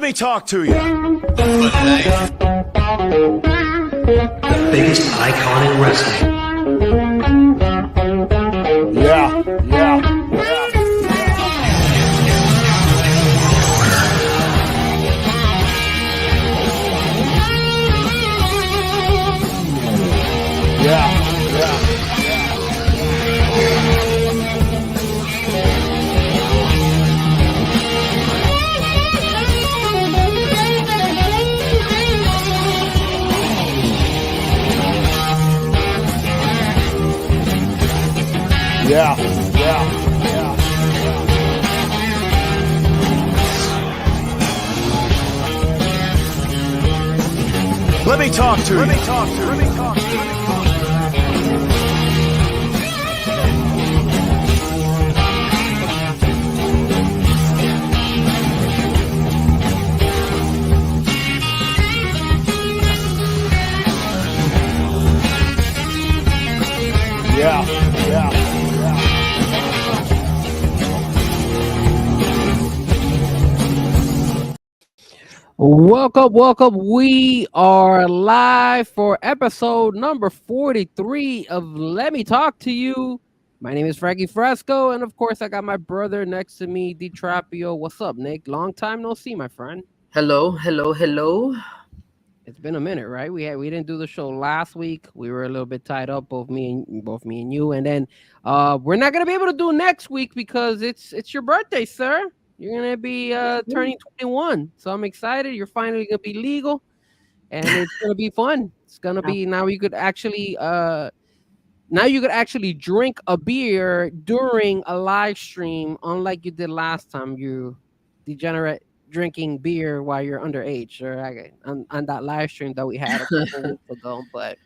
me talk to you. The biggest icon in wrestling. Yeah. Let me talk to you. Welcome. We are live for episode number 43 of Let Me Talk to You. My name is Frankie Fresco, and of course, I got my brother next to me, DiTrapio. What's up, Nick? Long time no see, my friend. Hello. It's been a minute, right? We didn't do the show last week. We were a little bit tied up, both me and you, and then we're not gonna be able to do next week because it's your birthday, sir. You're gonna be turning 21, so I'm excited. You're finally gonna be legal, and it's gonna be fun. It's gonna be now you could actually drink a beer during a live stream, unlike you did last time. You degenerate drinking beer while you're underage, or on that live stream that we had a couple weeks ago. But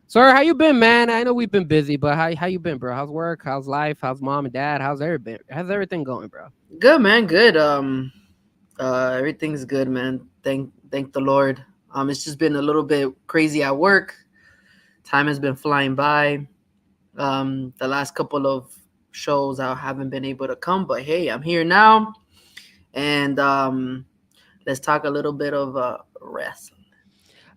sir, how you been, man? I know we've been busy, but how you been, bro? How's work? How's life? How's mom and dad? How's everything going, bro? Good, man. Good. Everything's good, man. Thank the Lord. It's just been a little bit crazy at work. Time has been flying by. The last couple of shows I haven't been able to come, but hey, I'm here now, and let's talk a little bit of wrestling.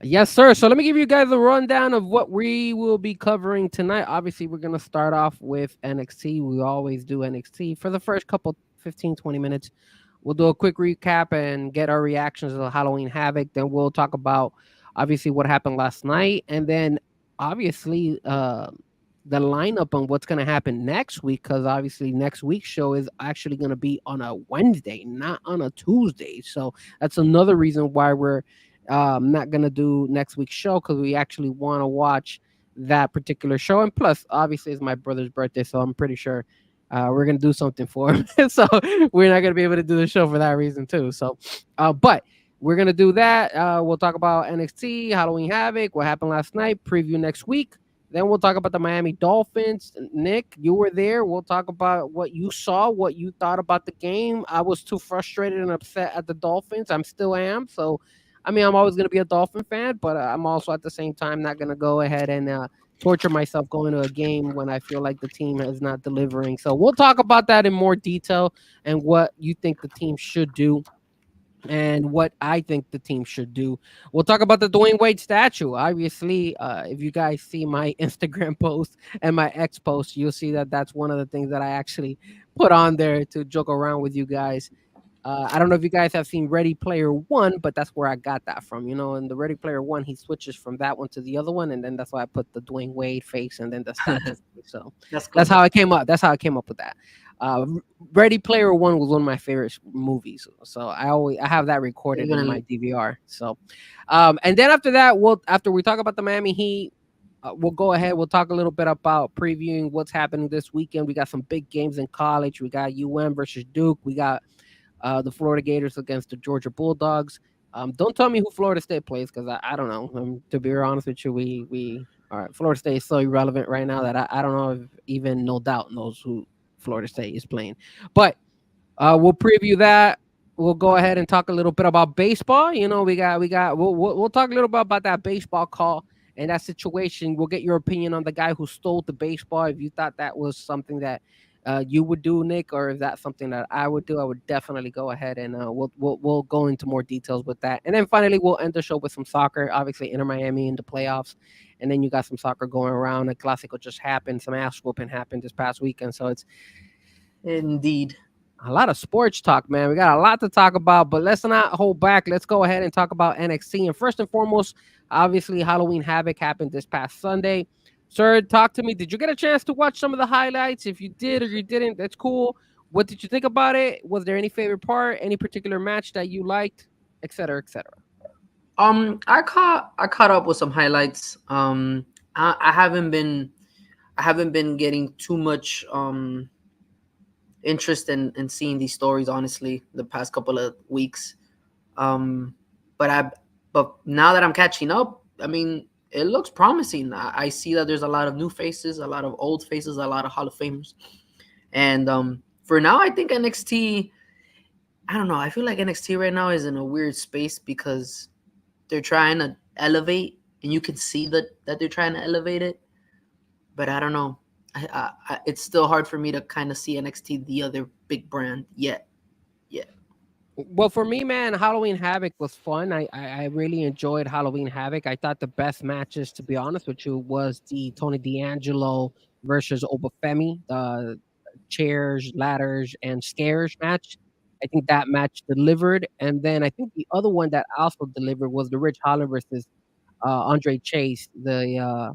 Yes, sir. So let me give you guys a rundown of what we will be covering tonight. Obviously, we're going to start off with NXT. We always do NXT. For the first couple 15, 20 minutes, we'll do a quick recap and get our reactions to Halloween Havoc. Then we'll talk about, obviously, what happened last night. And then, obviously, the lineup on what's going to happen next week, because obviously next week's show is actually going to be on a Wednesday, not on a Tuesday. So that's another reason why we're not gonna do next week's show, because we actually want to watch that particular show, and plus obviously it's my brother's birthday, so I'm pretty sure we're gonna do something for him. So we're not gonna be able to do the show for that reason too. So but we're gonna do that. We'll talk about NXT, Halloween Havoc, what happened last night, preview next week. Then we'll talk about the Miami Dolphins. Nick, you were there. We'll talk about what you saw, what you thought about the game. I was too frustrated and upset at the Dolphins. I'm still am. So I mean, I'm always going to be a Dolphin fan, but I'm also at the same time not going to go ahead and torture myself going to a game when I feel like the team is not delivering. So we'll talk about that in more detail and what you think the team should do and what I think the team should do. We'll talk about the Dwayne Wade statue. Obviously, if you guys see my Instagram post and my X post, you'll see that that's one of the things that I actually put on there to joke around with you guys. I don't know if you guys have seen Ready Player One, but that's where I got that from. You know, in the Ready Player One, he switches from that one to the other one, and then that's why I put the Dwayne Wade face and then the statue. So that's how I came up. That's how I came up with that. Ready Player One was one of my favorite movies, so I have that recorded in my DVR. So, and then after that, after we talk about the Miami Heat, we'll go ahead. We'll talk a little bit about previewing what's happening this weekend. We got some big games in college. We got versus Duke. We got the Florida Gators against the Georgia Bulldogs. Don't tell me who Florida State plays, because I don't know. To be honest with you, we all right. Florida State is so irrelevant right now that I don't know if even No Doubt knows who Florida State is playing. But we'll preview that. We'll go ahead and talk a little bit about baseball. You know, we'll talk a little bit about that baseball call and that situation. We'll get your opinion on the guy who stole the baseball. If you thought that was something that you would do, Nick, or is that something that I would do? I would definitely go ahead and we'll go into more details with that. And then finally, we'll end the show with some soccer. Obviously, Inter Miami in the playoffs, and then you got some soccer going around. A Clásico just happened. Some ass whooping happened this past weekend, so it's Indeed. a lot of sports talk, man. We got a lot to talk about, but let's not hold back. Let's go ahead and talk about NXT. And first and foremost, obviously, Halloween Havoc happened this past Sunday. Sir, talk to me. Did you get a chance to watch some of the highlights? If you did or you didn't, that's cool. What did you think about it? Was there any favorite part, any particular match that you liked, et cetera, et cetera? I caught up with some highlights. I haven't been getting too much interest in seeing these stories, honestly, the past couple of weeks. Um, but now that I'm catching up, I mean, it looks promising. I see that there's a lot of new faces, a lot of old faces, a lot of Hall of Famers, and for now, I think NXT. I don't know. I feel like NXT right now is in a weird space because they're trying to elevate, and you can see that they're trying to elevate it. But I don't know. It's still hard for me to kind of see NXT the other big brand yet. Yeah. Well, for me, man, Halloween Havoc was fun. I really enjoyed Halloween Havoc. I thought the best matches, to be honest with you, was the Tony D'Angelo versus Obafemi, the chairs, ladders, and scares match. I think that match delivered. And then I think the other one that also delivered was the Rich Holland versus Andre Chase, the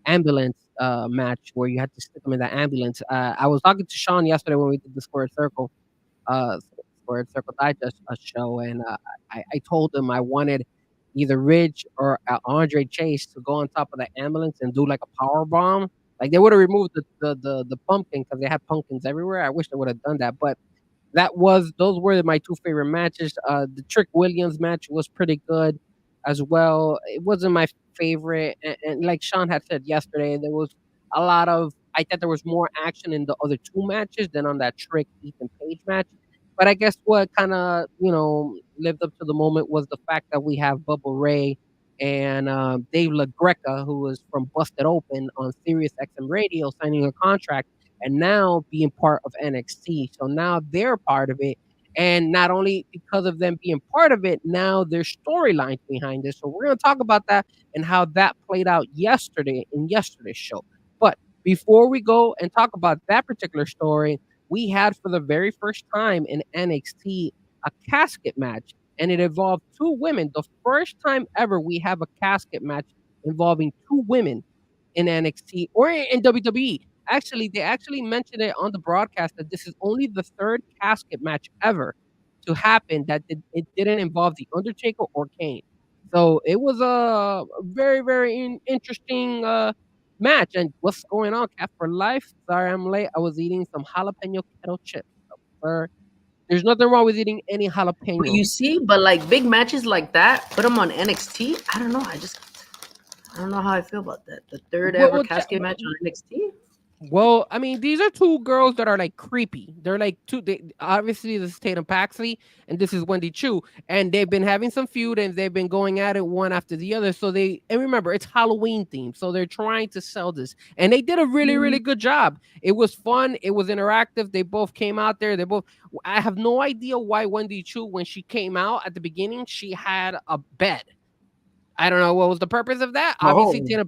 ambulance match where you had to stick them in the ambulance. I was talking to Sean yesterday when we did the Square Circle uh, Squared Circle Digest show, and I told him I wanted either Ridge or Andre Chase to go on top of the ambulance and do like a power bomb. Like they would have removed the pumpkin because they had pumpkins everywhere. I wish they would have done that, but those were my two favorite matches. The Trick Williams match was pretty good as well. It wasn't my favorite, and like Sean had said yesterday, there was a lot of. I thought there was more action in the other two matches than on that Trick Ethan Page match. But I guess what kind of lived up to the moment was the fact that we have Bubba Ray and Dave LaGreca, who was from Busted Open on Sirius XM Radio, signing a contract and now being part of NXT. So now they're part of it. And not only because of them being part of it, now there's storylines behind this. So we're going to talk about that and how that played out yesterday in yesterday's show. But before we go and talk about that particular story, we had for the very first time in NXT a casket match, and it involved two women. The first time ever we have a casket match involving two women in NXT or in WWE. Actually, they actually mentioned it on the broadcast that this is only the third casket match ever to happen that it didn't involve the Undertaker or Kane. So it was a very, very interesting match. And what's going on, Cat for life? Sorry, I'm late. I was eating some jalapeno kettle chips. Sir, there's nothing wrong with eating any But jalapeno. you see, but like big matches like that, put them on NXT. I don't know. I don't know how I feel about that. The third ever Well, casket match on NXT. Well, I mean, these are two girls that are like creepy. They're like two. Obviously, this is Tatum Paxley, and this is Wendy Chu, and they've been having some feud, and they've been going at it one after the other. So and remember, it's Halloween themed, so they're trying to sell this, and they did a really, really good job. It was fun. It was interactive. They both came out there. They both. I have no idea why Wendy Chu, when she came out at the beginning, she had a bed. I don't know what was the purpose of that. Obviously, Oh,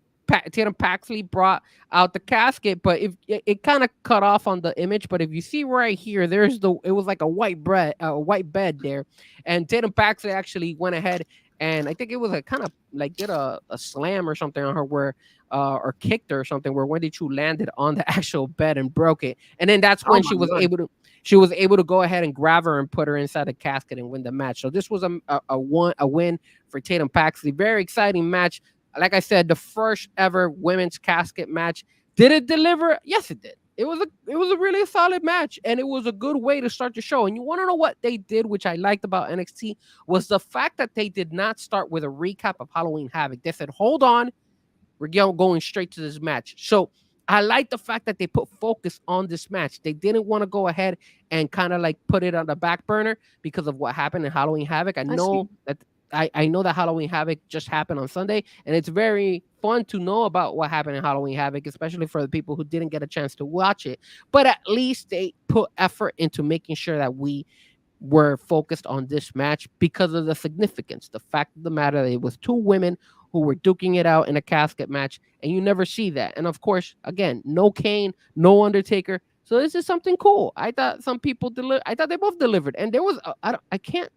Tatum Paxley brought out the casket, but if it kind of cut off on the image. But if you see right here, it was like a white bed there, and Tatum Paxley actually went ahead and I think it was a kind of like did a slam or something on her where or kicked her or something where Wendy Chu landed on the actual bed and broke it, and then that's oh when my God. she was able to go ahead and grab her and put her inside the casket and win the match. So this was a win for Tatum Paxley. Very exciting match. Like I said, the first ever women's casket match. Did it deliver? Yes, it did. It was a really solid match, and it was a good way to start the show. And you want to know what they did, which I liked about NXT, was the fact that they did not start with a recap of Halloween Havoc. They said, "Hold on, we're going straight to this match." So I like the fact that they put focus on this match. They didn't want to go ahead and kind of like put it on the back burner because of what happened in Halloween Havoc. I I know see. that I know that Halloween Havoc just happened on Sunday, and it's very fun to know about what happened in Halloween Havoc, especially for the people who didn't get a chance to watch it. But at least they put effort into making sure that we were focused on this match because of the significance. The fact of the matter, it was two women who were duking it out in a casket match, and you never see that. And of course, again, no Kane, no Undertaker. So this is something cool. I thought some people I thought they both delivered, and there was I can't.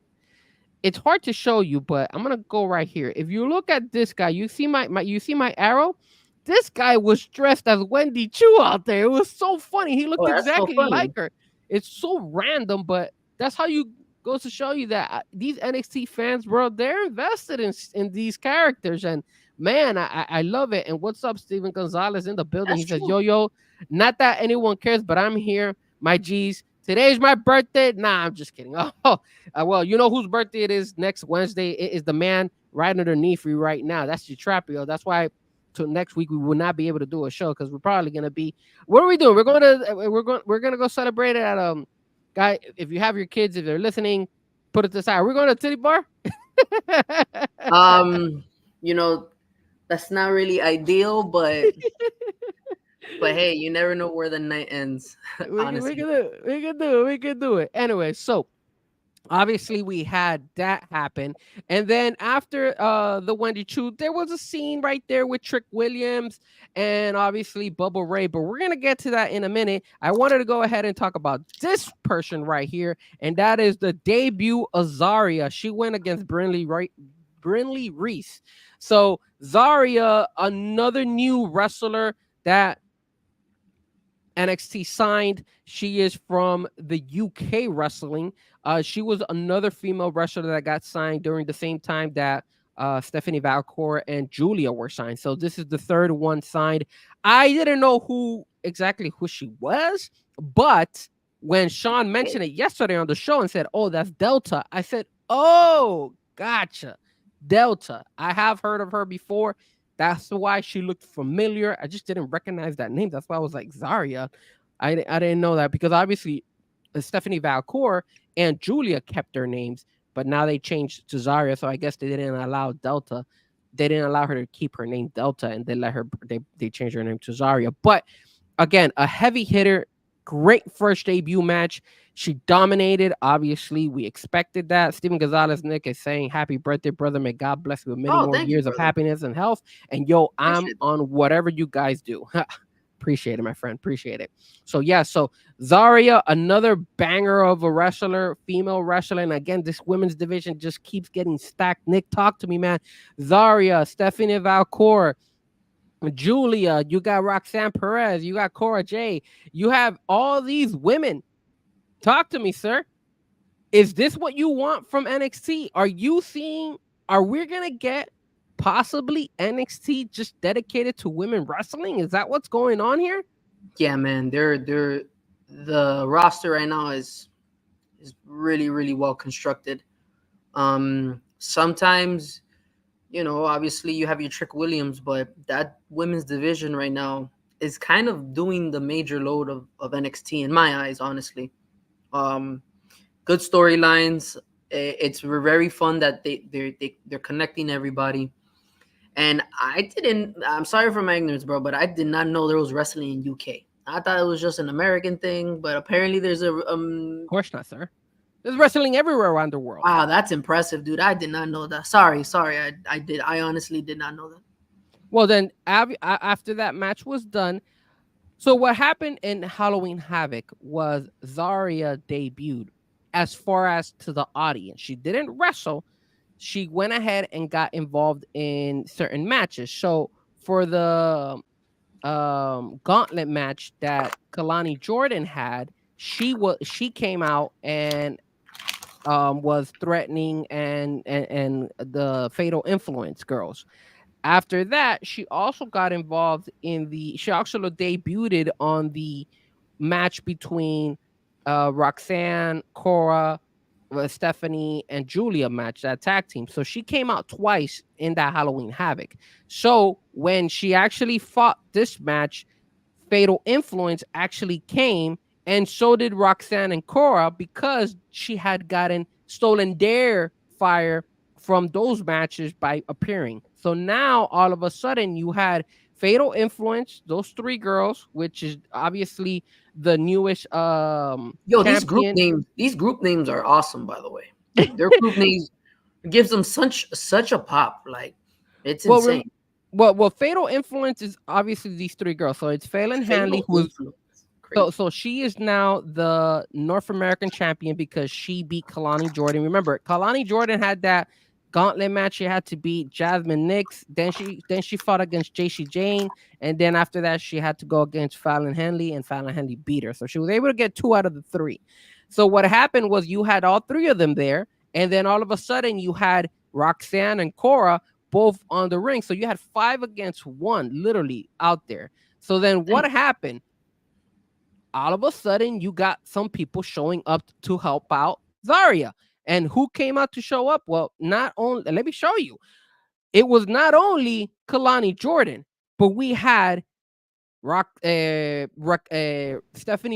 It's hard to show you, but I'm gonna go right here. If you look at this guy, you see you see my arrow. This guy was dressed as Wendy Chu out there. It was so funny. He looked Oh, that's so exactly funny. like her. It's so random, but that's how you goes to show you that these NXT fans, bro, they're invested in these characters. And man, I love it. And what's up, Steven Gonzalez in the building? That's He says, true. yo, not that anyone cares, but I'm here, my G's. Today's my birthday. Nah, I'm just kidding. Oh, well, you know whose birthday it is next Wednesday? It is the man right underneath you right now. That's Trapio. That's why till next week we will not be able to do a show because we're probably gonna be. What are we doing? We're gonna go celebrate it at guy. If you have your kids, if they're listening, put it aside. We're going to Titty Bar. You know, that's not really ideal, but hey, you never know where the night ends. Honestly, We can do it. Anyway, so obviously we had that happen, and then after the Wendy Chu, there was a scene right there with Trick Williams and obviously Bubba Ray, but we're gonna get to that in a minute. I wanted to go ahead and talk about this person right here, and that is the debut of Zarya. She went against Brinley Reese. So Zarya, another new wrestler that NXT signed. She is from the UK wrestling. She was another female wrestler that got signed during the same time that Stephanie Valcour and Julia were signed. So this is the third one signed. I didn't know who she was, but when Sean mentioned it yesterday on the show and said, "Oh, that's Delta," I said, "Oh, gotcha, Delta. I have heard of her before." That's why she looked familiar. I just didn't recognize that name. That's why I was like, Zarya. I didn't know that because obviously Stephanie Valcour and Julia kept their names, but now they changed to Zarya. So I guess they didn't allow Delta. They didn't allow her to keep her name Delta, and they let her. They changed her name to Zarya. But again, a heavy hitter. Great first debut match. She dominated. Obviously, we expected that. Steven Gonzalez Nick is saying, "Happy birthday, brother. May God bless you with many more thank you, years of brother. happiness and health." And yo, I'm Appreciate that. on whatever you guys do. Appreciate it, my friend. Appreciate it. So yeah, so Zarya, another banger of a wrestler, female wrestler. And again, this women's division just keeps getting stacked. Nick, talk to me, man. Zarya, Stephanie Valcour, Julia, you got Roxanne Perez, you got Cora J. You have all these women. Talk to me, sir. Is this what you want from NXT? Are we going to get possibly NXT just dedicated to women wrestling? Is that what's going on here? Yeah, man. The roster right now is really, really well constructed. Sometimes, obviously you have your Trick Williams, but that women's division right now is kind of doing the major load of NXT in my eyes, honestly. Good storylines. It's very fun that they're connecting everybody. And I'm sorry for my ignorance, bro, but I did not know there was wrestling in UK. I thought it was just an American thing, but apparently there's Of course not, sir. There's wrestling everywhere around the world. Wow, that's impressive, dude. I did not know that. Sorry. I honestly did not know that. Well, then after that match was done, so what happened in Halloween Havoc was Zarya debuted as far as to the audience. She didn't wrestle. She went ahead and got involved in certain matches. So for the gauntlet match that Kalani Jordan had, she came out and was threatening and the Fatal Influence girls. After that, she also got involved she also debuted on the match between Roxanne, Cora, Stephanie, and Julia match, that tag team. So she came out twice in that Halloween Havoc. So when she actually fought this match, Fatal Influence actually came, and so did Roxanne and Cora, because she had gotten stolen their fire from those matches by appearing. So now all of a sudden you had Fatal Influence, those three girls, which is obviously the newest Yo, champion. these group names are awesome, by the way. Their group names gives them such a pop. Like, it's well, insane. Fatal Influence is obviously these three girls. So it's Phelan Hanley, Fatal who is influence. so Crazy. so she is now the North American champion because she beat Kalani Jordan. Remember, Kalani Jordan had that gauntlet match. She had to beat Jasmine Nix. Then she fought against JC Jane, and then after that she had to go against Fallon Henley, and Fallon Henley beat her. So she was able to get 2 out of the 3. So what happened was you had all 3 of them there, and then all of a sudden you had Roxanne and Cora both on the ring. So you had 5 against 1, literally out there. So then what happened? All of a sudden you got some people showing up to help out Zarya. And who came out to show up? Well, not only, let me show you. It was not only Kalani Jordan, but we had Stephanie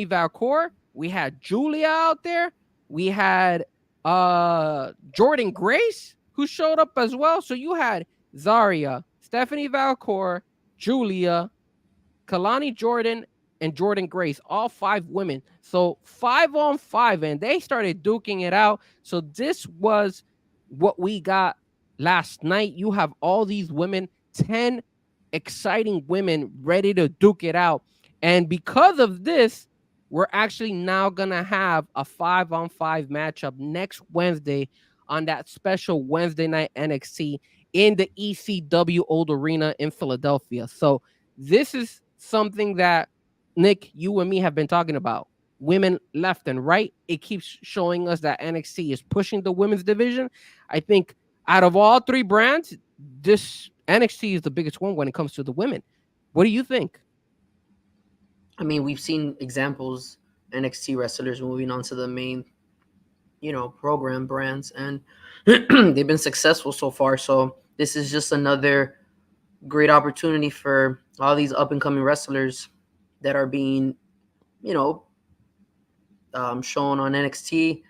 Valcour. We had Julia out there. We had Jordan Grace, who showed up as well. So you had Zarya, Stephanie Valcour, Julia, Kalani Jordan, and Jordan Grace, all 5 women. So 5 on 5, and they started duking it out. So this was what we got last night. You have all these women, 10 exciting women ready to duke it out. And because of this, we're actually now going to have a 5 on 5 matchup next Wednesday on that special Wednesday night NXT in the ECW Old Arena in Philadelphia. So this is something that Nick, you and me have been talking about. Women left and right. It keeps showing us that NXT is pushing the women's division. I think out of all 3 brands, this NXT is the biggest one when it comes to the women. What do you think? I mean, we've seen examples, NXT wrestlers moving on to the main, program brands, and they've been successful so far. So this is just another great opportunity for all these up and coming wrestlers that are being, shown on NXT.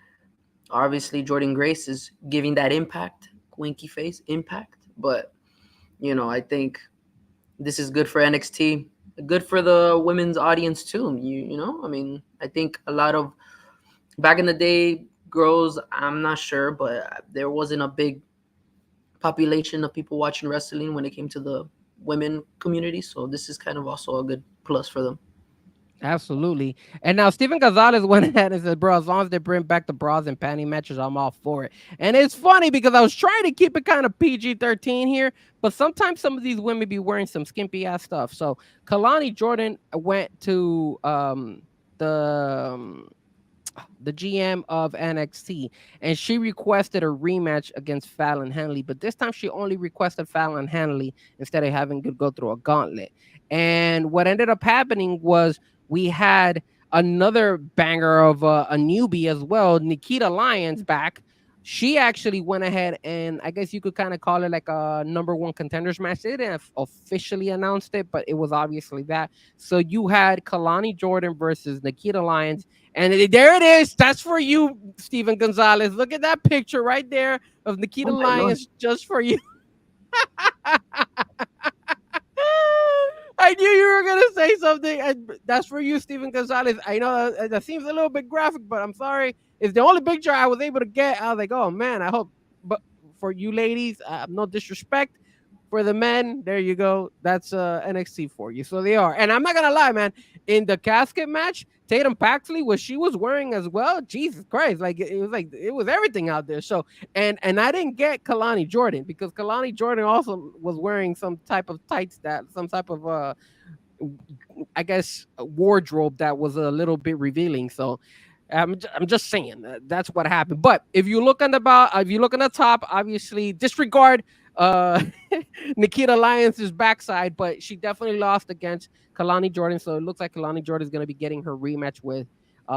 Obviously, Jordan Grace is giving that impact, winky face impact. But, I think this is good for NXT, good for the women's audience too. I mean, I think a lot of back in the day, girls, I'm not sure, but there wasn't a big population of people watching wrestling when it came to the women community. So this is kind of also a good plus for them. Absolutely. And now Steven Gonzalez went ahead and said, bro, as long as they bring back the bras and panty matches, I'm all for it. And it's funny because I was trying to keep it kind of PG-13 here, but sometimes some of these women be wearing some skimpy ass stuff. So Kalani Jordan went to the GM of NXT, and she requested a rematch against Fallon Henley, but this time she only requested Fallon Henley instead of having to go through a gauntlet. And what ended up happening was we had another banger of a newbie as well, Nikita Lyons back. She actually went ahead and I guess you could kind of call it like a #1 contenders match. They didn't officially announced it, but it was obviously that. So you had Kalani Jordan versus Nikita Lyons. And there it is. That's for you, Steven Gonzalez. Look at that picture right there of Nikita Lyons just for you. I knew you were going to say something. And that's for you, Steven Gonzalez. I know that seems a little bit graphic, but I'm sorry. It's the only picture I was able to get. I was like, oh, man, I hope. But for you ladies, no disrespect. For the men, there you go. That's NXT for you. So they are. And I'm not going to lie, man. In the casket match, Tatum Paxley, what she was wearing as well, Jesus Christ. Like it was everything out there. So, and I didn't get Kalani Jordan because Kalani Jordan also was wearing some type of tights some type of, I guess, wardrobe that was a little bit revealing. So, I'm just saying that's what happened. But if you look on the top, obviously disregard Nikita Lyons' backside, but she definitely lost against Kalani Jordan. So it looks like Kalani Jordan is going to be getting her rematch with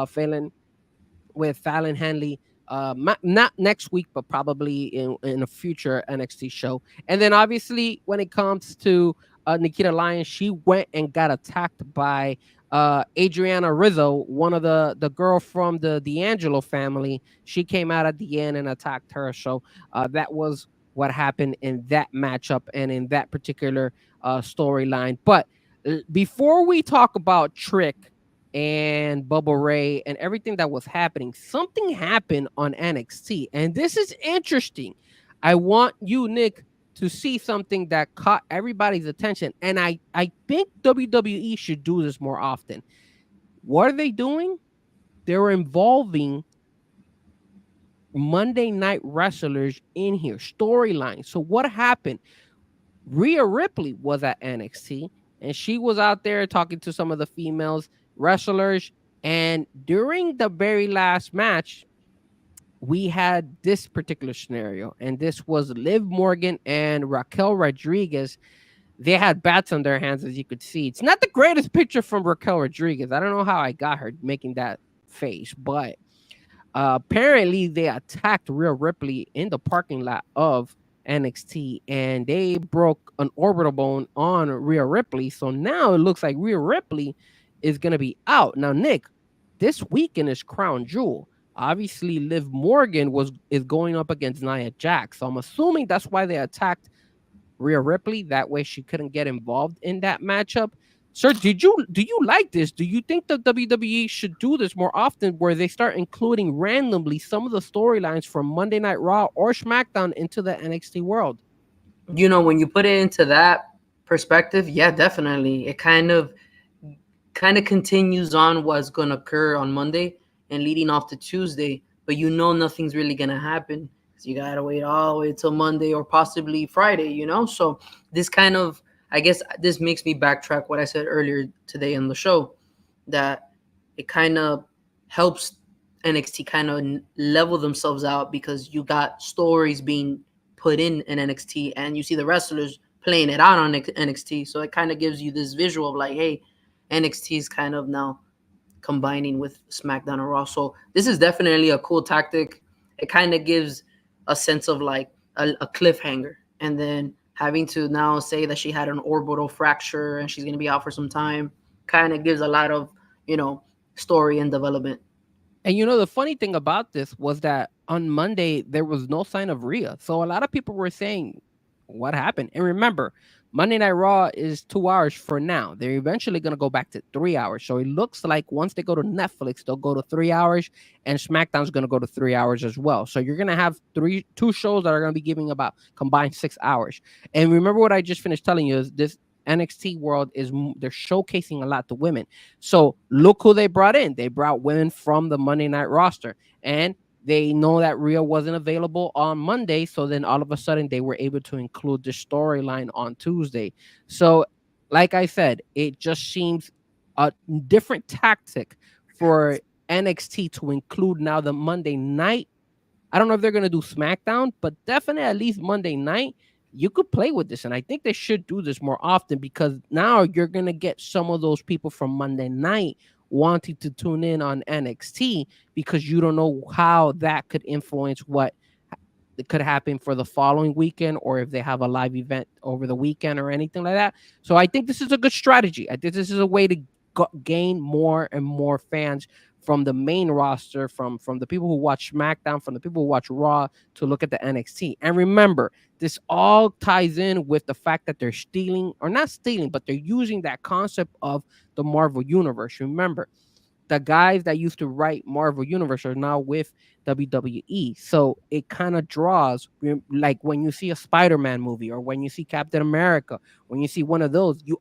Fallon Henley. Not next week, but probably in a future NXT show. And then obviously when it comes to Nikita Lyons, she went and got attacked by Adriana Rizzo, one of the girl from the D'Angelo family, she came out at the end and attacked her. So that was what happened in that matchup and in that particular storyline. But before we talk about Trick and Bubba Ray and everything that was happening, something happened on NXT, and this is interesting. I want you, Nick, to see something that caught everybody's attention. And I think WWE should do this more often. What are they doing? They're involving Monday Night Wrestlers in here, storyline. So what happened? Rhea Ripley was at NXT and she was out there talking to some of the females wrestlers. And during the very last match, we had this particular scenario, and this was Liv Morgan and Raquel Rodriguez. They had bats on their hands, as you could see. It's not the greatest picture from Raquel Rodriguez. I don't know how I got her making that face, but apparently they attacked Rhea Ripley in the parking lot of NXT, and they broke an orbital bone on Rhea Ripley. So now it looks like Rhea Ripley is going to be out. Now, Nick, this weekend is Crown Jewel. Obviously, Liv Morgan is going up against Nia Jax. So I'm assuming that's why they attacked Rhea Ripley. That way she couldn't get involved in that matchup. Sir, do you like this? Do you think the WWE should do this more often, where they start including randomly some of the storylines from Monday Night Raw or SmackDown into the NXT world? When you put it into that perspective, yeah, definitely. It kind of continues on what's going to occur on Monday and leading off to Tuesday, but nothing's really going to happen. So you got to wait all the way till Monday or possibly Friday, So this kind of, I guess this makes me backtrack what I said earlier today on the show, that it kind of helps NXT kind of level themselves out, because you got stories being put in NXT and you see the wrestlers playing it out on NXT. So it kind of gives you this visual of like, hey, NXT is kind of now combining with SmackDown and Raw. So this is definitely a cool tactic. It kind of gives a sense of like a cliffhanger, and then having to now say that she had an orbital fracture and she's going to be out for some time kind of gives a lot of, story and development. And the funny thing about this was that on Monday, there was no sign of Rhea. So a lot of people were saying, what happened? And remember, Monday Night Raw is 2 hours for now. They're eventually going to go back to 3 hours. So it looks like once they go to Netflix, they'll go to 3 hours, and SmackDown's going to go to 3 hours as well. So you're going to have two shows that are going to be giving about combined 6 hours. And remember what I just finished telling you is this NXT world they're showcasing a lot to women. So look who they brought in. They brought women from the Monday Night roster, and they know that Rhea wasn't available on Monday, so then all of a sudden they were able to include the storyline on Tuesday. So, like I said, it just seems a different tactic for NXT to include now the Monday night. I don't know if they're going to do SmackDown, but definitely at least Monday night, you could play with this. And I think they should do this more often, because now you're going to get some of those people from Monday night wanting to tune in on NXT, because you don't know how that could influence what could happen for the following weekend, or if they have a live event over the weekend or anything like that. So I think this is a good strategy. I think this is a way to gain more and more fans from the main roster, from the people who watch SmackDown, from the people who watch Raw, to look at the NXT. And remember, this all ties in with the fact that they're stealing, or not stealing, but they're using that concept of the Marvel Universe. Remember, the guys that used to write Marvel Universe are now with WWE. So it kind of draws, like when you see a Spider-Man movie, or when you see Captain America, when you see one of those, you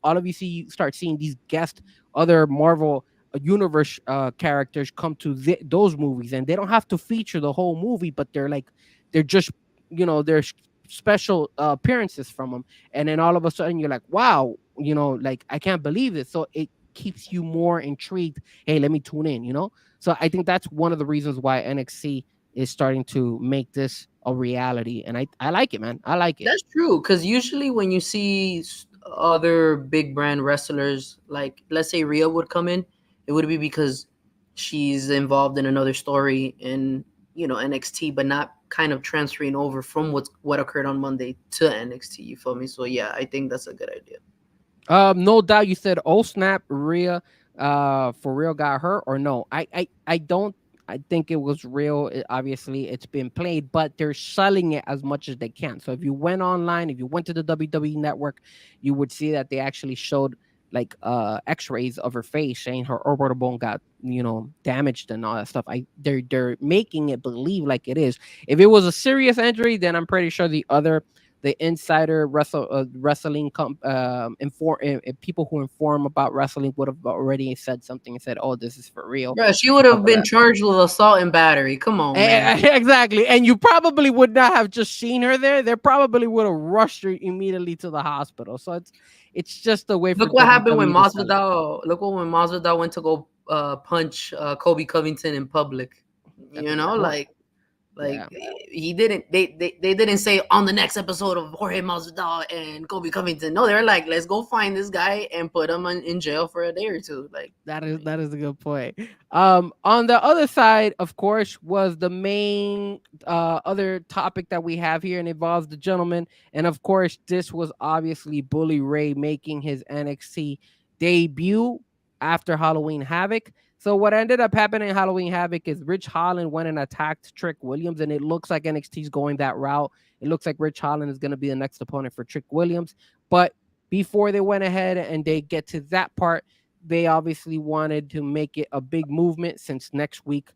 start seeing these guest other Marvel Universe characters come to those movies, and they don't have to feature the whole movie, but they're just there's special appearances from them, and then all of a sudden you're like, wow, like I can't believe it. So it keeps you more intrigued. Hey, let me tune in. So I think that's one of the reasons why NXT is starting to make this a reality, and I like it, man. I like it. That's true, because usually when you see other big brand wrestlers, like let's say Rhea would come in, it would be because she's involved in another story in NXT, but not kind of transferring over from what occurred on Monday to NXT. You feel me? So yeah, I think that's a good idea. No doubt. You said, oh snap, Rhea for real got hurt or no. I don't. I think it was real. Obviously, it's been played, but they're selling it as much as they can. So if you went online, if you went to the WWE network, you would see that they actually showed like x-rays of her face saying her orbital bone got, damaged and all that stuff. They're making it believe like it is. If it was a serious injury, then I'm pretty sure the insider wrestling people who inform about wrestling would have already said something and said, "Oh, this is for real." Bro, she would Stuff have like been that. charged with assault and battery. Come on, man. Exactly, and you probably would not have just seen her there. They probably would have rushed her immediately to the hospital. So it's just a way for Look what happened when WWE to sell it. Masvidal. Look what when Masvidal went to go punch Kobe Covington in public. That's You know, exactly. like Yeah. he didn't. They didn't say on the next episode of Jorge Masvidal and Kobe Covington. No, they're like, let's go find this guy and put him in jail for a day or two. Like, That is a good point. On the other side, of course, was the main other topic that we have here, and involves the gentleman. And of course, this was obviously Bully Ray making his NXT debut after Halloween Havoc. So what ended up happening in Halloween Havoc is Rich Holland went and attacked Trick Williams, and it looks like NXT's going that route. It looks like Rich Holland is going to be the next opponent for Trick Williams. But before they went ahead and they get to that part, they obviously wanted to make it a big movement, since next week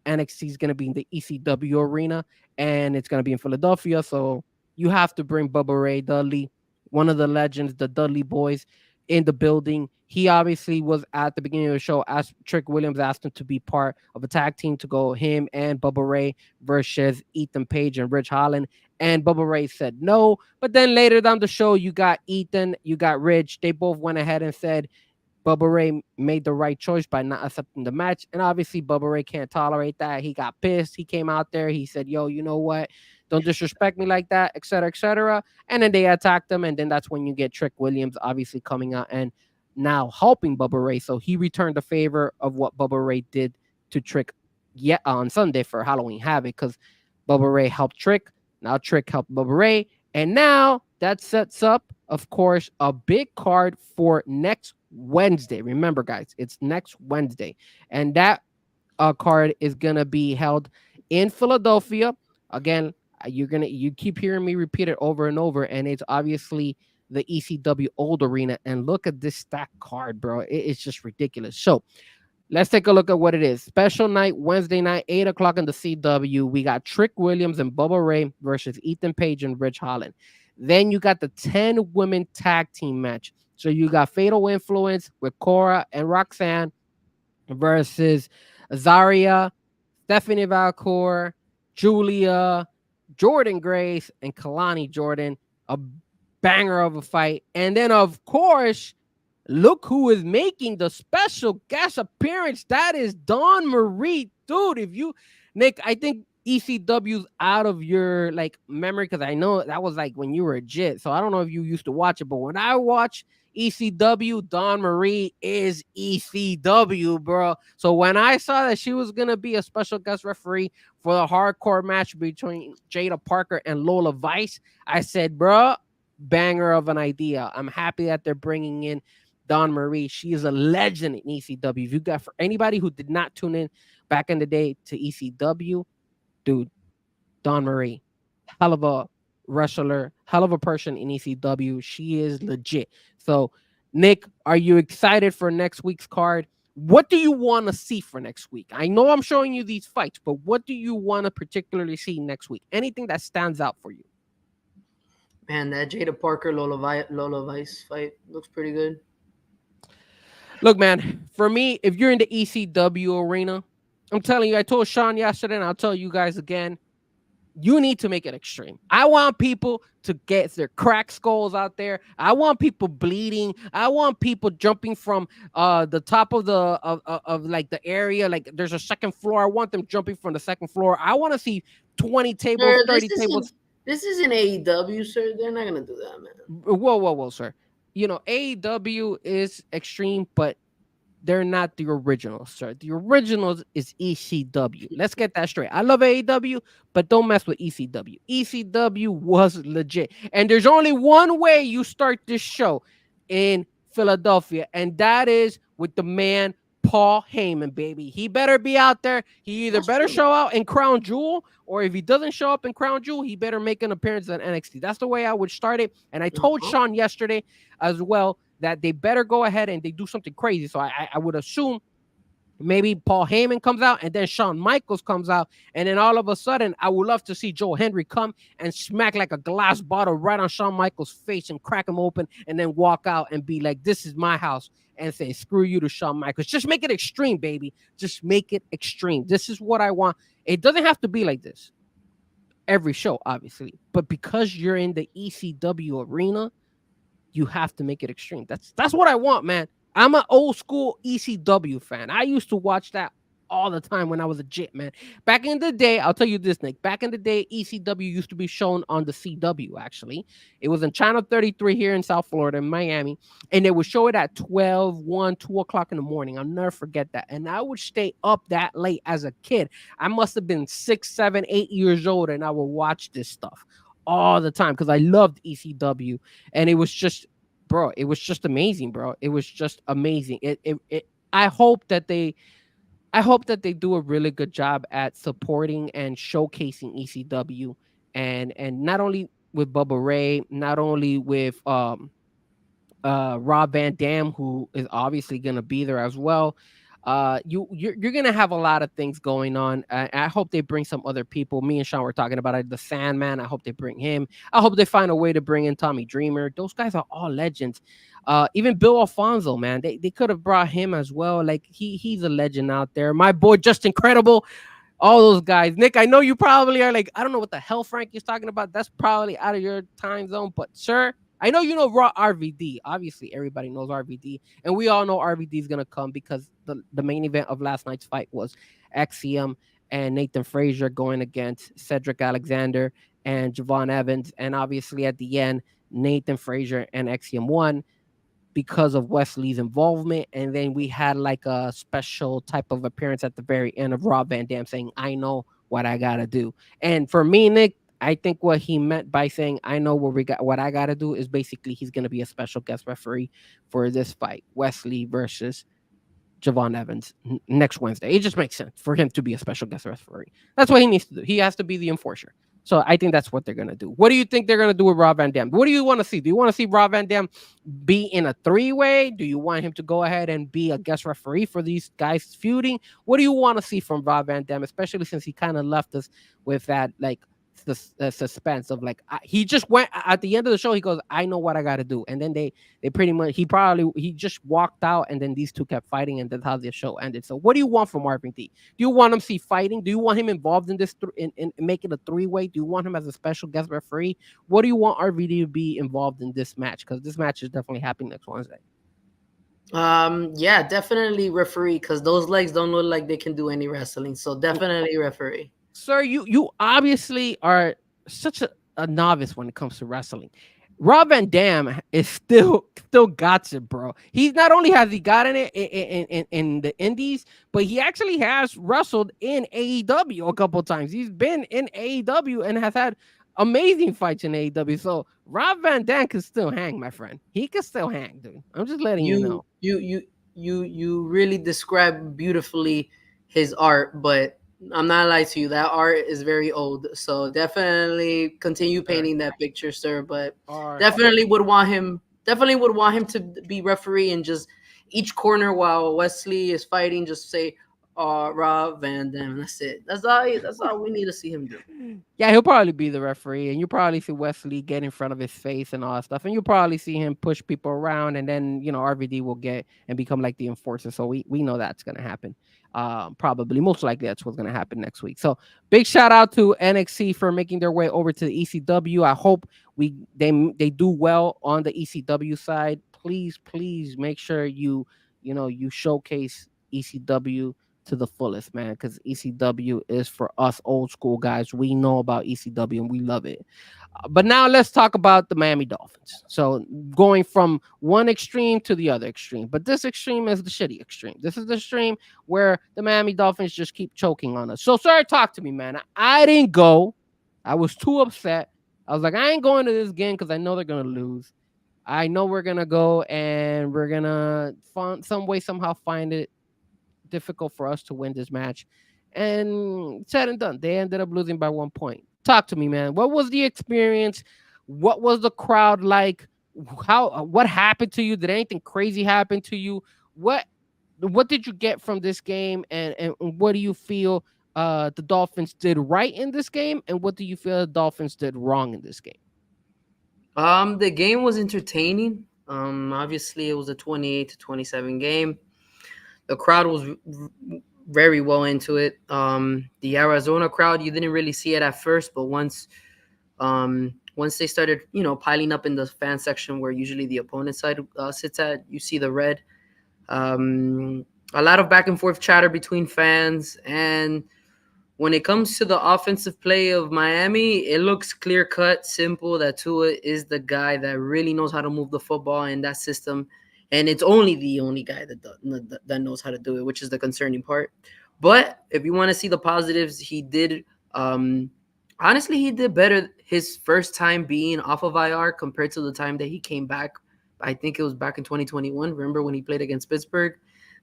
NXT is going to be in the ECW arena and it's going to be in Philadelphia. So you have to bring Bubba Ray Dudley, one of the legends, the Dudley boys, in the building. He obviously was at the beginning of the show, as Trick Williams asked him to be part of a tag team to go him and Bubba Ray versus Ethan Page and Rich Holland. And Bubba Ray said no. But then later down the show, you got Ethan, you got Rich. They both went ahead and said Bubba Ray made the right choice by not accepting the match. And obviously, Bubba Ray can't tolerate that. He got pissed. He came out there. He said, yo, you know what? Don't disrespect me like that, et cetera, et cetera. And then they attacked him. And then that's when you get Trick Williams obviously coming out and now helping Bubba Ray. So he returned the favor of what Bubba Ray did to Trick yet on Sunday for Halloween Havoc, because Bubba Ray helped Trick. Now Trick helped Bubba Ray. And now that sets up, of course, a big card for next Wednesday. Remember, guys, it's next Wednesday. And that card is going to be held in Philadelphia. Again, you keep hearing me repeat it over and over, and it's obviously the ECW Old Arena. And look at this stacked card, bro. It's just ridiculous. So let's take a look at what it is. Special night, Wednesday night, 8 o'clock in the CW. We got Trick Williams and Bubba Ray versus Ethan Page and Rich Holland. Then you got the 10 women tag team match. So you got Fatal Influence with Cora and Roxanne versus Zaria, Stephanie Valcour, Julia, Jordan Grace, and Kalani Jordan. A banger of a fight. And then, of course, look who is making the special guest appearance. That is Dawn Marie. Dude, Nick, I think ECW's out of your memory, because I know that was like when you were a jit. So I don't know if you used to watch it, but when I watch ECW, Dawn Marie is ECW, bro. So when I saw that she was gonna be a special guest referee for the hardcore match between Jada Parker and Lola Vice, I said, bro, banger of an idea. I'm happy that they're bringing in Dawn Marie. She is a legend in ECW. If you got, for anybody who did not tune in back in the day to ECW, dude, Dawn Marie, hell of a wrestler, hell of a person in ECW. She is legit. So, Nick, are you excited for next week's card? What do you want to see for next week? I know I'm showing you these fights, but what do you want to particularly see next week? Anything that stands out for you? man, that Jada Parker Lola Vice fight looks pretty good. Look, man, for me, if you're in the ECW arena, I'm telling you, I told Sean yesterday, and I'll tell you guys again, you need to make it extreme. I want people to get their cracked skulls out there. I want people bleeding. I want people jumping from the top of the area. Like there's a second floor. I want them jumping from the second floor. I want to see 20 tables, Sir, 30 tables. This isn't AEW, sir. They're not gonna do that, man. Whoa, sir. You know, AEW is extreme, but they're not the originals, sir. The originals is ECW. Let's get that straight. I love AEW, but don't mess with ECW. ECW was legit. And there's only one way you start this show in Philadelphia, and that is with the man Paul Heyman, baby. He better be out there. He either That's better true. show out in Crown Jewel, or if he doesn't show up in Crown Jewel, he better make an appearance at NXT. That's the way I would start it. And I told Uh-huh. Sean yesterday as well that they better go ahead and they do something crazy. So I would assume maybe Paul Heyman comes out and then Shawn Michaels comes out. And then all of a sudden, I would love to see Joe Henry come and smack like a glass bottle right on Shawn Michaels' face and crack him open and then walk out and be like, this is my house, and say, screw you to Shawn Michaels. Just make it extreme, baby. Just make it extreme. This is what I want. It doesn't have to be like this every show, obviously. But because you're in the ECW arena, you have to make it extreme. That's what I want, man. I'm an old school ECW fan. I used to watch that all the time when I was a jit, man. Back in the day, I'll tell you this, Nick. Back in the day, ECW used to be shown on the CW, actually. It was in Channel 33 here in South Florida, in Miami. And they would show it at 12, 1, 2 o'clock in the morning. I'll never forget that. And I would stay up that late as a kid. I must have been 6, 7, 8 years old, and I would watch this stuff all the time because I loved ECW. And it was just, bro, it was just amazing, bro. It was just amazing. I hope that they do a really good job at supporting and showcasing ECW, and not only with Bubba Ray, not only with Rob Van Dam, who is obviously going to be there as well. You're going to have a lot of things going on. I hope they bring some other people. Me and Sean were talking about it. The Sandman, I hope they bring him. I hope they find a way to bring in Tommy Dreamer. Those guys are all legends. Even Bill Alfonso, man, they could have brought him as well. Like he's a legend out there. My boy, Just Incredible. All those guys. Nick, I know you probably are like, I don't know what the hell Frankie's talking about. That's probably out of your time zone. But sir, I know you know Raw RVD. Obviously, everybody knows RVD. And we all know RVD is going to come because the main event of last night's fight was Axiom and Nathan Frazier going against Cedric Alexander and Javon Evans. And obviously, at the end, Nathan Frazier and Axiom won because of Wesley's involvement. And then we had like a special type of appearance at the very end of Rob Van Dam saying, I know what I got to do. And for me, Nick, I think what he meant by saying, I know what I got to do is basically he's going to be a special guest referee for this fight, Wesley versus Javon Evans next Wednesday. It just makes sense for him to be a special guest referee. That's what he needs to do. He has to be the enforcer. So I think that's what they're going to do. What do you think they're going to do with Rob Van Dam? What do you want to see? Do you want to see Rob Van Dam be in a three-way? Do you want him to go ahead and be a guest referee for these guys feuding? What do you want to see from Rob Van Dam, especially since he kind of left us with that, like, the suspense of like he just went at the end of the show. He goes, I know what I got to do. And then they pretty much, he just walked out, and then these two kept fighting, and that's how the show ended. So what do you want from RVD? Do you want him to see fighting? Do you want him involved in this in making a three-way? Do you want him as a special guest referee? What do you want RVD to be involved in this match? Because this match is definitely happening next Wednesday. Yeah, definitely referee, because those legs don't look like they can do any wrestling. So definitely referee. Sir, you obviously are such a novice when it comes to wrestling. Rob Van Dam is still got it, bro. He's not only has he gotten it in the indies, but he actually has wrestled in AEW a couple times. He's been in AEW and has had amazing fights in AEW. So Rob Van Dam can still hang, my friend. He can still hang, dude. I'm just letting you know. You really describe beautifully his art, but I'm not lying to you. That art is very old. So definitely continue painting that picture, sir. But definitely would want him to be referee, and just each corner while Wesley is fighting, just say Rob Van Dam. That's it. That's all we need to see him do. Yeah, he'll probably be the referee, and you probably see Wesley get in front of his face and all that stuff, and you'll probably see him push people around, and then RVD will get and become like the enforcer. So we know that's gonna happen. Probably, most likely, that's what's gonna happen next week. So big shout out to NXT for making their way over to the ECW. I hope they do well on the ECW side. Please make sure you showcase ECW to the fullest, man, because ECW is for us old school guys. We know about ECW and we love it. But now let's talk about the Miami Dolphins. So going from one extreme to the other extreme. But this extreme is the shitty extreme. This is the extreme where the Miami Dolphins just keep choking on us. So, sir, talk to me, man. I didn't go. I was too upset. I was like, I ain't going to this game because I know they're going to lose. I know we're gonna go and we're gonna find some way somehow find it difficult for us to win this match. And said and done, they ended up losing by 1 point. Talk to me, man. What was the experience? What was the crowd like? How what happened to you? Did anything crazy happen to you? What what did you get from this game, and what do you feel the Dolphins did right in this game, and what do you feel the Dolphins did wrong in this game? The game was entertaining. Obviously, it was a 28-27 game. The crowd was very well into it. The Arizona crowd, you didn't really see it at first, but once they started, piling up in the fan section where usually the opponent side sits at, you see the red. A lot of back and forth chatter between fans, and when it comes to the offensive play of Miami, it looks clear cut, simple that Tua is the guy that really knows how to move the football in that system. And it's only the only guy that knows how to do it, which is the concerning part. But if you want to see the positives, he did honestly, he did better his first time being off of IR compared to the time that he came back. I think it was back in 2021. Remember when he played against Pittsburgh?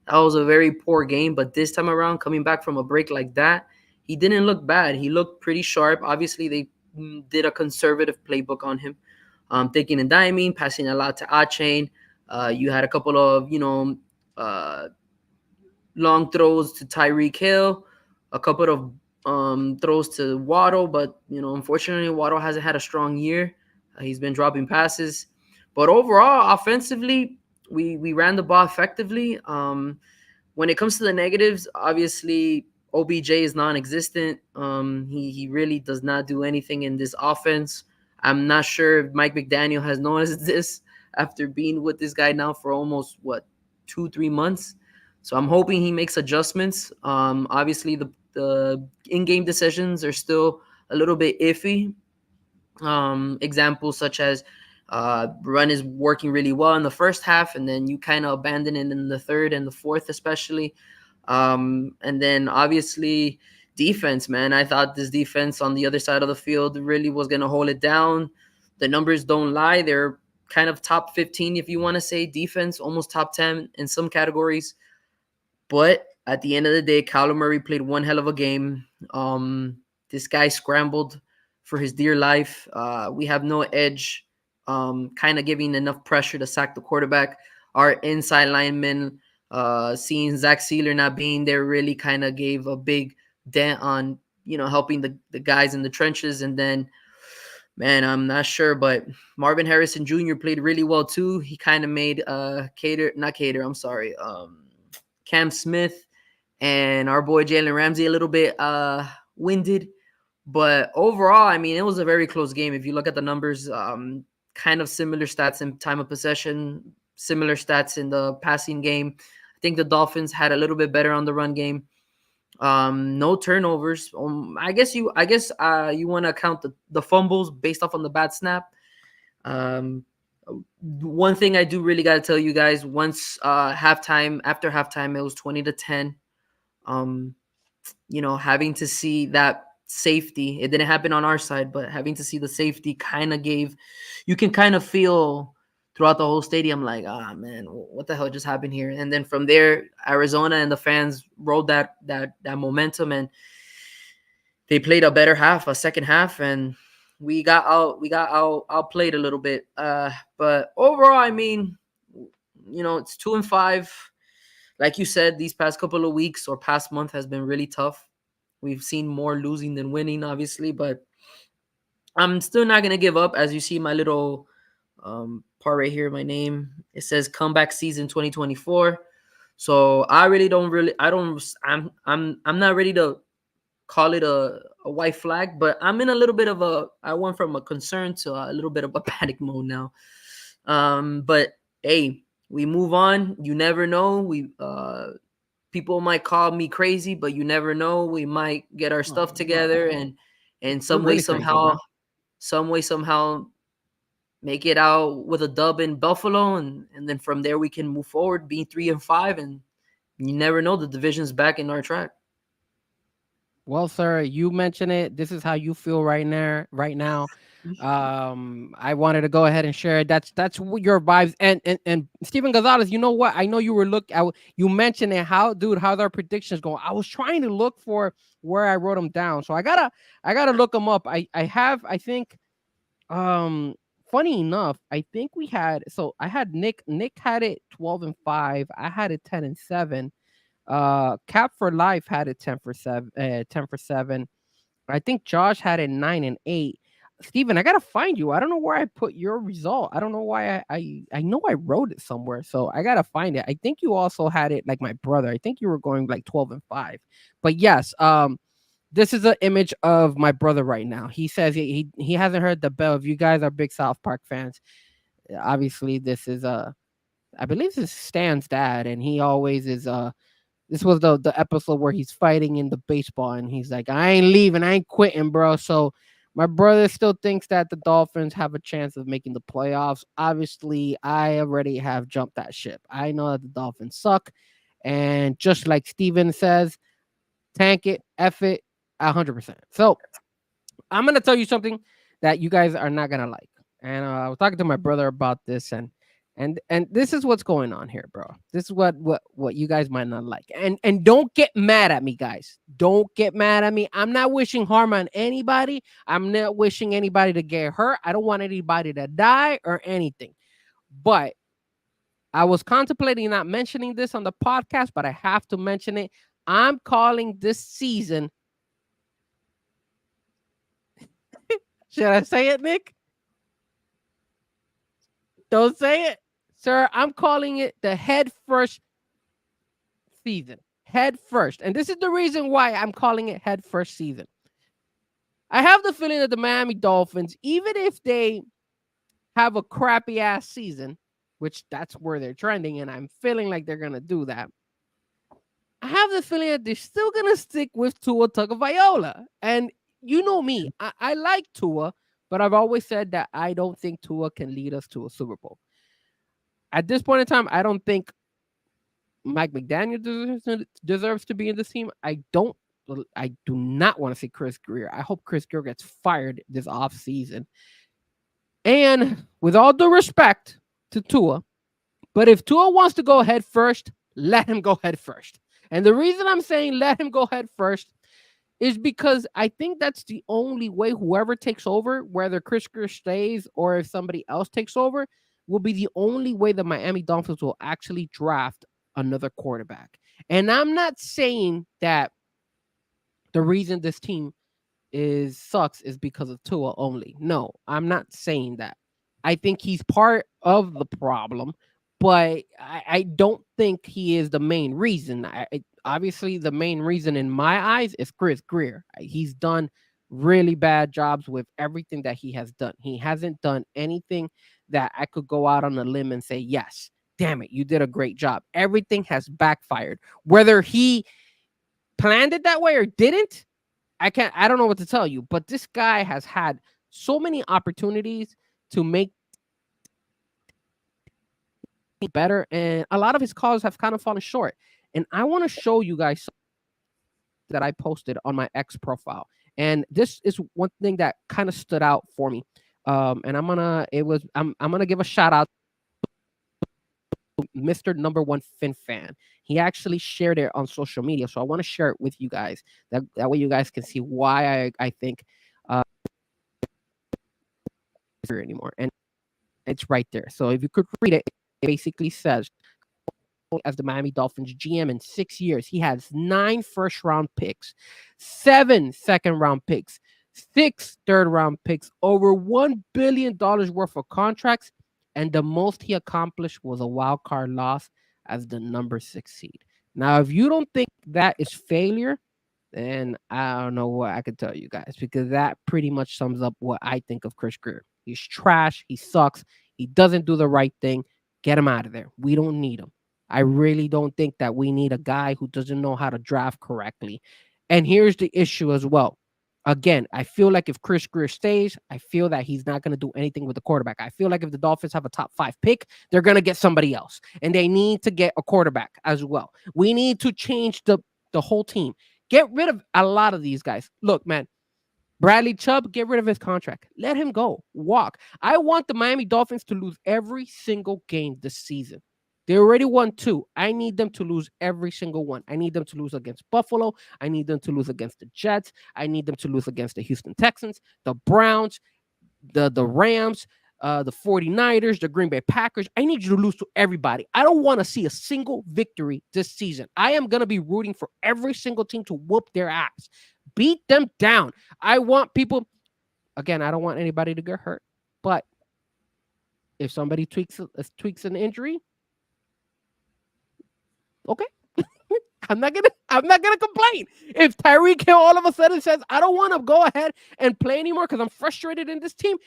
That was a very poor game. But this time around, coming back from a break like that, he didn't look bad. He looked pretty sharp. Obviously, they did a conservative playbook on him, thinking and diming, passing a lot to A-Chain. You had a couple of, long throws to Tyreek Hill, a couple of throws to Waddle, but, unfortunately, Waddle hasn't had a strong year. He's been dropping passes. But overall, offensively, we ran the ball effectively. When it comes to the negatives, obviously, OBJ is non-existent. He really does not do anything in this offense. I'm not sure if Mike McDaniel has noticed this after being with this guy now for almost 2-3 months. So I'm hoping he makes adjustments. Obviously the in-game decisions are still a little bit iffy. Examples such as run is working really well in the first half, and then you kind of abandon it in the third and the fourth, especially. And then obviously defense, man. I thought this defense on the other side of the field really was going to hold it down. The numbers don't lie. They're kind of top 15, if you want to say defense, almost top 10 in some categories. But at the end of the day, Kyler Murray played one hell of a game. This guy scrambled for his dear life. We have no edge, kind of giving enough pressure to sack the quarterback. Our inside linemen, seeing Zach Sealer not being there really kind of gave a big dent on, helping the guys in the trenches. And then, man, I'm not sure, but Marvin Harrison Jr. played really well too. He kind of made Cam Smith and our boy Jalen Ramsey a little bit winded. But overall, I mean, it was a very close game. If you look at the numbers, kind of similar stats in time of possession, similar stats in the passing game. I think the Dolphins had a little bit better on the run game. No turnovers. I guess you want to count the fumbles based off on the bad snap. One thing I do really got to tell you guys, once after halftime, it was 20-10. Having to see that safety, it didn't happen on our side, but having to see the safety kind of you can kind of feel throughout the whole stadium like, man, what the hell just happened here? And then from there, Arizona and the fans rode that momentum, and they played a second half, and we got outplayed a little bit. But overall, I mean, it's 2-5. Like you said, these past couple of weeks or past month has been really tough. We've seen more losing than winning, obviously, but I'm still not gonna give up. As you see, my little part right here, my name, it says comeback season 2024. So I'm not ready to call it a white flag, but I'm in a little bit of I went from a concern to a little bit of a panic mode now. But hey, we move on. You never know. People might call me crazy, but you never know. We might get our stuff together and some way somehow make it out with a dub in Buffalo, and then from there we can move forward, being 3-5, and you never know, the division's back in our track. Well, sir, you mentioned it. This is how you feel right now. I wanted to go ahead and share it. That's your vibes. And Steven Gonzalez, you know what? I know you were you mentioned it. How's our predictions going? I was trying to look for where I wrote them down. So I gotta look them up. I think funny enough, I think I had Nick had it 12-5. I had it 10-7. Cap for Life had it 10-7. I think Josh had it 9-8. Steven, I gotta find you. I don't know where I put your result. I don't know why I know I wrote it somewhere, so I gotta find it. I think you also had it like my brother. I think you were going like 12-5. But yes, this is an image of my brother right now. He says he hasn't heard the bell. If you guys are big South Park fans, obviously this is I believe this is Stan's dad, and he always is this was the episode where he's fighting in the baseball, and he's like, I ain't leaving, I ain't quitting, bro. So my brother still thinks that the Dolphins have a chance of making the playoffs. Obviously, I already have jumped that ship. I know that the Dolphins suck, and just like Steven says, tank it, F it, 100%. So I'm gonna tell you something that you guys are not gonna like. And I was talking to my brother about this, and this is what's going on here, bro. This is what you guys might not like. And don't get mad at me, guys. Don't get mad at me. I'm not wishing harm on anybody. I'm not wishing anybody to get hurt. I don't want anybody to die or anything. But I was contemplating not mentioning this on the podcast, but I have to mention it. I'm calling this season. Should I say it, Nick? Don't say it. Sir, I'm calling it the head first season. Head first. And this is the reason why I'm calling it head first season. I have the feeling that the Miami Dolphins, even if they have a crappy ass season, which that's where they're trending, and I'm feeling like they're going to do that, I have the feeling that they're still going to stick with Tua Tagovailoa. And you know me, I like Tua, but I've always said that I don't think Tua can lead us to a Super Bowl. At this point in time, I don't think Mike McDaniel deserves to be in this team. I do not want to see Chris Greer. I hope Chris Greer gets fired this offseason. And with all due respect to Tua, but if Tua wants to go head first, let him go head first. And the reason I'm saying let him go head first is because I think that's the only way whoever takes over, whether Chris Greer stays or if somebody else takes over, will be the only way the Miami Dolphins will actually draft another quarterback. And I'm not saying that the reason this team sucks is because of Tua only. No, I'm not saying that. I think he's part of the problem, but I don't think he is the main reason. Obviously, the main reason in my eyes is Chris Greer. He's done really bad jobs with everything that he has done. He hasn't done anything that I could go out on a limb and say, yes, damn it, you did a great job. Everything has backfired. Whether he planned it that way or didn't, I don't know what to tell you. But this guy has had so many opportunities to make better, and a lot of his calls have kind of fallen short. And I want to show you guys that I posted on my X profile. And this is one thing that kind of stood out for me. And I'm gonna give a shout out to Mr. Number One Fin Fan. He actually shared it on social media, so I want to share it with you guys. That way you guys can see why I think anymore. And it's right there. So if you could read it, it basically says, as the Miami Dolphins GM in 6 years, he has 9 first-round picks, 7 second-round picks, 6 third-round picks, over $1 billion worth of contracts, and the most he accomplished was a wild card loss as the number 6 seed. Now, if you don't think that is failure, then I don't know what I can tell you guys, because that pretty much sums up what I think of Chris Greer. He's trash. He sucks. He doesn't do the right thing. Get him out of there. We don't need him. I really don't think that we need a guy who doesn't know how to draft correctly. And here's the issue as well. Again, I feel like if Chris Greer stays, I feel that he's not going to do anything with the quarterback. I feel like if the Dolphins have a top 5 pick, they're going to get somebody else. And they need to get a quarterback as well. We need to change the whole team. Get rid of a lot of these guys. Look, man, Bradley Chubb, get rid of his contract. Let him go. Walk. I want the Miami Dolphins to lose every single game this season. They already won 2. I need them to lose every single one. I need them to lose against Buffalo. I need them to lose against the Jets. I need them to lose against the Houston Texans, the Browns, the Rams, the 49ers, the Green Bay Packers. I need you to lose to everybody. I don't want to see a single victory this season. I am going to be rooting for every single team to whoop their ass. Beat them down. I want people, again, I don't want anybody to get hurt, but if somebody tweaks an injury, okay. I'm not gonna complain. If Tyreek Hill all of a sudden says, I don't want to go ahead and play anymore because I'm frustrated in this team,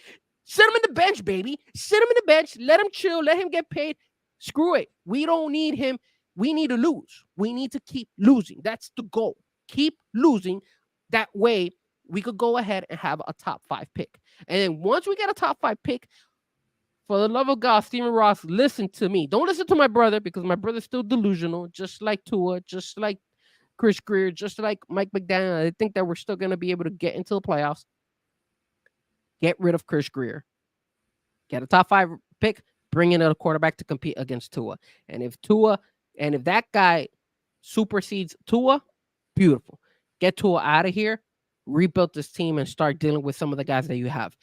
sit him in the bench, baby. Sit him in the bench. Let him chill. Let him get paid. Screw it. We don't need him. We need to lose. We need to keep losing. That's the goal. Keep losing. That way, we could go ahead and have a top 5 pick. And then once we get a top 5 pick, for the love of God, Stephen Ross, listen to me. Don't listen to my brother because my brother's still delusional, just like Tua, just like Chris Greer, just like Mike McDaniel. I think that we're still going to be able to get into the playoffs. Get rid of Chris Greer. Get a top 5 pick. Bring in a quarterback to compete against Tua. And if that guy supersedes Tua, beautiful. Get Tua out of here. Rebuild this team and start dealing with some of the guys that you have.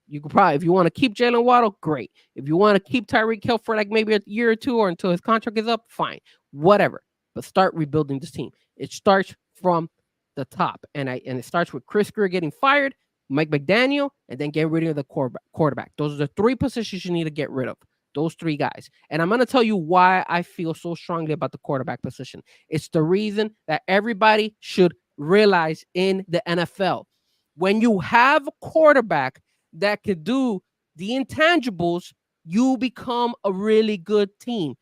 You could probably, if you want to keep Jalen Waddle, great. If you want to keep Tyreek Hill for like maybe a year or 2 or until his contract is up, fine. Whatever. But start rebuilding this team. It starts from the top. And it starts with Chris Greer getting fired, Mike McDaniel, and then get rid of the quarterback. Those are the 3 positions you need to get rid of. Those 3 guys. And I'm going to tell you why I feel so strongly about the quarterback position. It's the reason that everybody should realize in the NFL. When you have a quarterback that could do the intangibles, you become a really good team.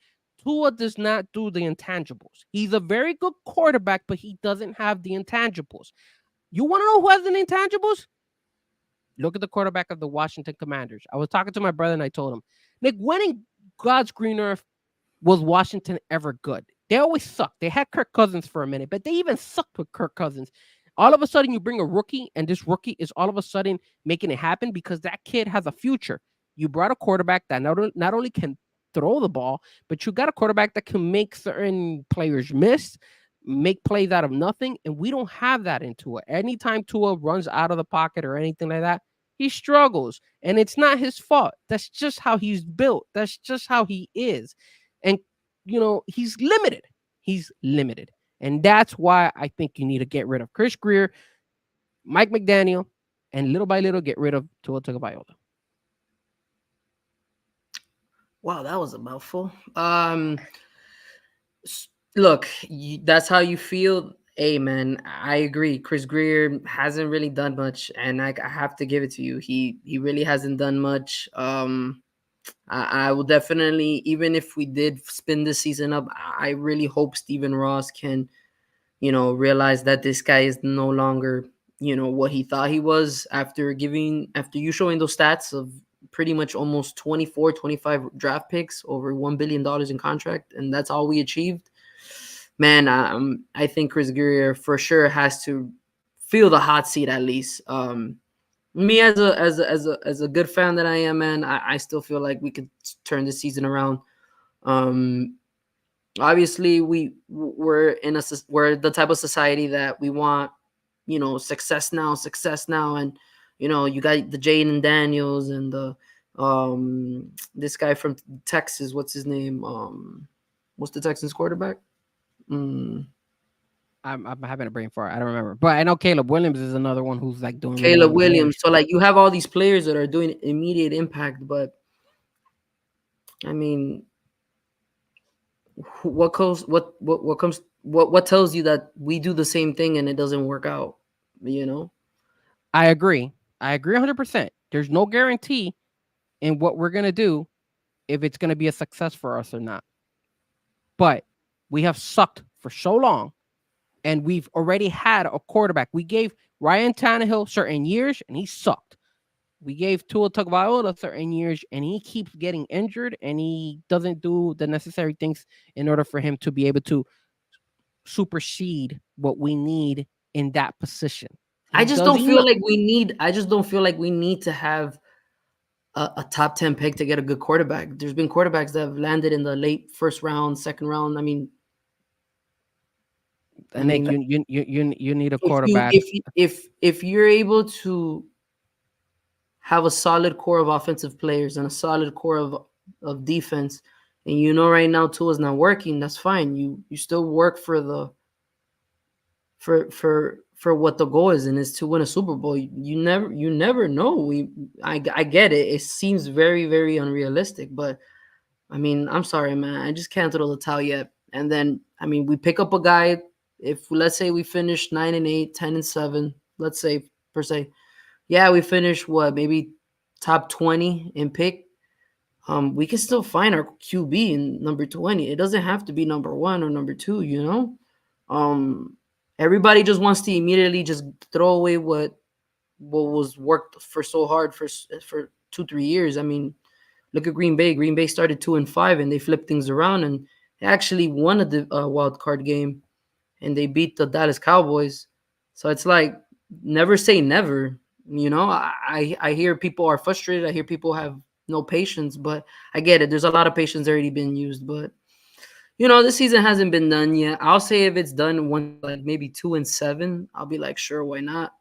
Tua does not do the intangibles. He's a very good quarterback, but he doesn't have the intangibles. You want to know who has the intangibles? Look at the quarterback of the Washington Commanders. I was talking to my brother and I told him, Nick, when in God's green earth was Washington ever good? They always sucked. They had Kirk Cousins for a minute, but they even sucked with Kirk Cousins. All of a sudden, you bring a rookie, and this rookie is all of a sudden making it happen because that kid has a future. You brought a quarterback that not only can throw the ball, but you got a quarterback that can make certain players miss, make plays out of nothing, and we don't have that in Tua. Anytime Tua runs out of the pocket or anything like that, he struggles, and it's not his fault. That's just how he's built. That's just how he is, and he's limited. He's limited. And that's why I think you need to get rid of Chris Greer, Mike McDaniel, and little by little get rid of Tua Tagovailoa. Wow, that was a mouthful. Look, that's how you feel. Hey, man, I agree. Chris Greer hasn't really done much, and I have to give it to you. He really hasn't done much. I will definitely, even if we did spin this season up, I really hope Stephen Ross can, realize that this guy is no longer, what he thought he was after you showing those stats of pretty much almost 24, 25 draft picks, over $1 billion in contract, and that's all we achieved. Man, I think Chris Greer for sure has to feel the hot seat at least. Me as a good fan that I am, man, I still feel like we could turn this season around. Obviously, we're the type of society that we want, success now, and you got the Jaden Daniels and the this guy from Texas. What's his name? What's the Texans quarterback? I'm having a brain fart. I don't remember, but I know Caleb Williams is another one who's like doing Caleb Williams. So like you have all these players that are doing immediate impact, but I mean, what tells you that we do the same thing and it doesn't work out? I agree 100%. There's no guarantee in what we're gonna do if it's gonna be a success for us or not. But we have sucked for so long, and we've already had a quarterback. We gave Ryan Tannehill certain years, and he sucked. We gave Tua Tagovailoa certain years, and he keeps getting injured, and he doesn't do the necessary things in order for him to be able to supersede what we need in that position. I And just does don't he feel not? like we need. I just don't feel like we need to have a top 10 pick to get a good quarterback. There's been quarterbacks that have landed in the late first round, second round. I Nick, mean, you need a if you quarterback. if you're able to have a solid core of offensive players and a solid core of defense, and right now Tua is not working, that's fine. You still work for the for what the goal is, and is to win a Super Bowl. You never know. I get it. It seems very very unrealistic, but I mean, I'm sorry, man. I just can't throw the towel yet. And then we pick up a guy. If let's say we finish 9-8, 10-7, let's say per se, yeah, we finish what, maybe top 20 in pick. We can still find our QB in number 20. It doesn't have to be number 1 or number 2. Um, Everybody just wants to immediately just throw away what was worked for so hard for 2-3 years. I mean, look at Green Bay. Green Bay started 2-5, and they flipped things around and they actually won a wild card game, and they beat the Dallas Cowboys. So it's like, never say never. I hear people are frustrated. I hear people have no patience, but I get it. There's a lot of patience already been used, but this season hasn't been done yet. I'll say if it's done one, like maybe 2-7, I'll be like, sure, why not?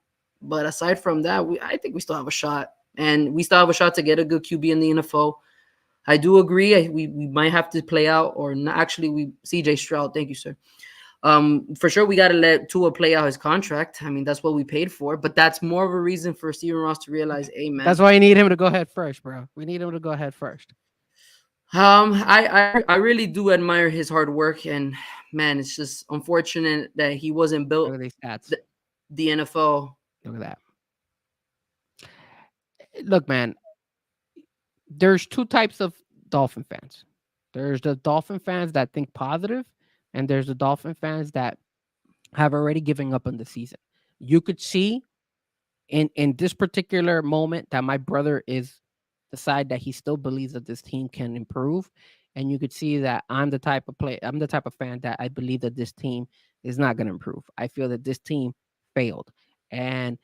But aside from that, I think we still have a shot, and we still have a shot to get a good QB in the NFL. I do agree. We might have to play out, or not, actually, CJ Stroud. Thank you, sir. For sure, we got to let Tua play out his contract. I mean, that's what we paid for. But that's more of a reason for Steven Ross to realize, hey, man. That's why you need him to go ahead first, bro. We need him to go ahead first. I really do admire his hard work, and man, it's just unfortunate that he wasn't built Look at these stats. the NFL. Look at that. Look, man, there's two types of Dolphin fans. There's the Dolphin fans that think positive, and there's the Dolphin fans that have already given up on the season. You could see in this particular moment that my brother is the side that he still believes that this team can improve, and you could see that I'm the type of fan that I believe that this team is not going to improve. I feel that this team failed, and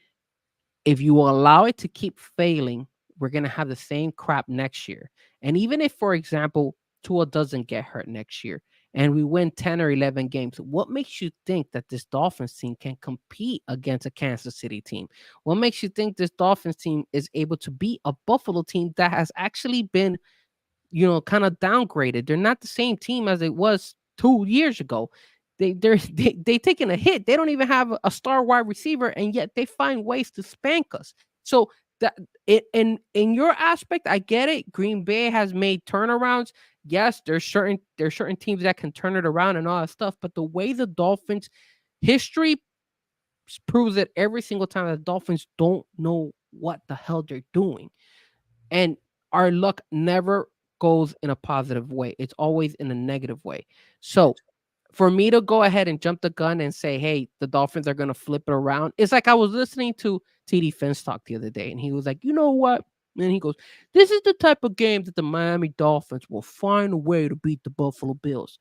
if you allow it to keep failing, we're going to have the same crap next year. And even if, for example, Tua doesn't get hurt next year and we win 10 or 11 games, what makes you think that this Dolphins team can compete against a Kansas City team? What makes you think this Dolphins team is able to beat a Buffalo team that has actually been, kind of downgraded? They're not the same team as it was 2 years ago. They taking a hit. They don't even have a star wide receiver, and yet they find ways to spank us. So that in your aspect, I get it. Green Bay has made turnarounds. Yes, there's certain teams that can turn it around and all that stuff. But the way the Dolphins history proves it every single time, that the Dolphins don't know what the hell they're doing, and our luck never goes in a positive way. It's always in a negative way. So for me to go ahead and jump the gun and say, hey, the Dolphins are going to flip it around, it's like I was listening to TD Finch talk the other day, and he was like, you know what? And he goes, this is the type of game that the Miami Dolphins will find a way to beat the Buffalo Bills.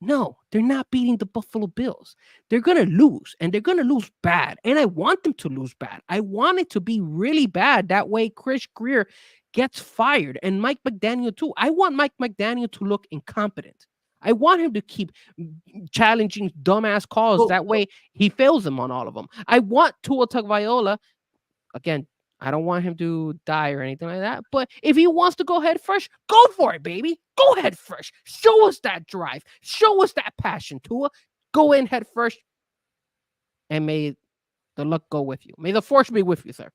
No, they're not beating the Buffalo Bills. They're going to lose, and they're going to lose bad. And I want them to lose bad. I want it to be really bad. That way, Chris Greer gets fired, and Mike McDaniel too. I want Mike McDaniel to look incompetent. I want him to keep challenging dumbass calls. That way he fails them on all of them. I want Tua Tagovailoa. Again, I don't want him to die or anything like that. But if he wants to go head first, go for it, baby. Go head first. Show us that drive. Show us that passion, Tua. Go in head first. And may the luck go with you. May the force be with you, sir.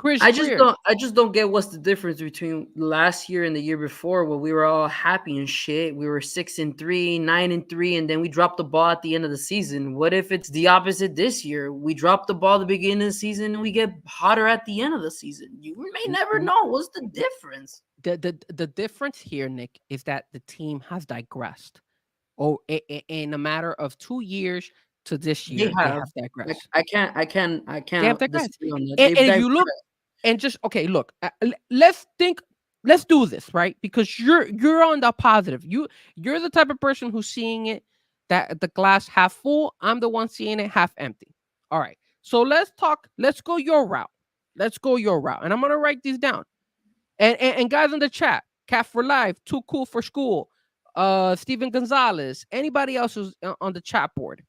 I just don't get what's the difference between last year and the year before, where we were all happy and shit. We were 6-3, 9-3, and then we dropped the ball at the end of the season. What if it's the opposite this year? We drop the ball at the beginning of the season and we get hotter at the end of the season. You may never know. What's the difference? The difference here, Nick, is that the team has digressed. Oh, in a matter of 2 years to this year, they have digressed. I can't. They have digressed. And if you look, and just okay, look, let's do this, right? Because you're on the positive. You're the type of person who's seeing it that the glass half full. I'm the one seeing it half empty. All right. So let's talk. Let's go your route. Let's go your route. And I'm gonna write these down. And guys in the chat, Cat for Life, Too Cool for School, Steven Gonzalez, anybody else who's on the chat board.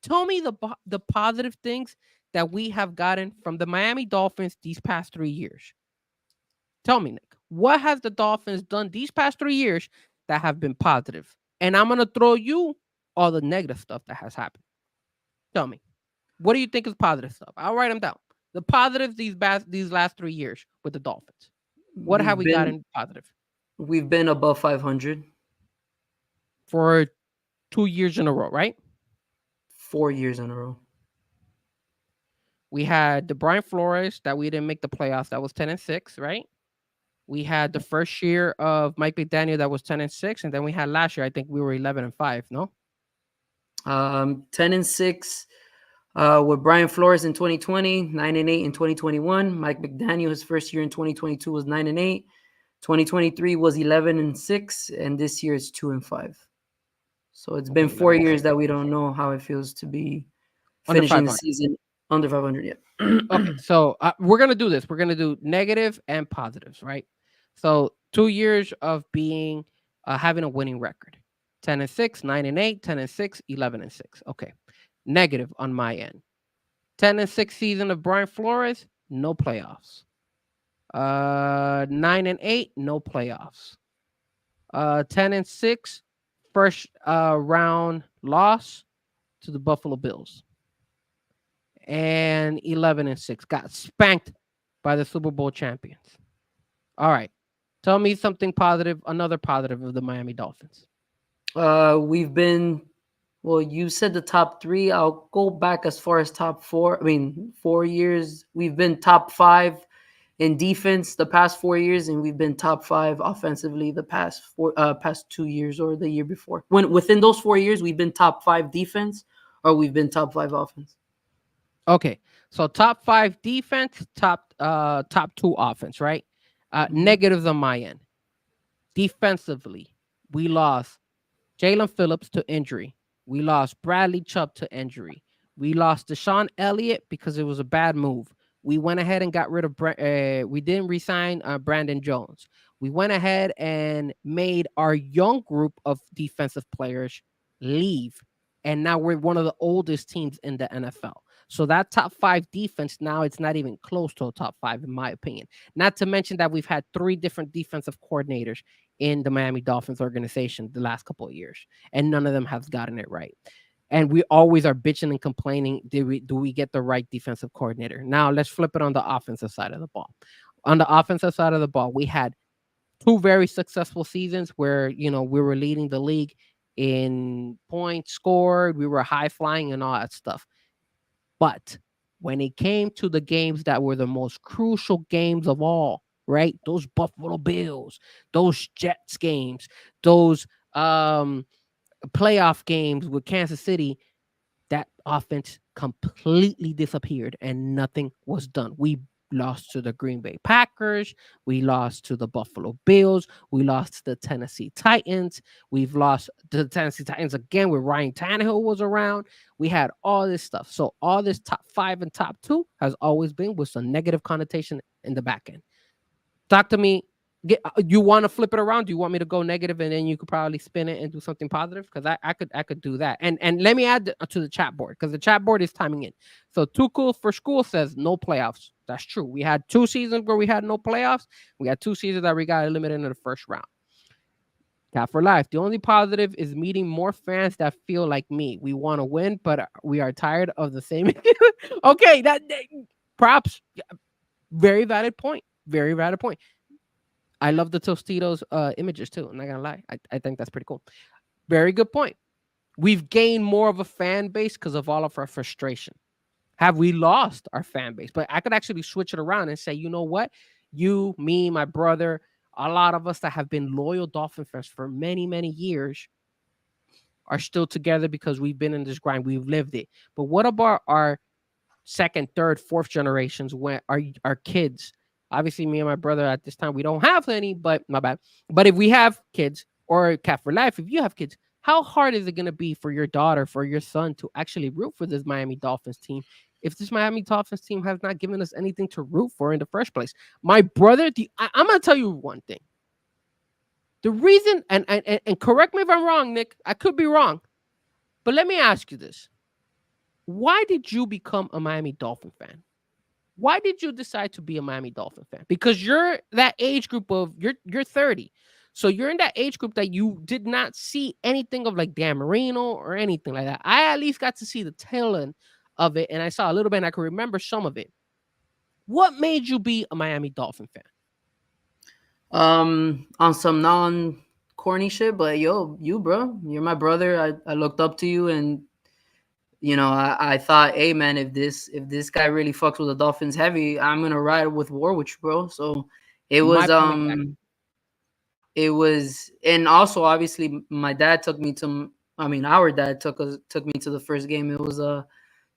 Tell me the positive things that we have gotten from the Miami Dolphins these past 3 years. Tell me, Nick, what has the Dolphins done these past 3 years that have been positive? And I'm gonna throw you all the negative stuff that has happened. Tell me, what do you think is positive stuff? I'll write them down. The positives these last 3 years with the Dolphins. What have we gotten positive? We've been above 500 for 2 years in a row, right? 4 years in a row. We had the Brian Flores that we didn't make the playoffs. That was 10-6, right? We had the first year of Mike McDaniel that was 10-6, and then we had last year. I think we were 11-5. No, 10-6 with Brian Flores in 2020, 9-8 in 2021. Mike McDaniel, his first year in 2022 was 9-8. 2023 was 11-6, and this year it's 2-5. So it's been 4 years that we don't know how it feels to be finishing the season under 500 yet. Okay, so we're gonna do this. We're gonna do negative and positives, right? So 2 years of being having a winning record: 10-6, 9-8, 10-6, 11-6. Okay, negative on my end: 10-6 season of Brian Flores, no playoffs. 9-8, no playoffs. 10-6, first round loss to the Buffalo Bills. And 11-6, got spanked by the Super Bowl champions. All right, tell me something positive, another positive of the Miami Dolphins. We've been, well, you said the top 3. I'll go back as far as top 4. 4 years. We've been top 5 in defense the past 4 years, and we've been top 5 offensively the past 2 years or the year before. When within those 4 years, we've been top 5 defense, or we've been top 5 offense. Okay, so top 5 defense, top 2 offense, right? Negatives on my end. Defensively, we lost Jalen Phillips to injury. We lost Bradley Chubb to injury. We lost Deshaun Elliott because it was a bad move. We went ahead and got rid of we didn't resign Brandon Jones. We went ahead and made our young group of defensive players leave. And now we're one of the oldest teams in the NFL. So that top 5 defense, now it's not even close to a top 5, in my opinion. Not to mention that we've had 3 different defensive coordinators in the Miami Dolphins organization the last couple of years, and none of them have gotten it right. And we always are bitching and complaining, do we get the right defensive coordinator? Now let's flip it on the offensive side of the ball. On the offensive side of the ball, we had 2 very successful seasons where, we were leading the league in points scored, we were high flying and all that stuff. But when it came to the games that were the most crucial games of all, right? Those Buffalo Bills, those Jets games, those playoff games with Kansas City, that offense completely disappeared and nothing was done. We lost to the Green Bay Packers. We lost to the Buffalo Bills. We lost to the Tennessee Titans. We've lost to the Tennessee Titans again where Ryan Tannehill was around. We had all this stuff. So all this top 5 and top 2 has always been with some negative connotation in the back end. Talk to me. You want to flip it around? Do you want me to go negative and then you could probably spin it and do something positive? Because I could do that. And let me add to the chat board, because the chat board is timing in. So Too Cool for School says no playoffs. That's true. We had 2 seasons where we had no playoffs. We had 2 seasons that we got eliminated in the first round. Cat for Life. The only positive is meeting more fans that feel like me. We want to win, but we are tired of the same. Okay, that props. Very valid point. Very valid point. I love the Tostitos images too. I'm not gonna lie. I think that's pretty cool. Very good point. We've gained more of a fan base because of all of our frustration. Have we lost our fan base? But I could actually switch it around and say, you know what? You, me, my brother, a lot of us that have been loyal Dolphin fans for many, many years are still together because we've been in this grind. We've lived it. But what about our second, third, fourth generations when our kids? Obviously, me and my brother at this time, we don't have any, but my bad. But if we have kids, or Cat for Life, if you have kids, how hard is it going to be for your daughter, for your son to actually root for this Miami Dolphins team if this Miami Dolphins team has not given us anything to root for in the first place? My brother, I'm going to tell you one thing. The reason, and correct me if I'm wrong, Nick, I could be wrong, but let me ask you this. Why did you become a Miami Dolphin fan? Why did you decide to be a Miami Dolphin fan? Because you're that age group of, you're 30. So you're in that age group that you did not see anything of like Dan Marino or anything like that. I at least got to see the tail end of it, and I saw a little bit, and I can remember some of it. What made you be a Miami Dolphin fan? On some non-corny shit, but yo, you, bro, you're my brother. I looked up to you, and you know, I thought, hey man, if this guy really fucks with the Dolphins heavy, I'm gonna ride with war with you, bro. So it was it was, and also obviously my dad took me to, I mean our dad took me to the first game. It was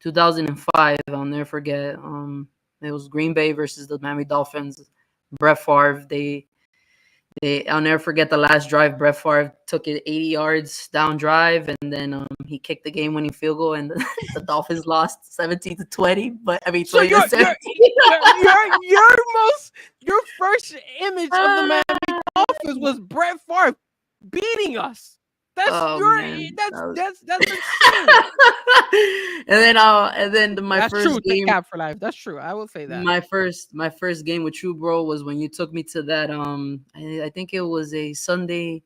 2005. I'll never forget. It was Green Bay versus the Miami Dolphins. Brett Favre, I'll never forget the last drive. Brett Favre took it 80 yards down drive, and then he kicked the game-winning field goal, and the Dolphins lost 17-20. But I mean, so 20 your first image of the Miami Dolphins was Brett Favre beating us. That's that's insane. and then my that's first true. game. Cap for life. That's true. I will say that. My first game with you, bro, was when you took me to that. I think it was a Sunday,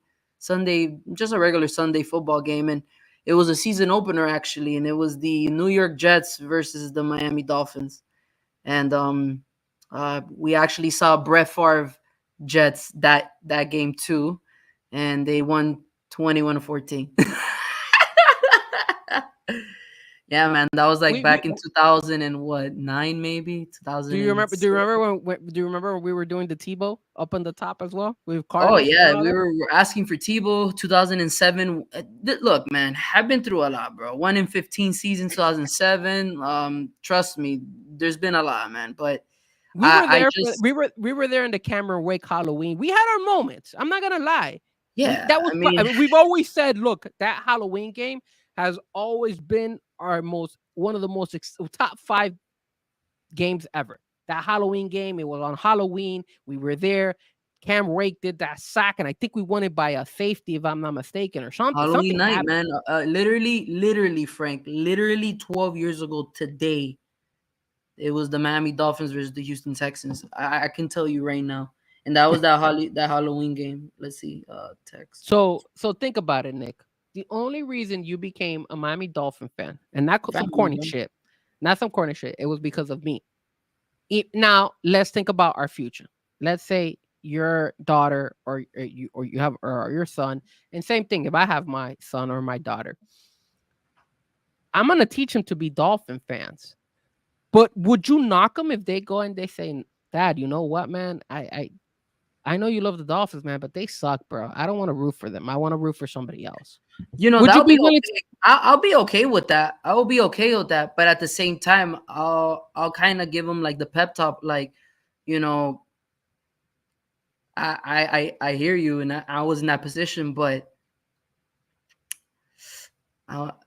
just a regular Sunday football game, and it was a season opener actually, and it was the New York Jets versus the Miami Dolphins, and we actually saw Brett Favre Jets that game too, and they won 21-14. Yeah, man, that was like back in 2009, maybe 2000. Do you remember when we were doing the Tebow up on the top as well? Oh yeah, we were asking for Tebow 2007. Look, man, I've been through a lot, bro. 1 in 15 season 2007. Trust me, there's been a lot, man. But we were there in the Cameron Wake Halloween. We had our moments. I'm not gonna lie. Yeah, I mean, we've always said, look, that Halloween game has always been one of the most top 5 games ever. That Halloween game, it was on Halloween. We were there. Cam Wake did that sack, and I think we won it by a safety, if I'm not mistaken, or something. Halloween night, man. Literally, Frank. Literally 12 years ago today, it was the Miami Dolphins versus the Houston Texans. I can tell you right now. And that was that Halloween game. Let's see, text. So think about it, Nick. The only reason you became a Miami Dolphin fan, and not some corny shit, it was because of me. Now let's think about our future. Let's say your daughter or your son, and same thing. If I have my son or my daughter, I'm gonna teach them to be Dolphin fans. But would you knock them if they go and they say, "Dad, you know what, man? I know you love the Dolphins, man, but they suck, bro. I don't want to root for them. I want to root for somebody else." You know, that'll be okay. I'll be okay with that. I will be okay with that. But at the same time, I'll kind of give them like the pep talk, like, you know, I hear you, and I was in that position, but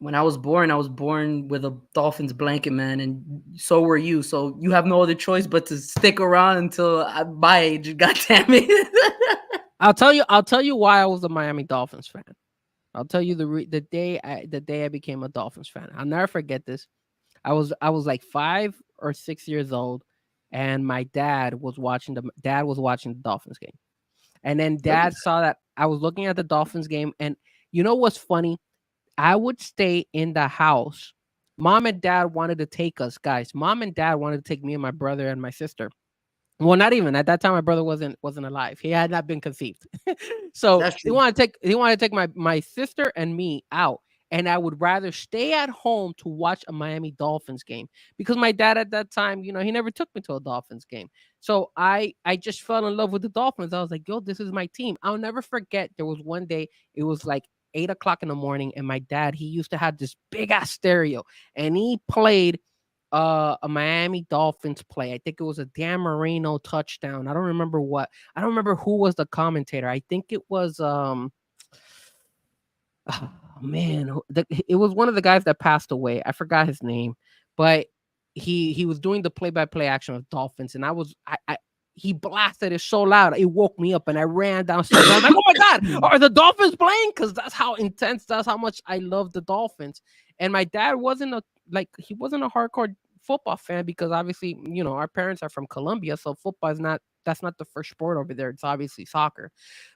when I was born with a Dolphins blanket, man, and so were you. So you have no other choice but to stick around until my age. God damn it! I'll tell you why I was a Miami Dolphins fan. I'll tell you the day I became a Dolphins fan. I'll never forget this. I was like 5 or 6 years old, and my dad was watching the Dolphins game, and then Dad saw that I was looking at the Dolphins game, and you know what's funny? I would stay in the house. Mom and Dad wanted to take us, guys. Mom and Dad wanted to take me and my brother and my sister. Well, not even at that time. My brother wasn't alive. He had not been conceived. So he wanted to take my sister and me out, and I would rather stay at home to watch a Miami Dolphins game because my dad at that time, you know, he never took me to a Dolphins game. So I just fell in love with the Dolphins. I was like, yo, this is my team. I'll never forget. There was one day. It was like 8 o'clock in the morning, and my dad, he used to have this big ass stereo, and he played a Miami Dolphins play. I think it was a Dan Marino touchdown. I don't remember who was the commentator. I think it was man, it was one of the guys that passed away. I forgot his name, but he was doing the play-by-play action of Dolphins, and I he blasted it so loud it woke me up, and I ran downstairs. I was like, "Oh my god, are the Dolphins playing?" Because that's how intense, that's how much I love the Dolphins. And my dad he wasn't a hardcore football fan because obviously our parents are from Colombia, so football is not that's not the first sport over there. It's obviously soccer,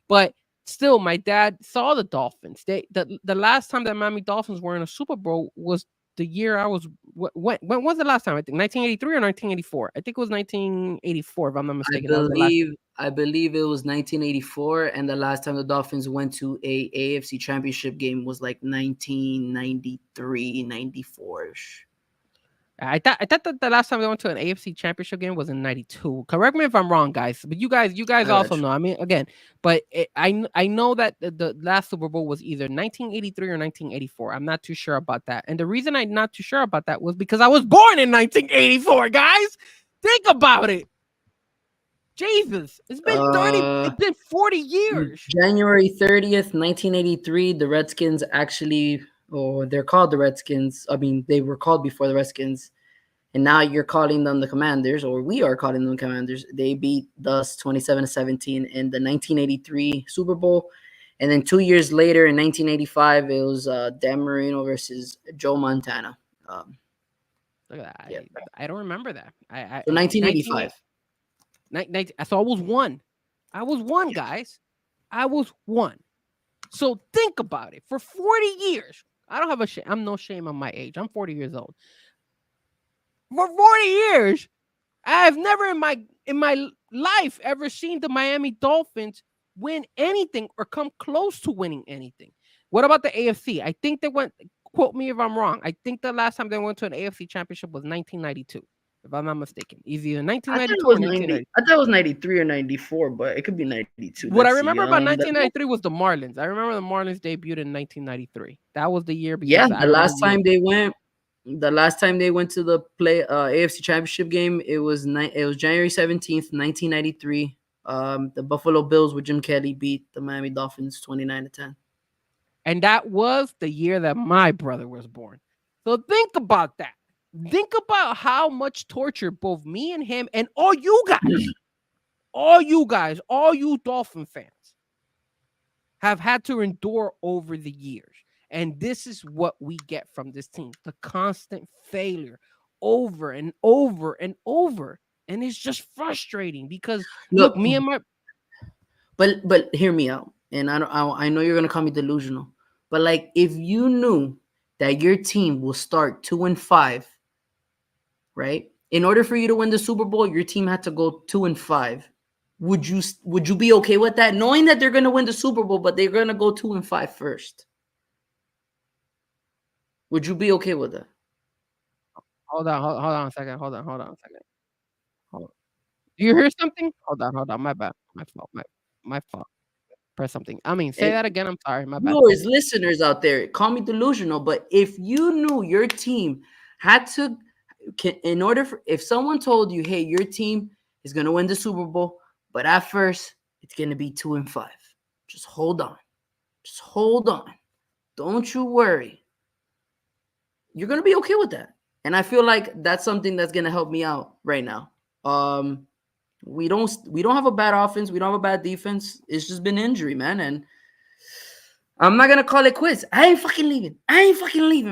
but still, my dad saw the Dolphins. The last time that Miami Dolphins were in a Super Bowl was the year I was. When was the last time? I think 1983 or 1984. I think it was 1984, if I'm not mistaken. That was the last. I believe it was 1984, and the last time the Dolphins went to a AFC Championship game was like 1993, 94ish. I thought that the last time they went to an AFC Championship game was in '92. Correct me if I'm wrong, guys. But you guys also know. I mean, again, but I know that the last Super Bowl was either 1983 or 1984. I'm not too sure about that. And the reason I'm not too sure about that was because I was born in 1984. Guys, think about it. Jesus, it's been 40 years. January 30th, 1983. The Redskins actually. Or they're called the Redskins. I mean, they were called before the Redskins, and now you're calling them the Commanders, or we are calling them Commanders. They beat us 27-17 in the 1983 Super Bowl, and then 2 years later, in 1985, it was Dan Marino versus Joe Montana. Look at that. Yeah. I don't remember that. So 1985. So I was one. Guys. I was one. So think about it. For 40 years. I don't have a shame. I'm no shame on my age. I'm 40 years old. For 40 years, I've never in my life ever seen the Miami Dolphins win anything or come close to winning anything. What about the AFC? I think they went, quote me if I'm wrong, I think the last time they went to an AFC championship was 1992, if I'm not mistaken. Either 1992 or 1990. I thought it was 93 or 94, but it could be 92. What I remember about 1993 was the Marlins. I remember the Marlins debuted in 1993. That was the year. Yeah, the last time they went to the AFC Championship game, it was January 17th, 1993. The Buffalo Bills with Jim Kelly beat the Miami Dolphins 29-10. And that was the year that my brother was born. So think about that. Think about how much torture both me and him and all you Dolphin fans have had to endure over the years. And this is what we get from this team. The constant failure over and over and over. And it's just frustrating because look me and my... But hear me out. And I know you're going to call me delusional. But like, if you knew that your team will start 2-5, right? In order for you to win the Super Bowl, your team had to go 2-5. Would you be okay with that? Knowing that they're going to win the Super Bowl, but they're going to go 2-5 first. Would you be okay with that? Hold on a second. Hold on. Do you hear something? Hold on. My bad. My fault. Press something. I mean, say that again. I'm sorry. My bad. Viewers, listeners out there, call me delusional, but if you knew your team had to, if someone told you, hey, your team is going to win the Super Bowl, but at first it's going to be 2-5. Just hold on. Don't you worry. You're going to be okay with that. And I feel like that's something that's going to help me out right now. We don't have a bad offense. We don't have a bad defense. It's just been injury, man. And I'm not going to call it quits. I ain't fucking leaving,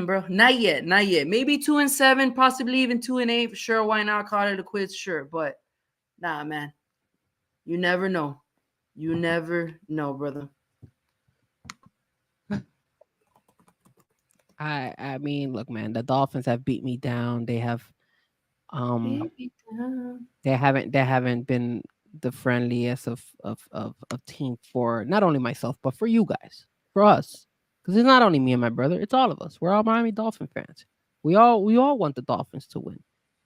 bro. Not yet. Maybe 2-7, possibly even 2-8. Sure, why not call it a quits? Sure. But nah, man. You never know. You never know, brother. I mean, look, man, the Dolphins have beat me down. They have they haven't been the friendliest of team for not only myself, but for you guys, for us. Because it's not only me and my brother, it's all of us. We're all Miami Dolphin fans. We all want the Dolphins to win.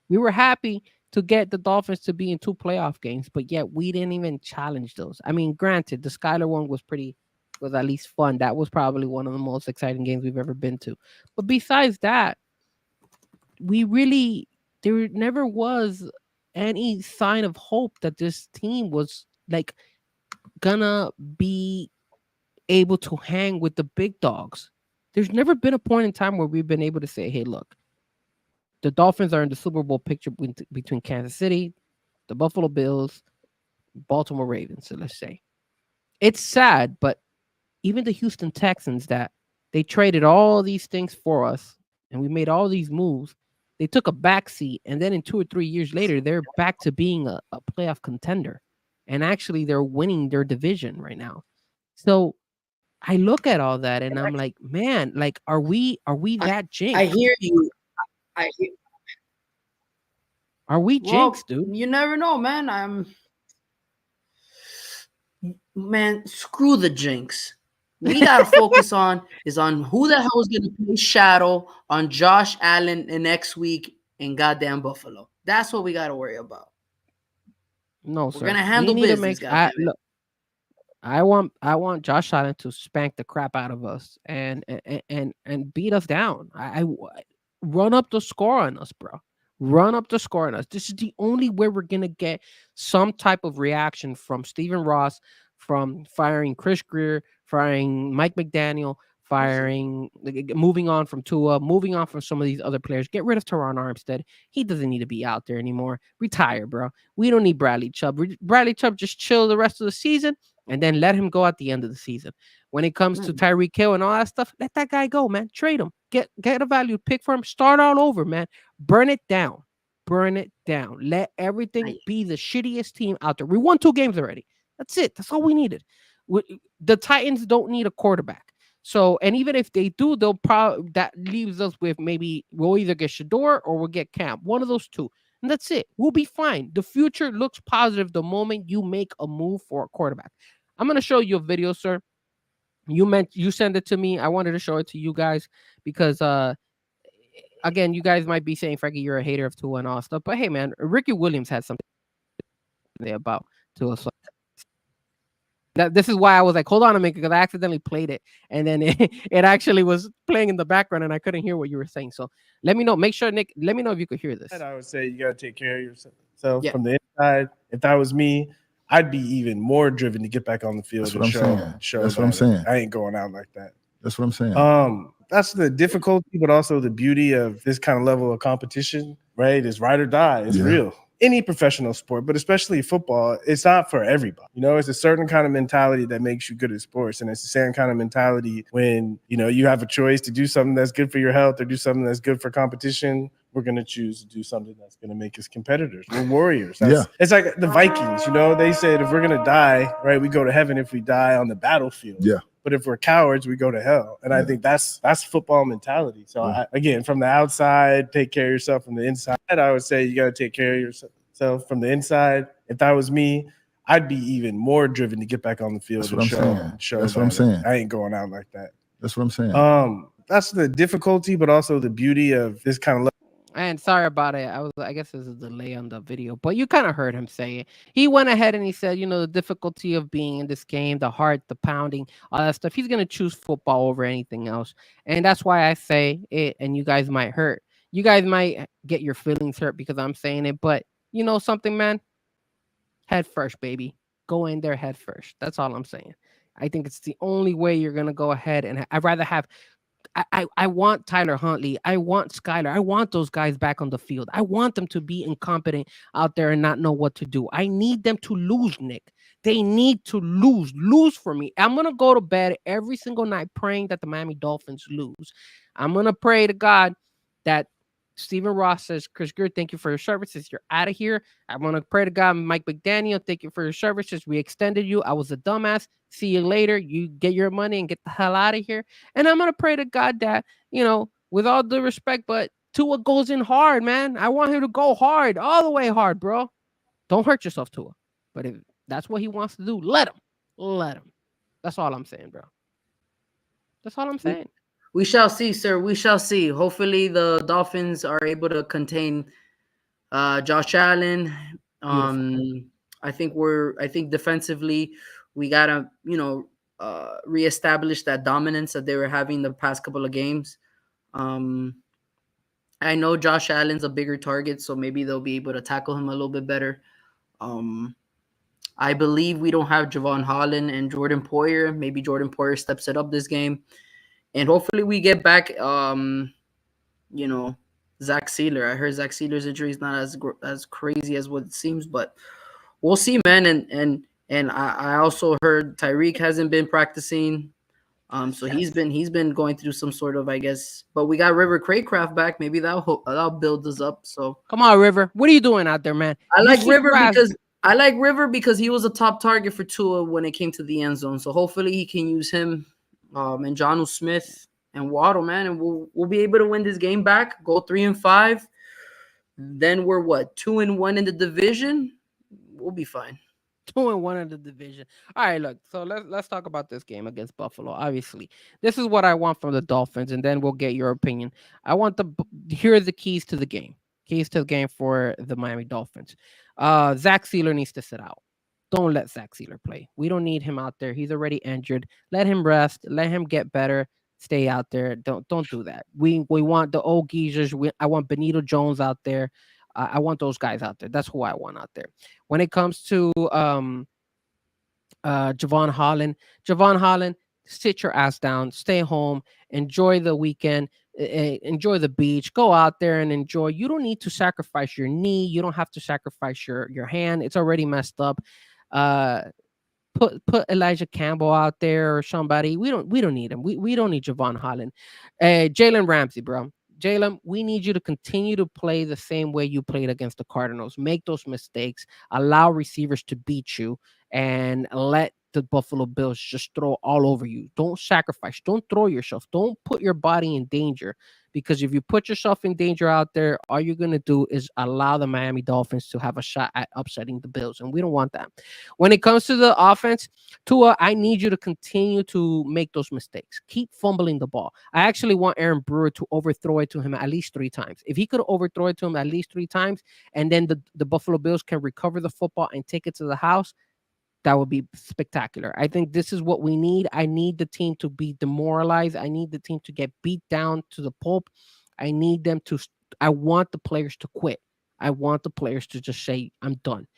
We were happy to get the Dolphins to be in 2 playoff games, but yet we didn't even challenge those. I mean, granted, the Skyler one was at least fun. That was probably one of the most exciting games we've ever been to. But besides that, there never was any sign of hope that this team was like gonna be able to hang with the big dogs. There's never been a point in time where we've been able to say, hey, look, the Dolphins are in the Super Bowl picture between Kansas City, the Buffalo Bills, Baltimore Ravens. So let's say it's sad, but even the Houston Texans that they traded all these things for us and we made all these moves, they took a backseat. And then in 2 or 3 years later, they're back to being a playoff contender. And actually, they're winning their division right now. So I look at all that and I'm like, man, like, are we that I jinxed? hear you. I hear, Are we well, jinxed, dude? you never know, man. Man, screw the jinx. We gotta focus on who the hell is gonna play shadow on Josh Allen in next week in goddamn Buffalo. That's what we gotta worry about. No, We're sir. gonna We handle need to business, make. I goddammit. look. I want Josh Allen to spank the crap out of us and beat us down. Run up the score on us, bro. Run up the score on us. This is the only way we're gonna get some type of reaction from Stephen Ross, from firing Chris Greer, firing Mike McDaniel, moving on from Tua, moving on from some of these other players. Get rid of Teron Armstead. He doesn't need to be out there anymore. Retire, bro. We don't need Bradley Chubb. Bradley Chubb just chill the rest of the season and then let him go at the end of the season. When it comes to Tyreek Hill and all that stuff, let that guy go, man. Trade him. Get a value pick for him. Start all over, man. Burn it down. Burn it down. Let everything be the shittiest team out there. We won 2 games already. That's it. That's all we needed. The Titans don't need a quarterback. So, and even if they do, they'll probably that leaves us with maybe we'll either get Shador or we'll get Camp. One of those two. And that's it. We'll be fine. The future looks positive the moment you make a move for a quarterback. I'm gonna show you a video, sir. You send it to me. I wanted to show it to you guys because again, you guys might be saying, Frankie, you're a hater of Tua and all stuff. But hey, man, Ricky Williams had something to say about Tua. So this is why I was like, hold on a minute, because I accidentally played it. And then it actually was playing in the background and I couldn't hear what you were saying. So let me know. Make sure, Nick, let me know if you could hear this. I would say you got to take care of yourself Yeah. from the inside. If that was me, I'd be even more driven to get back on the field. That's what I'm saying. That's what I'm saying. I ain't going out like that. That's what I'm saying. That's the difficulty, but also the beauty of this kind of level of competition, right? Is ride or die. It's real. Any professional sport, but especially football, it's not for everybody. You know, it's a certain kind of mentality that makes you good at sports. And it's the same kind of mentality when, you know, you have a choice to do something that's good for your health or do something that's good for competition. We're going to choose to do something that's going to make us competitors. We're warriors. It's like the Vikings, you know, they said if we're going to die, right, we go to heaven if we die on the battlefield. Yeah. But if we're cowards, we go to hell. And I think that's football mentality. So again, from the outside, take care of yourself. From the inside, I would say you got to take care of yourself from the inside. If that was me, I'd be even more driven to get back on the field. That's what I'm saying. That's what I'm saying. I ain't going out like that. That's what I'm saying. That's the difficulty, but also the beauty of this kind of. And sorry about it. I guess there's a delay on the video, but you kind of heard him say it. He went ahead and he said, you know, the difficulty of being in this game, the heart, the pounding, all that stuff. He's going to choose football over anything else. And that's why I say it. And you guys might hurt. You guys might get your feelings hurt because I'm saying it. But you know something, man? Head first, baby. Go in there head first. That's all I'm saying. I think it's the only way you're going to go ahead. And I'd rather have I want Tyler Huntley. I want Skylar. I want those guys back on the field. I want them to be incompetent out there and not know what to do. I need them to lose, Nick. They need to lose. Lose for me. I'm going to go to bed every single night praying that the Miami Dolphins lose. I'm going to pray to God that Stephen Ross says, Chris Greer, thank you for your services. You're out of here. I want to pray to God, Mike McDaniel, thank you for your services. We extended you. I was a dumbass. See you later. You get your money and get the hell out of here. And I'm going to pray to God that, you know, with all due respect, but Tua goes in hard, man. I want him to go hard, all the way hard, bro. Don't hurt yourself, Tua. But if that's what he wants to do, let him. Let him. That's all I'm saying, bro. That's all I'm saying. We shall see, sir. We shall see. Hopefully, the Dolphins are able to contain Josh Allen. I think defensively we gotta, you know, reestablish that dominance that they were having the past couple of games. I know Josh Allen's a bigger target, so maybe they'll be able to tackle him a little bit better. I believe we don't have Javon Holland and Jordan Poyer. Maybe Jordan Poyer steps it up this game. and hopefully we get back. Zach Sealer. I heard Zach Sealer's injury is not as crazy as what it seems, but we'll see, man. And I also heard Tyreek hasn't been practicing. So he's been going through some sort of, I guess, but we got River Craycraft back. Maybe that'll build us up. So come on, River. What are you doing out there, man? I like River because he was a top target for Tua when it came to the end zone. So hopefully he can use him, and Jonnu Smith and Waddle, man, and we'll be able to win this game back. Go 3-5. Then we're 2-1 in the division. We'll be fine. 2-1 in the division. All right, look. So let's talk about this game against Buffalo. Obviously, this is what I want from the Dolphins, and then we'll get your opinion. I want here are the keys to the game. Keys to the game for the Miami Dolphins. Zach Sealer needs to sit out. Don't let Zach Sealer play. We don't need him out there. He's already injured. Let him rest. Let him get better. Stay out there. Don't do that. We want the old geezers. I want Benito Jones out there. I want those guys out there. That's who I want out there. When it comes to Javon Holland, sit your ass down, stay home, enjoy the weekend, enjoy the beach, go out there and enjoy. You don't need to sacrifice your knee. You don't have to sacrifice your hand. It's already messed up. Put Elijah Campbell out there or somebody. We don't need him. We don't need Javon Holland. Jalen Ramsey, bro. Jalen, we need you to continue to play the same way you played against the Cardinals. Make those mistakes. Allow receivers to beat you and let the Buffalo Bills just throw all over you. Don't sacrifice. Don't throw yourself. Don't put your body in danger, because if you put yourself in danger out there, all you're going to do is allow the Miami Dolphins to have a shot at upsetting the Bills, and we don't want that. When it comes to the offense, Tua, I need you to continue to make those mistakes. Keep fumbling the ball. I actually want Aaron Brewer to overthrow it to him at least 3 times. If he could overthrow it to him at least 3 times, and then the Buffalo Bills can recover the football and take it to the house, that would be spectacular. I think this is what we need. I need the team to be demoralized. I need the team to get beat down to the pulp. I want the players to quit. I want the players to just say, I'm done.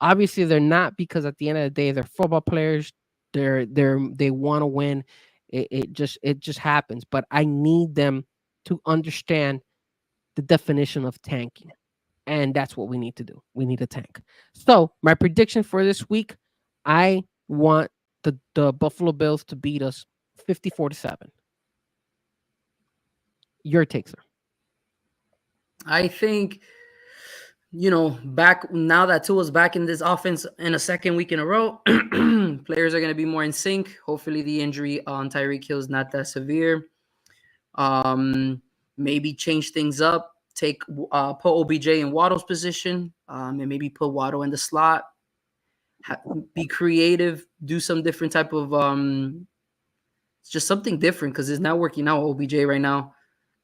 Obviously, they're not, because at the end of the day, they're football players. They want to win. It just happens. But I need them to understand the definition of tanking. And that's what we need to do. We need a tank. So my prediction for this week, I want the Buffalo Bills to beat us 54-7. Your take, sir. I think, back now that Tua's back in this offense in a second week in a row, players are going to be more in sync. Hopefully the injury on Tyreek Hill is not that severe. Maybe change things up. Put OBJ in Waddle's position, and maybe put Waddle in the slot. Be creative, do some different type of just something different, because it's not working out with OBJ right now.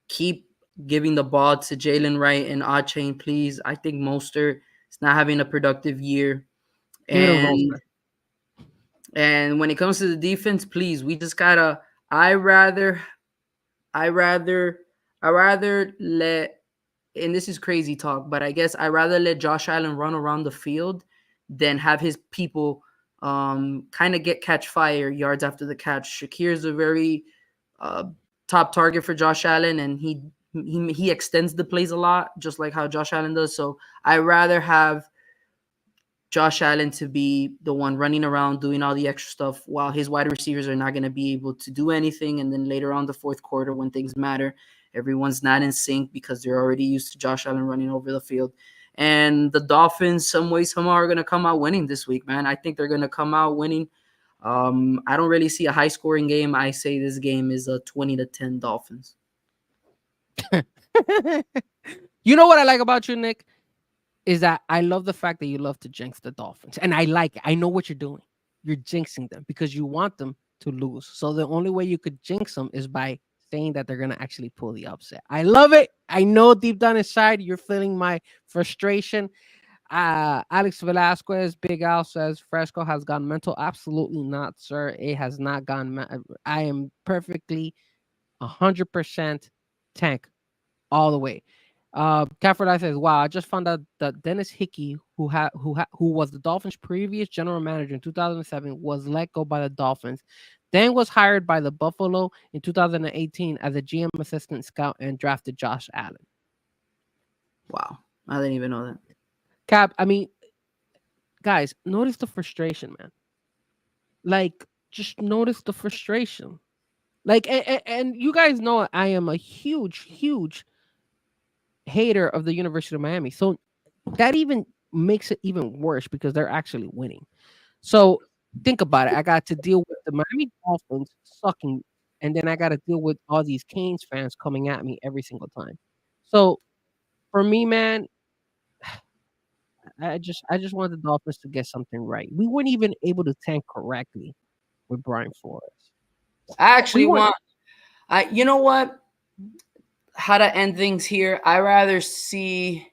Keep giving the ball to Jalen Wright and Chain, please. I think Mostert is not having a productive year. And when it comes to the defense, please, we just gotta I rather let, and this is crazy talk, but I guess I'd rather let Josh Allen run around the field than have his people kind of catch fire yards after the catch. Shakir's a very top target for Josh Allen, and he extends the plays a lot, just like how Josh Allen does. So I'd rather have Josh Allen to be the one running around doing all the extra stuff, while his wide receivers are not going to be able to do anything. And then later on the fourth quarter, when things matter, everyone's not in sync because they're already used to Josh Allen running over the field. And the Dolphins, some way, somehow, are going to come out winning this week, man. I think they're going to come out winning. I don't really see a high-scoring game. I say this game is a 20-10 Dolphins. You know what I like about you, Nick? Is that I love the fact that you love to jinx the Dolphins. And I like it. I know what you're doing. You're jinxing them because you want them to lose. So the only way you could jinx them is by saying that they're going to actually pull the upset. I love it. I know deep down inside you're feeling my frustration. Alex Velasquez, Big Al says Fresco has gone mental. Absolutely not, sir. It has not gone. I am perfectly 100% tank all the way. Caffrey says, "Wow, I just found out that Dennis Hickey, who was the Dolphins' previous general manager in 2007, was let go by the Dolphins. then was hired by the Buffalo in 2018 as a GM assistant scout and drafted Josh Allen. Wow. I didn't even know that. Cap, I mean, guys, notice the frustration, man. Like, just notice the frustration. Like, and you guys know I am a huge hater of the University of Miami. So that even makes it even worse because they're actually winning. So think about it. I got to deal with the Miami Dolphins sucking, and then I got to deal with all these Canes fans coming at me every single time. So for me, man, I just want the Dolphins to get something right. We weren't even able to tank correctly with Brian Flores. I actually you know what? How to end things here? I rather see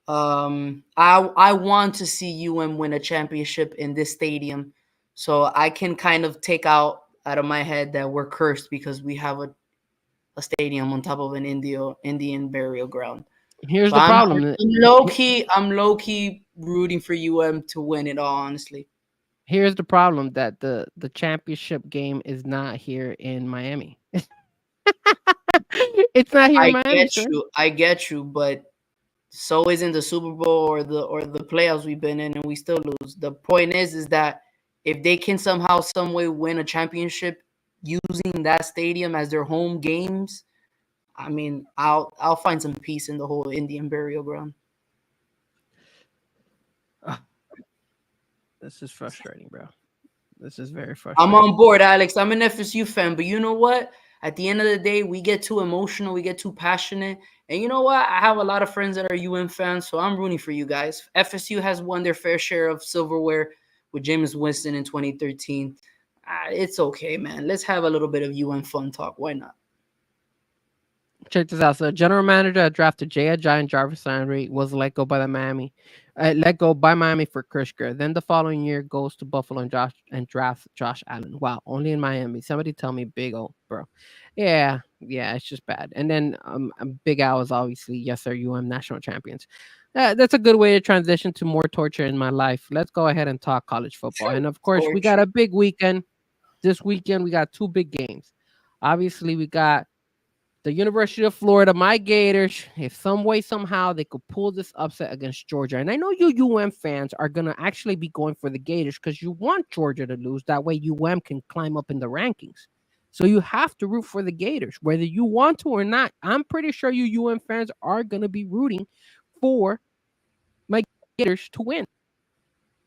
I want to see UM win a championship in this stadium, so I can kind of take out of my head that we're cursed because we have a stadium on top of an Indian burial ground. Here's So the problem. I'm low key rooting for UM to win it all, honestly. Here's the problem that the championship game is not here in Miami. It's not here in Miami. I get you, but so isn't the Super Bowl or the playoffs we've been in, and we still lose. The point is that if they can somehow, some way win a championship using that stadium as their home games, I mean, I'll find some peace in the whole Indian burial ground. This is frustrating, bro. This is very frustrating. I'm on board, Alex. I'm an FSU fan, but you know what? At the end of the day, we get too emotional, we get too passionate. And you know what? I have a lot of friends that are UM fans, so I'm rooting for you guys. FSU has won their fair share of silverware with Jameis Winston in 2013. It's okay, man. Let's have a little bit of UM fun talk. Why not? Check this out. So, general manager that drafted Jay Ajayi and Jarvis Landry was let go by Miami for Chris Greer. Then the following year goes to Buffalo and drafts Josh Allen. Wow, only in Miami. Somebody tell me Big O, bro. Yeah, it's just bad. And then Big Al is obviously, yes sir, UM national champions. That's a good way to transition to more torture in my life. Let's go ahead and talk college football. And of course, we got a big weekend. This weekend we got two big games. Obviously, we got the University of Florida, my Gators, if some way, somehow, they could pull this upset against Georgia. And I know you UM fans are going to actually be going for the Gators because you want Georgia to lose. That way UM can climb up in the rankings. So you have to root for the Gators, whether you want to or not. I'm pretty sure you UM fans are going to be rooting for my Gators to win.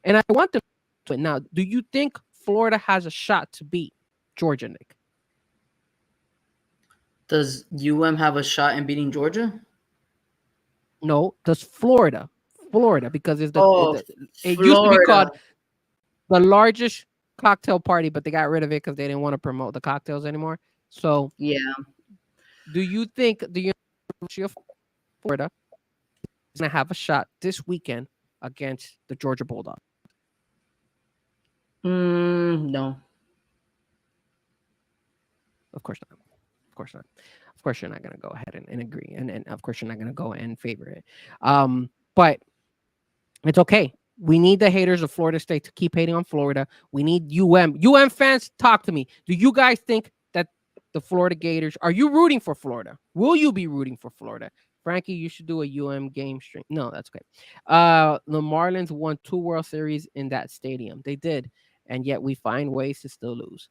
And I want them to win. Now, do you think Florida has a shot to beat Georgia, Nick? Does UM have a shot in beating Georgia? No, does Florida, because it used to be called the largest cocktail party, but they got rid of it because they didn't want to promote the cocktails anymore. So, yeah, do you think the University of Florida is going to have a shot this weekend against the Georgia Bulldogs? No. Of course not. Of course you're not going to go ahead and agree, and of course you're not going to go and favor it. But it's okay. We need the haters of Florida State to keep hating on Florida. We need UM fans, talk to me. Do you guys think that the Florida Gators, are you rooting for Florida? Will you be rooting for Florida? Frankie, you should do a UM game stream. No, that's okay. The Marlins won 2 World Series in that stadium. They did, and yet we find ways to still lose.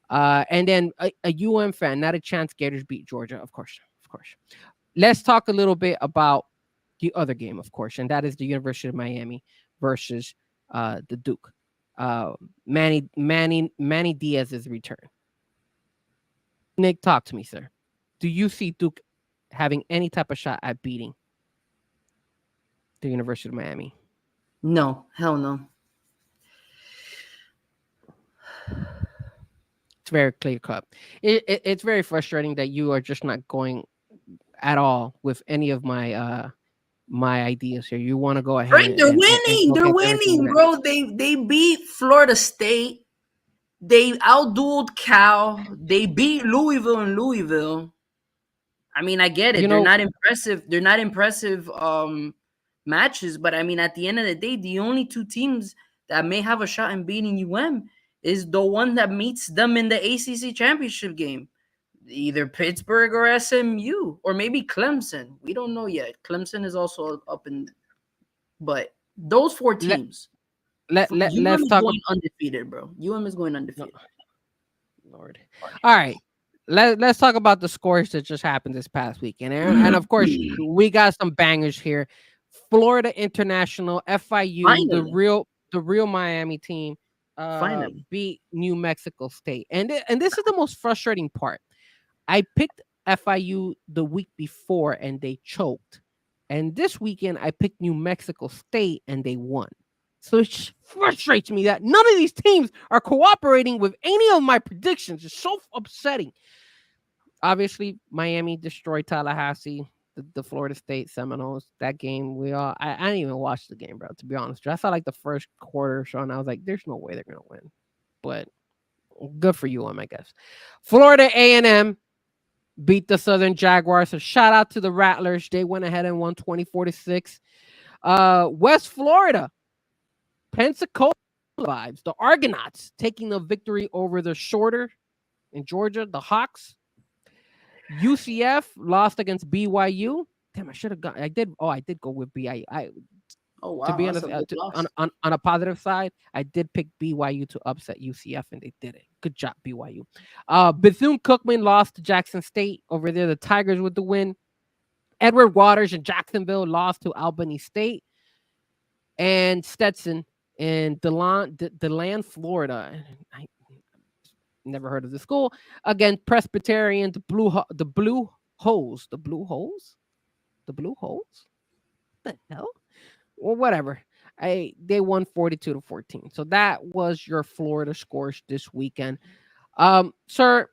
And then a UM fan, not a chance Gators beat Georgia, of course. Let's talk a little bit about the other game, of course, and that is the University of Miami versus the Duke. Manny Diaz's return. Nick, talk to me, sir. Do you see Duke having any type of shot at beating the University of Miami? No, hell no. It's very clear cut. It's very frustrating that you are just not going at all with any of my my ideas here. You want to go ahead. Right, they're winning. They're winning, bro. They beat Florida State. They outdueled Cal. They beat Louisville in Louisville. I mean, I get it. They're not impressive. They're not impressive matches, but I mean, at the end of the day, the only two teams that may have a shot in beating UM is the one that meets them in the ACC championship game. Either Pittsburgh or SMU or maybe Clemson. We don't know yet. Clemson is also up in, but those four teams. Let's is talk. Going undefeated, bro. UM is going undefeated. Lord. All right. Let's talk about the scores that just happened this past weekend. And of course, we got some bangers here. Florida International, FIU, Finally. the real Miami team, beat New Mexico State. And this is the most frustrating part. I picked FIU the week before and they choked. And this weekend I picked New Mexico State and they won. So it just frustrates me that none of these teams are cooperating with any of my predictions. It's so upsetting. Obviously, Miami destroyed Tallahassee, the Florida State Seminoles. That game, I didn't even watch the game, bro, to be honest. I saw like the first quarter or so, and I was like, there's no way they're going to win. But good for you, I guess. Florida A&M beat the Southern Jaguars. So shout out to the Rattlers. They went ahead and won 24-6. West Florida, Pensacola vibes. The Argonauts taking the victory over the Shorter in Georgia, the Hawks. UCF lost against BYU. Damn, I should have gone. I did go with BYU. To be honest, on a positive side, I did pick BYU to upset UCF, and they did it. Good job, BYU. Bethune-Cookman lost to Jackson State over there. The Tigers with the win. Edward Waters in Jacksonville lost to Albany State. And Stetson in DeLand, Florida. I never heard of the school. Again, Presbyterian, the Blue Hose. The Blue Hose? What the hell? Well, whatever. They won 42-14. So that was your Florida scores this weekend. Sir,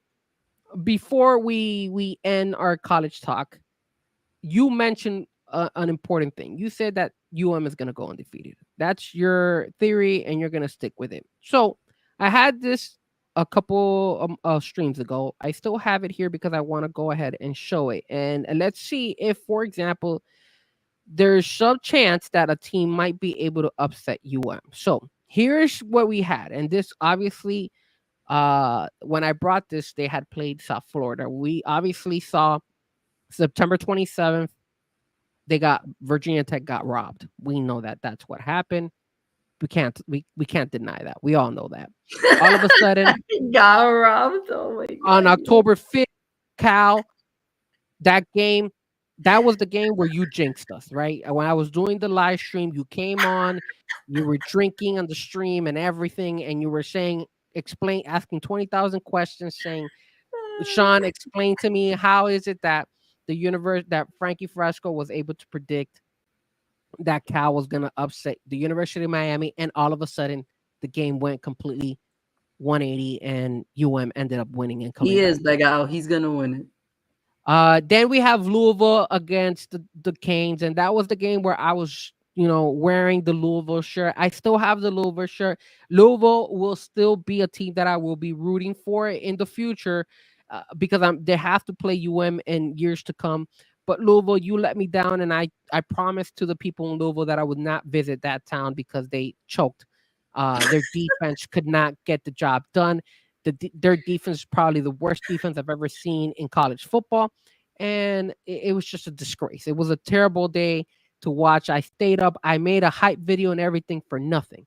before we end our college talk, you mentioned an important thing. You said that UM is going to go undefeated. That's your theory, and you're going to stick with it. So I had this a couple streams ago. I still have it here because I want to go ahead and show it. And let's see if, for example, there's some chance that a team might be able to upset UM. So here's what we had. And this obviously, when I brought this, they had played South Florida. We obviously saw September 27th, Virginia Tech got robbed. We know that that's what happened. We can't deny that. We all know that. All of a sudden, got robbed. Oh my God. On October 5th, Cal, that game, that was the game where you jinxed us, right? When I was doing the live stream, you came on, you were drinking on the stream and everything, and you were asking 20,000 questions, saying, Sean, explain to me, how is it that that Frankie Fresco was able to predict that Cal was going to upset the University of Miami, and all of a sudden the game went completely 180 and UM ended up winning and coming back. He's going to win it. Then we have Louisville against the Canes, and that was the game where I was, wearing the Louisville shirt. I still have the Louisville shirt. Louisville will still be a team that I will be rooting for in the future because they have to play UM in years to come. But Louisville, you let me down, and I promised to the people in Louisville that I would not visit that town because they choked. Their defense could not get the job done. Their defense is probably the worst defense I've ever seen in college football, and it was just a disgrace. It was a terrible day to watch. I stayed up. I made a hype video and everything for nothing.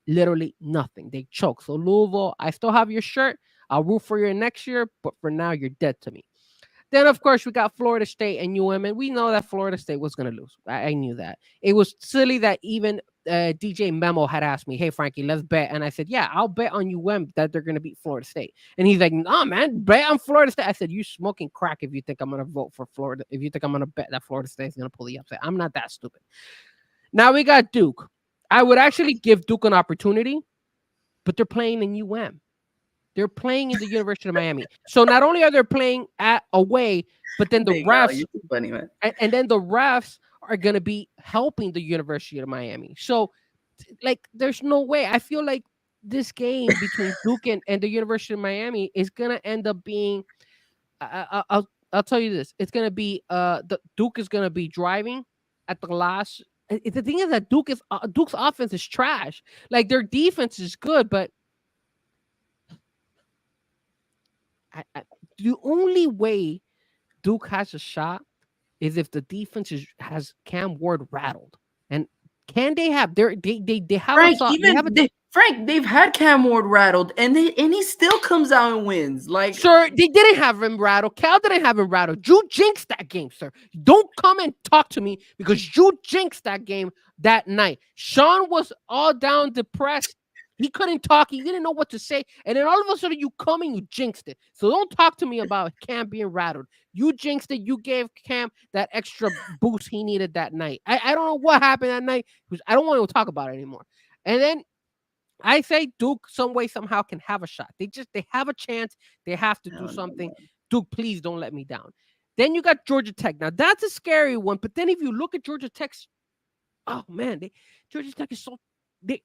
Literally nothing. They choked. So Louisville, I still have your shirt. I'll root for you next year, but for now, you're dead to me. Then, of course, we got Florida State and UM, and we know that Florida State was going to lose. I knew that. It was silly that even DJ Memo had asked me, hey, Frankie, let's bet. And I said, yeah, I'll bet on UM that they're going to beat Florida State. And he's like, no, man, bet on Florida State. I said, you smoking crack if you think I'm going to vote for Florida, if you think I'm going to bet that Florida State is going to pull the upset. I'm not that stupid. Now we got Duke. I would actually give Duke an opportunity, but they're playing in UM. They're playing in the University of Miami. So not only are they playing away, but then the refs, you're too funny, man. And then the refs are going to be helping the University of Miami. So, like, there's no way. I feel like this game between Duke and the University of Miami is going to end up being, I'll tell you this. It's going to be, the Duke is going to be driving at the last. The thing is that Duke's offense is trash. Like, their defense is good, but The only way Duke has a shot is if the defense has Cam Ward rattled. And can they have they have Frank, Frank, they've had Cam Ward rattled, and he still comes out and wins. Like, sir, they didn't have him rattled. Cal didn't have him rattled. You jinxed that game, sir. Don't come and talk to me because you jinxed that game that night. Sean was all down, depressed. He couldn't talk. He didn't know what to say. And then all of a sudden you come and you jinxed it. So don't talk to me about Cam being rattled. You jinxed it. You gave Cam that extra boost he needed that night. I don't know what happened that night. I don't want to talk about it anymore. And then I say Duke some way, somehow can have a shot. They have a chance. They have to do something. Duke, please don't let me down. Then you got Georgia Tech. Now that's a scary one. But then if you look at Georgia Tech's, oh man, Georgia Tech is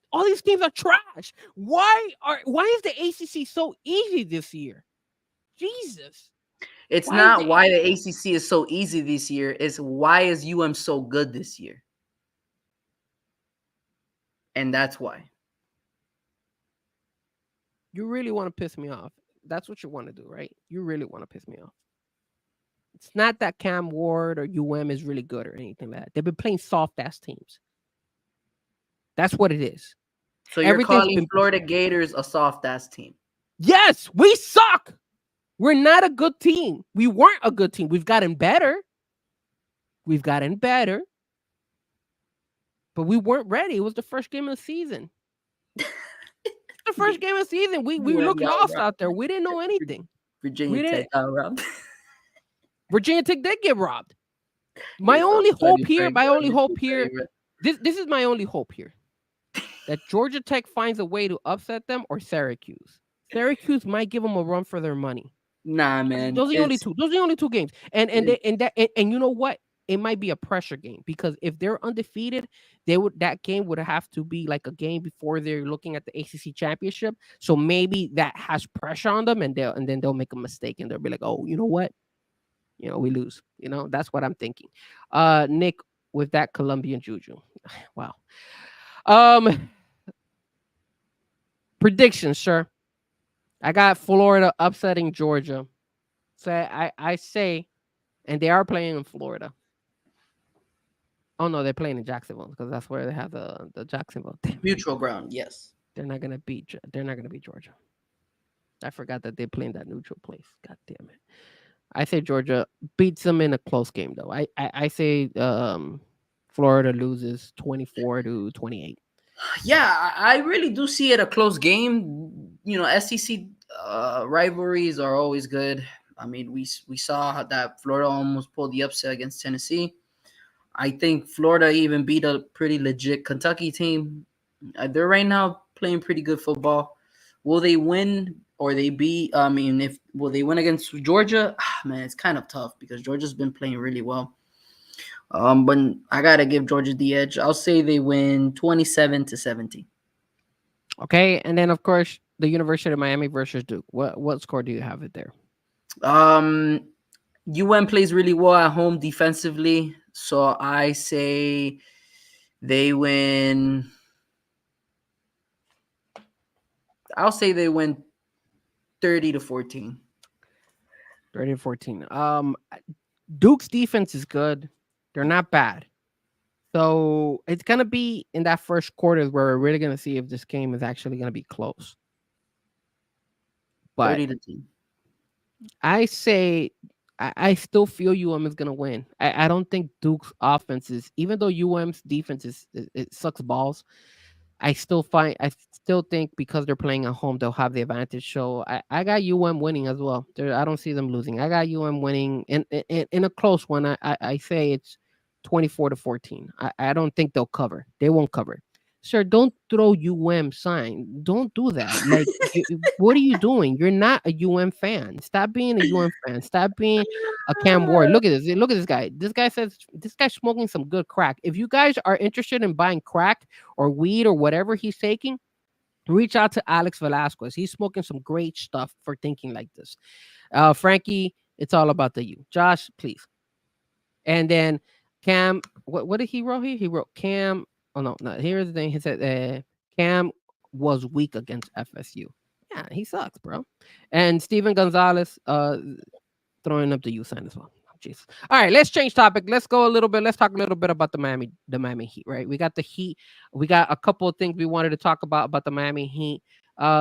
all these teams are trash. Why is the ACC so easy this year? Jesus. It's not why the ACC is so easy this year. It's why is UM so good this year? And that's why. You really want to piss me off. That's what you want to do, right? You really want to piss me off. It's not that Cam Ward or UM is really good or anything like that. They've been playing soft-ass teams. That's what it is. So you're calling Florida Gators a soft-ass team? Yes, we suck. We're not a good team. We weren't a good team. We've gotten better. But we weren't ready. It was the first game of the season. The first game of the season. We looked lost out there. We didn't know anything. Virginia Tech got robbed. Virginia Tech did get robbed. My only hope here. This is my only hope here. That Georgia Tech finds a way to upset them or Syracuse. Syracuse might give them a run for their money. Nah, man. Those are the only two. Those are the only two games. And you know what? It might be a pressure game because if they're undefeated, that game would have to be like a game before they're looking at the ACC championship. So maybe that has pressure on them, and then they'll make a mistake and they'll be like, oh, you know what? We lose. That's what I'm thinking. Nick, with that Colombian juju. Wow. Predictions, sir. I got Florida upsetting Georgia. So I say, and they are playing in Florida. Oh no, they're playing in Jacksonville because that's where they have the Jacksonville neutral ground. Yes, they're not gonna beat Georgia. I forgot that they play in that neutral place. God damn it! I say Georgia beats them in a close game though. I say Florida loses 24-28. Yeah, I really do see it a close game. SEC rivalries are always good. I mean, we saw that Florida almost pulled the upset against Tennessee. I think Florida even beat a pretty legit Kentucky team. They're right now playing pretty good football. Will they win or they beat? Will they win against Georgia? Man, it's kind of tough because Georgia's been playing really well. But I gotta give Georgia the edge. I'll say they win 27-17. Okay, and then of course the University of Miami versus Duke. What score do you have it there? UM plays really well at home defensively, so I say they win. I'll say they win 30-14. 30-14. Duke's defense is good. They're not bad. So it's going to be in that first quarter where we're really going to see if this game is actually going to be close. But 30-10. I say I still feel UM is going to win. I don't think Duke's offense is, even though UM's defense it sucks balls, I still think because they're playing at home, they'll have the advantage. So I got UM winning as well. I don't see them losing. I got UM winning in a close one. I say it's 24-14. I don't think they'll cover. They won't cover. Sir, don't throw UM sign. Don't do that. Like, what are you doing? You're not a UM fan. Stop being a UM fan. Stop being a Cam Ward. Look at this. Look at this guy. This guy says this guy's smoking some good crack. If you guys are interested in buying crack or weed or whatever he's taking, reach out to Alex Velasquez. He's smoking some great stuff for thinking like this. Frankie, it's all about the you. Josh, please. And then Cam, what did he wrote here? He wrote Cam. Oh, no. Here's the thing. He said Cam was weak against FSU. Yeah, he sucks, bro. And Steven Gonzalez throwing up the U sign as well. Jeez. All right, let's change topic. Let's go a little bit. Let's talk a little bit about the Miami Heat, right? We got the Heat. We got a couple of things we wanted to talk about the Miami Heat.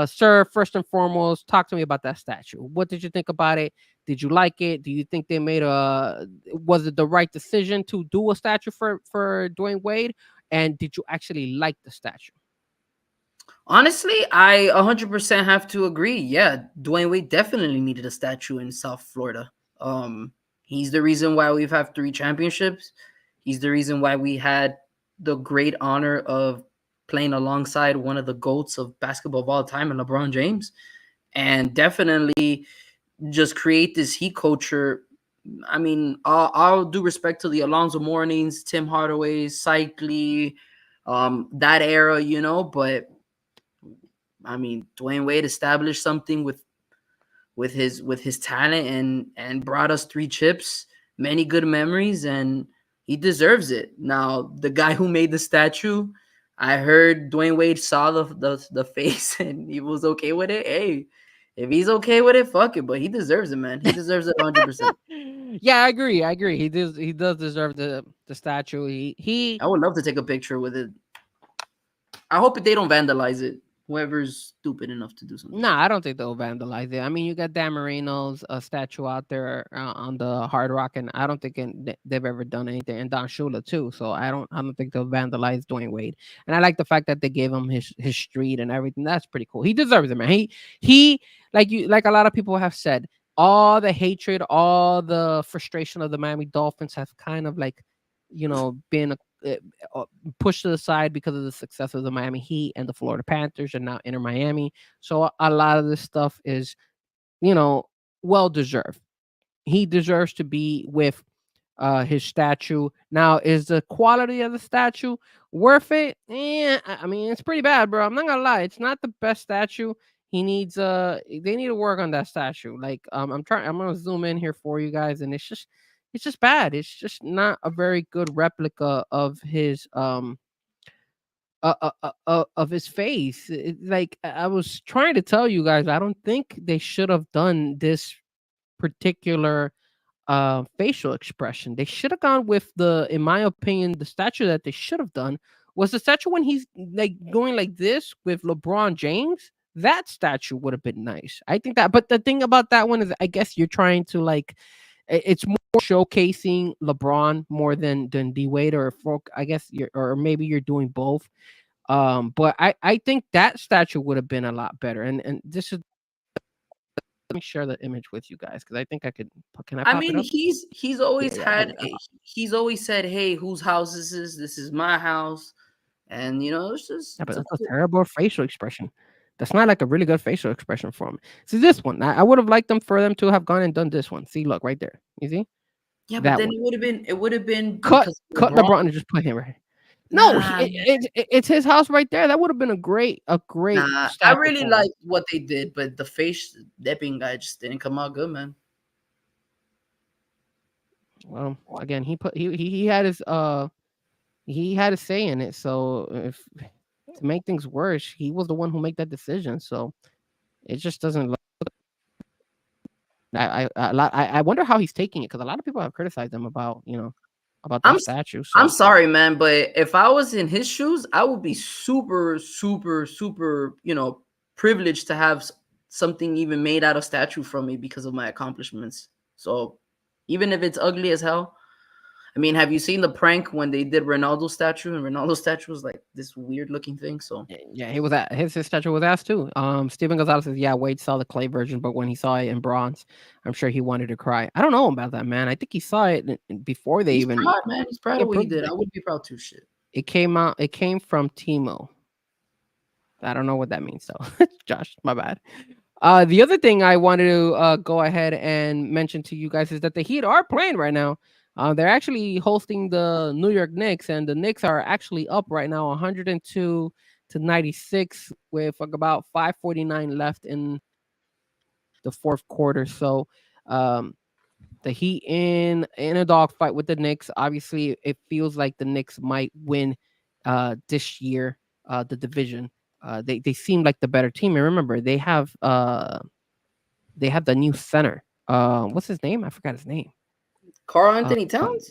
Sir, first and foremost, talk to me about that statue. What did you think about it? Did you like it? Do you think they was it the right decision to do a statue for Dwayne Wade? And did you actually like the statue? Honestly, I 100% have to agree. Yeah, Dwayne Wade definitely needed a statue in South Florida. He's the reason why we've had 3 championships. He's the reason why we had the great honor of playing alongside one of the GOATs of basketball of all time, and LeBron James. And definitely just create this Heat culture. I mean, I'll do respect to the Alonzo Mournings, Tim Hardaway's, Cycli, that era, you know, but I mean, Dwayne Wade established something with his talent and brought us 3 chips, many good memories, and he deserves it. Now, the guy who made the statue, I heard Dwayne Wade saw the face and he was okay with it. Hey, if he's okay with it, fuck it. But he deserves it, man. He deserves it 100%. Yeah, I agree. He does deserve the statue. I would love to take a picture with it. I hope they don't vandalize it. Whoever's stupid enough to do something. Nah, I don't think they'll vandalize it. I mean, you got Dan Marino's statue out there on the Hard Rock, and I don't think they've ever done anything. And Don Shula too. So I don't think they'll vandalize Dwayne Wade. And I like the fact that they gave him his street and everything. That's pretty cool. He deserves it, man. He like a lot of people have said, all the hatred, all the frustration of the Miami Dolphins have kind of like, been pushed to the side because of the success of the Miami Heat and the Florida Panthers and now Inter Miami. So a lot of this stuff is, well deserved. He deserves to be with his statue. Now, is the quality of the statue worth it? Yeah, I mean, it's pretty bad, bro. I'm not gonna lie, it's not the best statue. They need to work on that statue. Like, I'm gonna zoom in here for you guys, and it's just bad. It's just not a very good replica of his of his face. Like, I was trying to tell you guys, I don't think they should have done this particular facial expression. They should have gone with in my opinion, the statue that they should have done was the statue when he's like going like this with LeBron James. That statue would have been nice. I think that, but the thing about that one is, I guess you're trying to like, it's more showcasing LeBron more than D Wade, or I guess or maybe you're doing both. But I think that statue would have been a lot better. And this is, let me share the image with you guys because I think I could. Can I? I mean, he's always he's always said, "Hey, whose house is this? This is my house," and it's just. Yeah, but that's a terrible facial expression. That's not like a really good facial expression for him. See this one, I would have liked for them to have gone and done this one. See, look right there. You see? Yeah, but then it would have been cut LeBron and just put him right. No, it's his house right there. That would have been a great. Nah, I really like what they did, but the face dipping guy just didn't come out good, man. Well, again, he had his say in it. So if to make things worse, he was the one who made that decision. So it just doesn't look. I wonder how he's taking it, because a lot of people have criticized him about that statue. So. I'm sorry, man, but if I was in his shoes, I would be super, super, super, privileged to have something even made out of statue from me because of my accomplishments. So even if it's ugly as hell, I mean, have you seen the prank when they did Ronaldo's statue, and Ronaldo's statue was like this weird looking thing? So yeah, his statue was asked too. Steven Gonzalez says, yeah, Wade saw the clay version, but when he saw it in bronze, I'm sure he wanted to cry. I don't know about that, man. I think he saw it before they even. Proud, man. He's proud of what he did. I would be proud too. Shit. It came from Timo. I don't know what that means, though. Josh, my bad. The other thing I wanted to go ahead and mention to you guys is that the Heat are playing right now. They're actually hosting the New York Knicks, and the Knicks are actually up right now 102-96 with about 5:49 left in the fourth quarter. So the Heat in a dogfight with the Knicks. Obviously, it feels like the Knicks might win this year, the division. they seem like the better team. And remember, they have the new center. What's his name? I forgot his name. Carl Uh, Anthony Towns?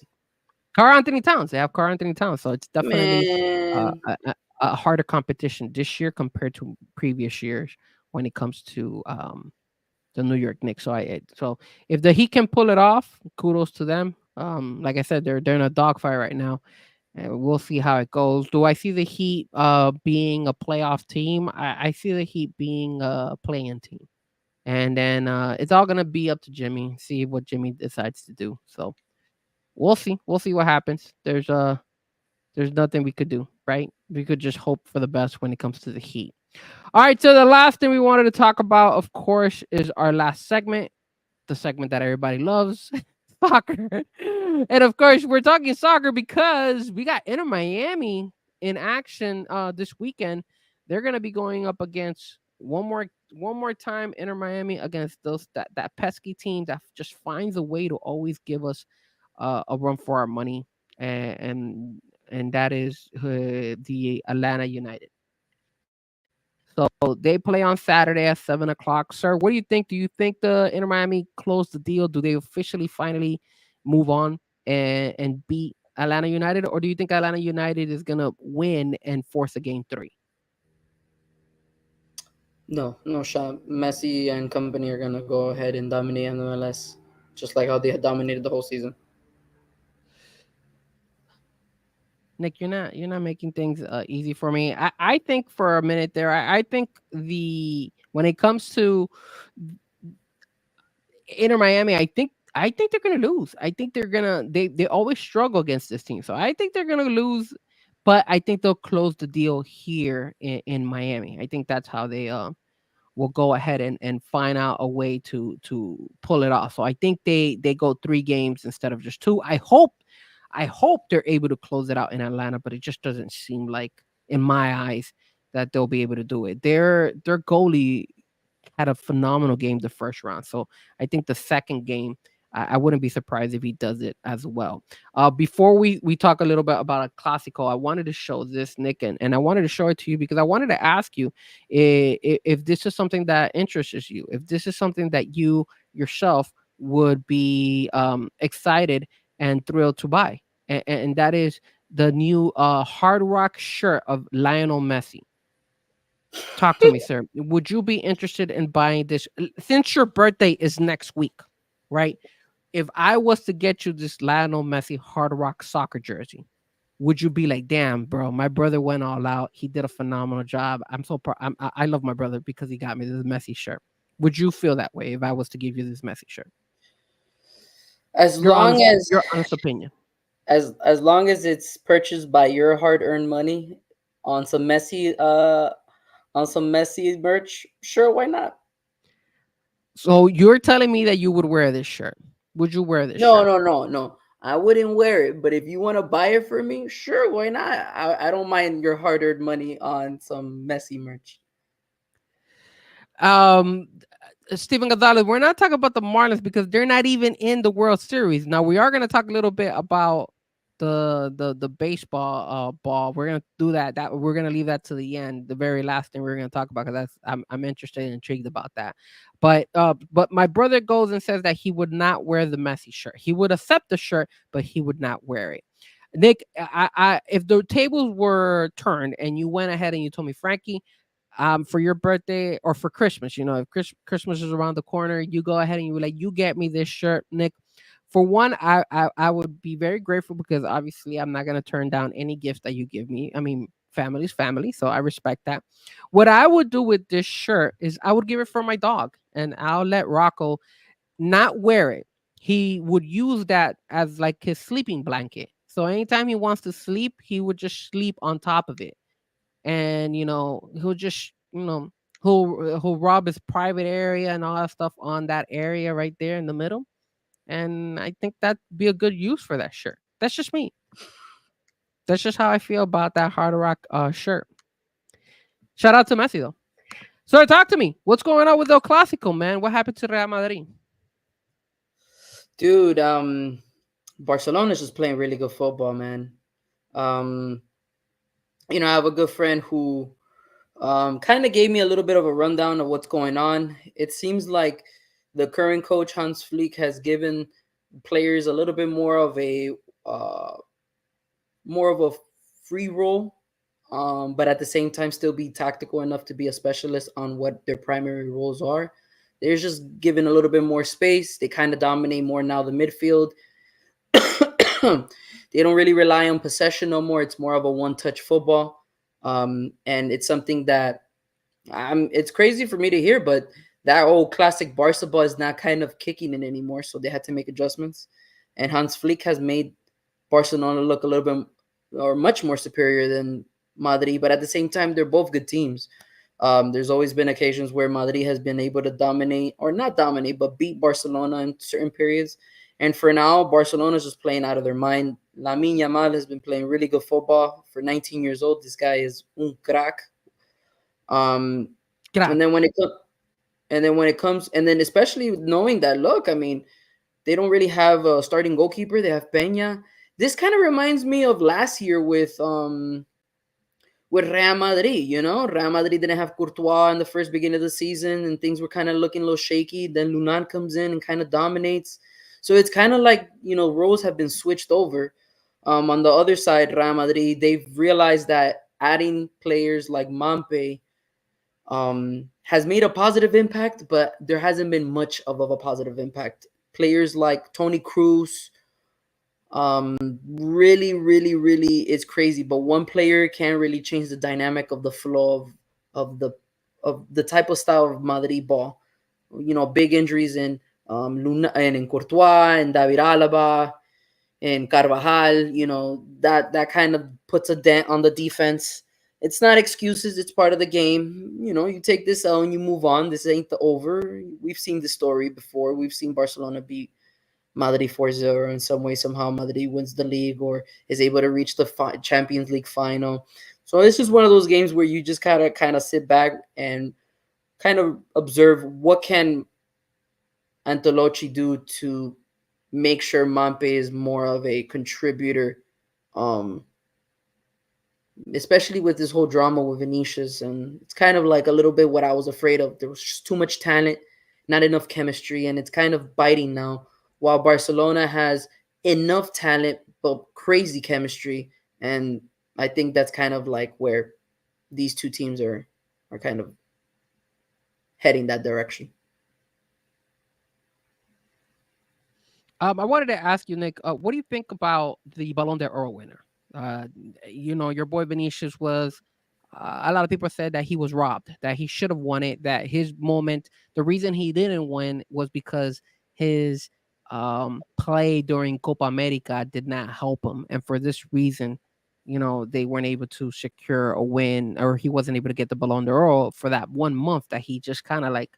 Carl Anthony Towns. They have Carl Anthony Towns, so it's definitely Man. a harder competition this year compared to previous years when it comes to the New York Knicks. So if the Heat can pull it off, kudos to them. Like I said, they're in a dogfight right now, and we'll see how it goes. Do I see the Heat being a playoff team? I see the Heat being a play-in team, and then it's all gonna be up to Jimmy. See what Jimmy decides to do. So we'll see. We'll see what happens. There's nothing we could do, right? We could just hope for the best when it comes to the Heat. All right, so the last thing we wanted to talk about, of course, is our last segment, the segment that everybody loves, soccer. And of course, we're talking soccer because we got Inter Miami in action this weekend. They're going to be going up against one more time Inter Miami against that pesky team that just finds a way to always give us a run for our money, and that is the Atlanta United. So they play on Saturday at 7:00. Sir, what do you think? Do you think the Inter Miami closed the deal? Do they officially finally move on and beat Atlanta United, or do you think Atlanta United is gonna win and force a game 3? No shot. Messi and company are gonna go ahead and dominate MLS, just like how they had dominated the whole season. Nick, you're not making things easy for me. I think for a minute there, I think when it comes to Inter Miami, I think they're gonna lose. I think they always struggle against this team. So I think they're gonna lose, but I think they'll close the deal here in Miami. I think that's how they will go ahead and find out a way to pull it off. So I think they go 3 games instead of just 2. I hope they're able to close it out in Atlanta, but it just doesn't seem like, in my eyes, that they'll be able to do it. Their goalie had a phenomenal game the first round, so I think the second game, I wouldn't be surprised if he does it as well. Before we talk a little bit about a Clasico, I wanted to show this, Nick, and I wanted to show it to you because I wanted to ask you if this is something that interests you, if this is something that you yourself would be excited and thrilled to buy, and that is the new Hard Rock shirt of Lionel Messi. Talk to me, sir. Would you be interested in buying this since your birthday is next week, right? If I was to get you this Lionel Messi Hard Rock soccer jersey, would you be like, damn, bro, my brother went all out. He did a phenomenal job. I'm so proud. I love my brother because he got me this Messi shirt. Would you feel that way if I was to give you this Messi shirt? As long as your honest opinion. as long as it's purchased by your hard-earned money on some Messi merch, sure, why not? So you're telling me that you would wear this shirt? Would you wear this shirt? No. I wouldn't wear it, but if you want to buy it for me, sure, why not? I don't mind your hard-earned money on some Messi merch. Stephen Gonzalez, we're not talking about the Marlins because they're not even in the World Series. Now we are going to talk a little bit about the baseball ball. We're going to do that. We're going to leave that to the end, the very last thing we're going to talk about, because I'm interested and intrigued about that. But my brother goes and says that he would not wear the Messi shirt. He would accept the shirt, but he would not wear it. Nick, I if the tables were turned and you went ahead and you told me, Frankie, for your birthday or for Christmas, if Christmas is around the corner, you go ahead and you get me this shirt, Nick. For one, I would be very grateful because obviously I'm not going to turn down any gift that you give me. I mean, family's family, so I respect that. What I would do with this shirt is I would give it for my dog, and I'll let Rocco not wear it. He would use that as like his sleeping blanket. So anytime he wants to sleep, he would just sleep on top of it. And he'll just he'll rob his private area and all that stuff on that area right there in the middle. And I think that'd be a good use for that shirt. That's just me. That's just how I feel about that Hard Rock shirt. Shout out to Messi though. So talk to me. What's going on with El Clásico, man? What happened to Real Madrid? Dude, Barcelona's just playing really good football, man. I have a good friend who Kind of gave me a little bit of a rundown of what's going on. It seems like the current coach Hans Flick has given players a little bit uh, more of a free role, but at the same time still be tactical enough to be a specialist on what their primary roles are. They're just given a little bit more space. They kind of dominate more now the midfield. They don't really rely on possession no more. It's more of a one-touch football, and it's something that it's crazy for me to hear, but that old classic Barca ball is not kind of kicking in anymore. So they had to make adjustments, and Hans Flick has made Barcelona look a little bit or much more superior than Madrid. But at the same time, they're both good teams. There's always been occasions where Madrid has been able to dominate, or not dominate, but beat Barcelona in certain periods. And for now, Barcelona's just playing out of their mind. Lamine Yamal has been playing really good football. For 19 years old, this guy is un crack. And then when it comes, and then especially knowing that, look, I mean, they don't really have a starting goalkeeper. They have Peña. This kind of reminds me of last year with Real Madrid. You know, Real Madrid didn't have Courtois in the first beginning of the season, and things were kind of looking a little shaky. Then Lunan comes in and kind of dominates. So it's kind of like, you know, roles have been switched over. On the other side, Real Madrid, they've realized that adding players like Mampe has made a positive impact, but there hasn't been much of a positive impact. Players like Tony Cruz, really, really, really, it's crazy. But one player can really change the dynamic of the flow of the type of style of Madrid ball. You know, big injuries in Luna and in Courtois and David Alaba and Carvajal. You know, that kind of puts a dent on the defense. It's not excuses. It's part of the game. You know, you take this out and you move on. This ain't the over. We've seen the story before. We've seen Barcelona beat Madrid 4-0 in some way. Somehow Madrid wins the league or is able to reach the Champions League final. So it's just one of those games where you just kind of sit back and kind of observe what can Ancelotti do to make sure Mampe is more of a contributor, especially with this whole drama with Vinicius. And it's kind of like a little bit what I was afraid of. There was just too much talent, not enough chemistry, and it's kind of biting now. While Barcelona has enough talent but crazy chemistry, and I think that's kind of like where these two teams are kind of heading that direction. I wanted to ask you, Nick, what do you think about the Ballon d'Or winner? You know, your boy Vinicius was, a lot of people said that he was robbed, that he should have won it, that his moment, the reason he didn't win was because his play during Copa America did not help him. And for this reason, you know, they weren't able to secure a win, or he wasn't able to get the Ballon d'Or for that 1 month that he just kind of like,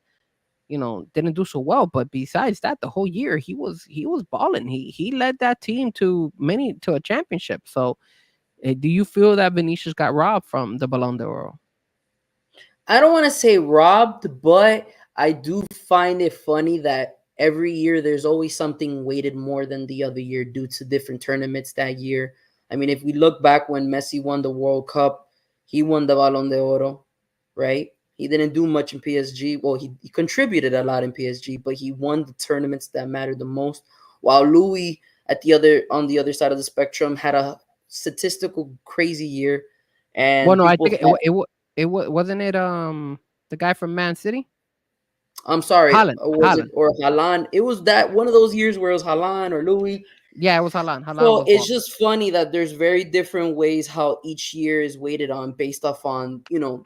you know, didn't do so well. But besides that, the whole year he was balling. He led that team to a championship. So do you feel that Vinicius got robbed from the Ballon d'Or? I don't want to say robbed, but I do find it funny that every year there's always something weighted more than the other year due to different tournaments that year. I mean, if we look back when Messi won the World Cup, he won the Ballon d'Or, right? He didn't do much in PSG. Well, he contributed a lot in PSG, but he won the tournaments that mattered the most. While Louis on the other side of the spectrum had a statistical crazy year. And well, no, I think it wasn't it the guy from Man City. I'm sorry, Haaland. Or Haaland? It was that one of those years where it was Haaland or Louis. Yeah, it was Haaland. So it's just funny that there's very different ways how each year is weighted on based off on, you know,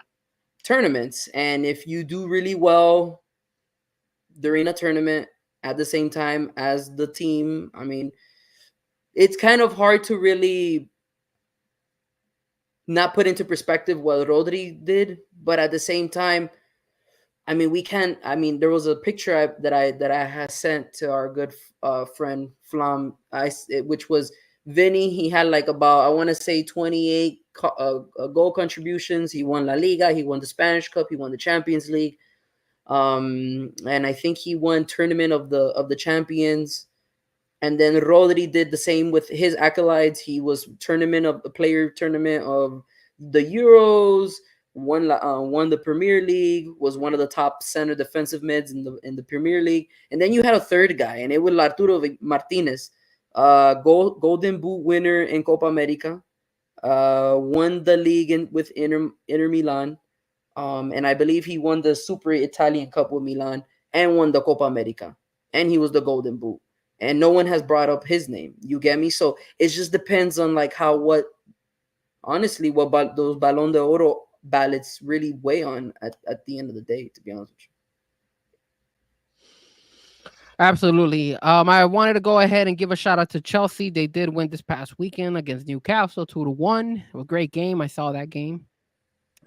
tournaments. And if you do really well during a tournament at the same time as the team, I mean, it's kind of hard to really not put into perspective what Rodri did, but at the same time, I mean, we can't. I mean, there was a picture that I had sent to our good friend Flam, which was Vinny. He had like about, I want to say 28 goal contributions. He won La Liga. He won the Spanish Cup. He won the Champions League. And I think he won Tournament of the Champions. And then Rodri did the same with his acolytes. He was player tournament of the Euros, won the Premier League, was one of the top center defensive mids in the Premier League, and then you had a third guy, and it was Arturo Martinez, Golden Boot winner in Copa America, won the league with Inter Milan, and I believe he won the Super Italian Cup with Milan and won the Copa America, and he was the Golden Boot, and no one has brought up his name. You get me? So it just depends on like honestly, what those Ballon d'Oro ballots really weigh on at the end of the day, to be honest with you. Absolutely. I wanted to go ahead and give a shout out to Chelsea. They did win this past weekend against Newcastle 2-1. A great game. I saw that game.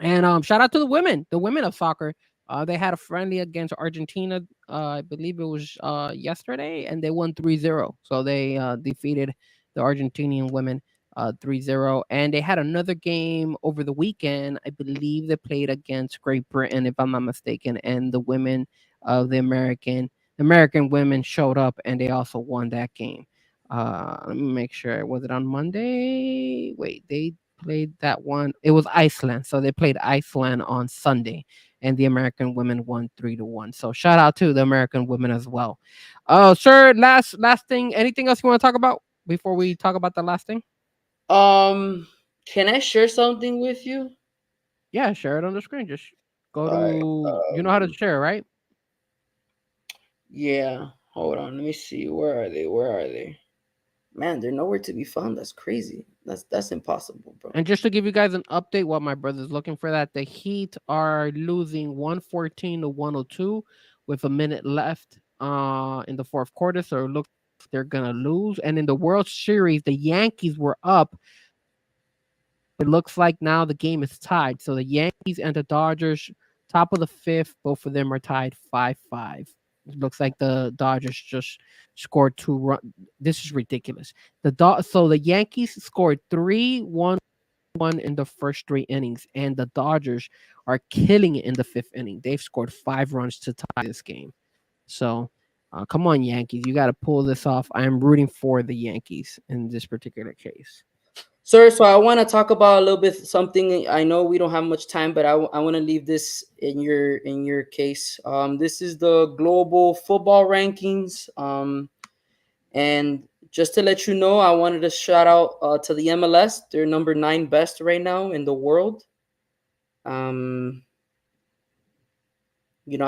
And shout out to the women of soccer. They had a friendly against Argentina. I believe it was yesterday, and they won 3-0. So they defeated the Argentinian women 3-0. And they had another game over the weekend. I believe they played against Great Britain, if I'm not mistaken, and the women of the American women showed up, and they also won that game. Let me make sure. Was it on Monday? Wait, they played that one. It was Iceland. So they played Iceland on Sunday, and the American women won 3-1. So shout out to the American women as well. Sir, last thing. Anything else you want to talk about before we talk about the last thing? Can I share something with you? Yeah, share it on the screen. Just go to you know how to share, right? Yeah. Hold on. Let me see. Where are they? Man, they're nowhere to be found. That's crazy. That's impossible, bro. And just to give you guys an update while my brother's looking for that, the Heat are losing 114-102 with a minute left in the fourth quarter. So it looks they're gonna lose. And in the World Series, the Yankees were up. It looks like now the game is tied. So the Yankees and the Dodgers, top of the fifth, both of them are tied 5-5. It looks like the Dodgers just scored 2 runs. This is ridiculous. So the Yankees scored 3-1 in the first 3 innings, and the Dodgers are killing it in the 5th inning. They've scored 5 runs to tie this game. So come on, Yankees. You got to pull this off. I am rooting for the Yankees in this particular case. Sir, so I want to talk about a little bit something. I know we don't have much time, but I want to leave this in your case. This is the global football rankings. And just to let you know, I wanted to shout out to the MLS. They're number 9 best right now in the world. You know,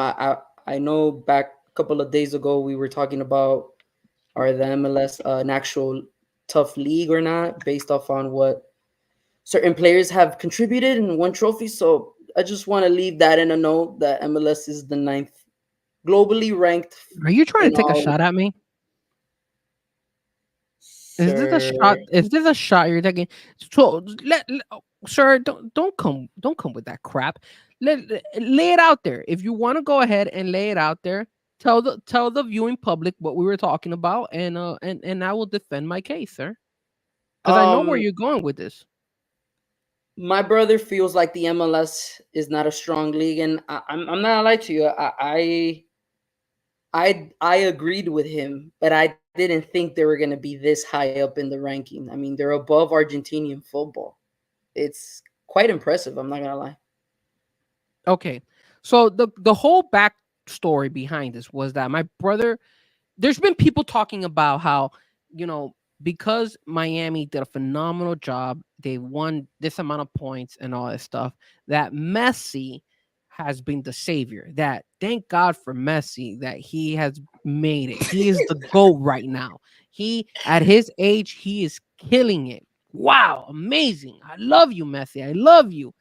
I know back a couple of days ago we were talking about are the MLS an actual tough league or not, based off on what certain players have contributed and won trophies. So I just want to leave that in a note that MLS is the 9th globally ranked. Are you trying to take a shot at me? Is this a shot? Is this a shot you're taking? So sir, don't come with that crap. Lay it out there. If you want to go ahead and lay it out there, tell the viewing public what we were talking about, and I will defend my case, sir. Because I know where you're going with this. My brother feels like the MLS is not a strong league, and I'm not gonna lie to you. I agreed with him, but I didn't think they were gonna be this high up in the ranking. I mean, they're above Argentinian football. It's quite impressive. I'm not gonna lie. Okay, so the whole backstory behind this was that my brother. There's been people talking about how, you know, because Miami did a phenomenal job, they won this amount of points and all that stuff, that Messi has been the savior. That thank God for Messi that he has made it. He is the GOAT right now. He, at his age, he is killing it. Wow, amazing. I love you, Messi. I love you.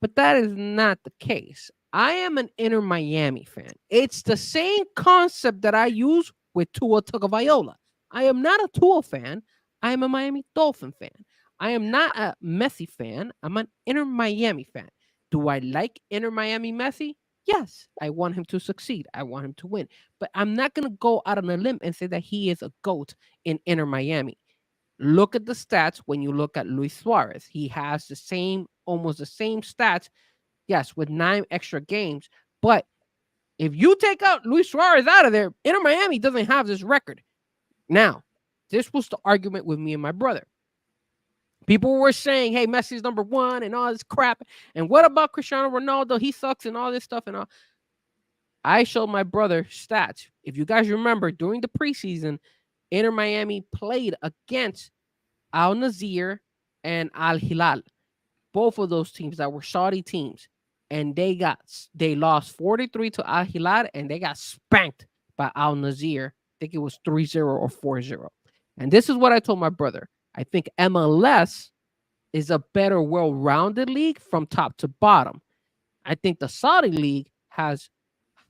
But that is not the case. I am an Inter Miami fan. It's the same concept that I use with Tua Tagovailoa. I am not a Tua fan. I am a Miami Dolphin fan. I am not a Messi fan. I'm an Inter Miami fan. Do I like Inter Miami Messi? Yes, I want him to succeed. I want him to win. But I'm not going to go out on a limb and say that he is a GOAT in Inter Miami. Look at the stats when you look at Luis Suarez. He has almost the same stats, yes, with 9 extra games. But if you take out Luis Suarez out of there, Inter Miami doesn't have this record. Now, this was the argument with me and my brother. People were saying, hey, Messi's number one and all this crap. And what about Cristiano Ronaldo? He sucks and all this stuff and all. I showed my brother stats. If you guys remember, during the preseason, Inter Miami played against Al Nazir and Al Hilal. Both of those teams that were Saudi teams. And they lost 43 to Al Hilal and they got spanked by Al Nazir. I think it was 3-0 or 4-0. And this is what I told my brother. I think MLS is a better, well-rounded league from top to bottom. I think the Saudi league has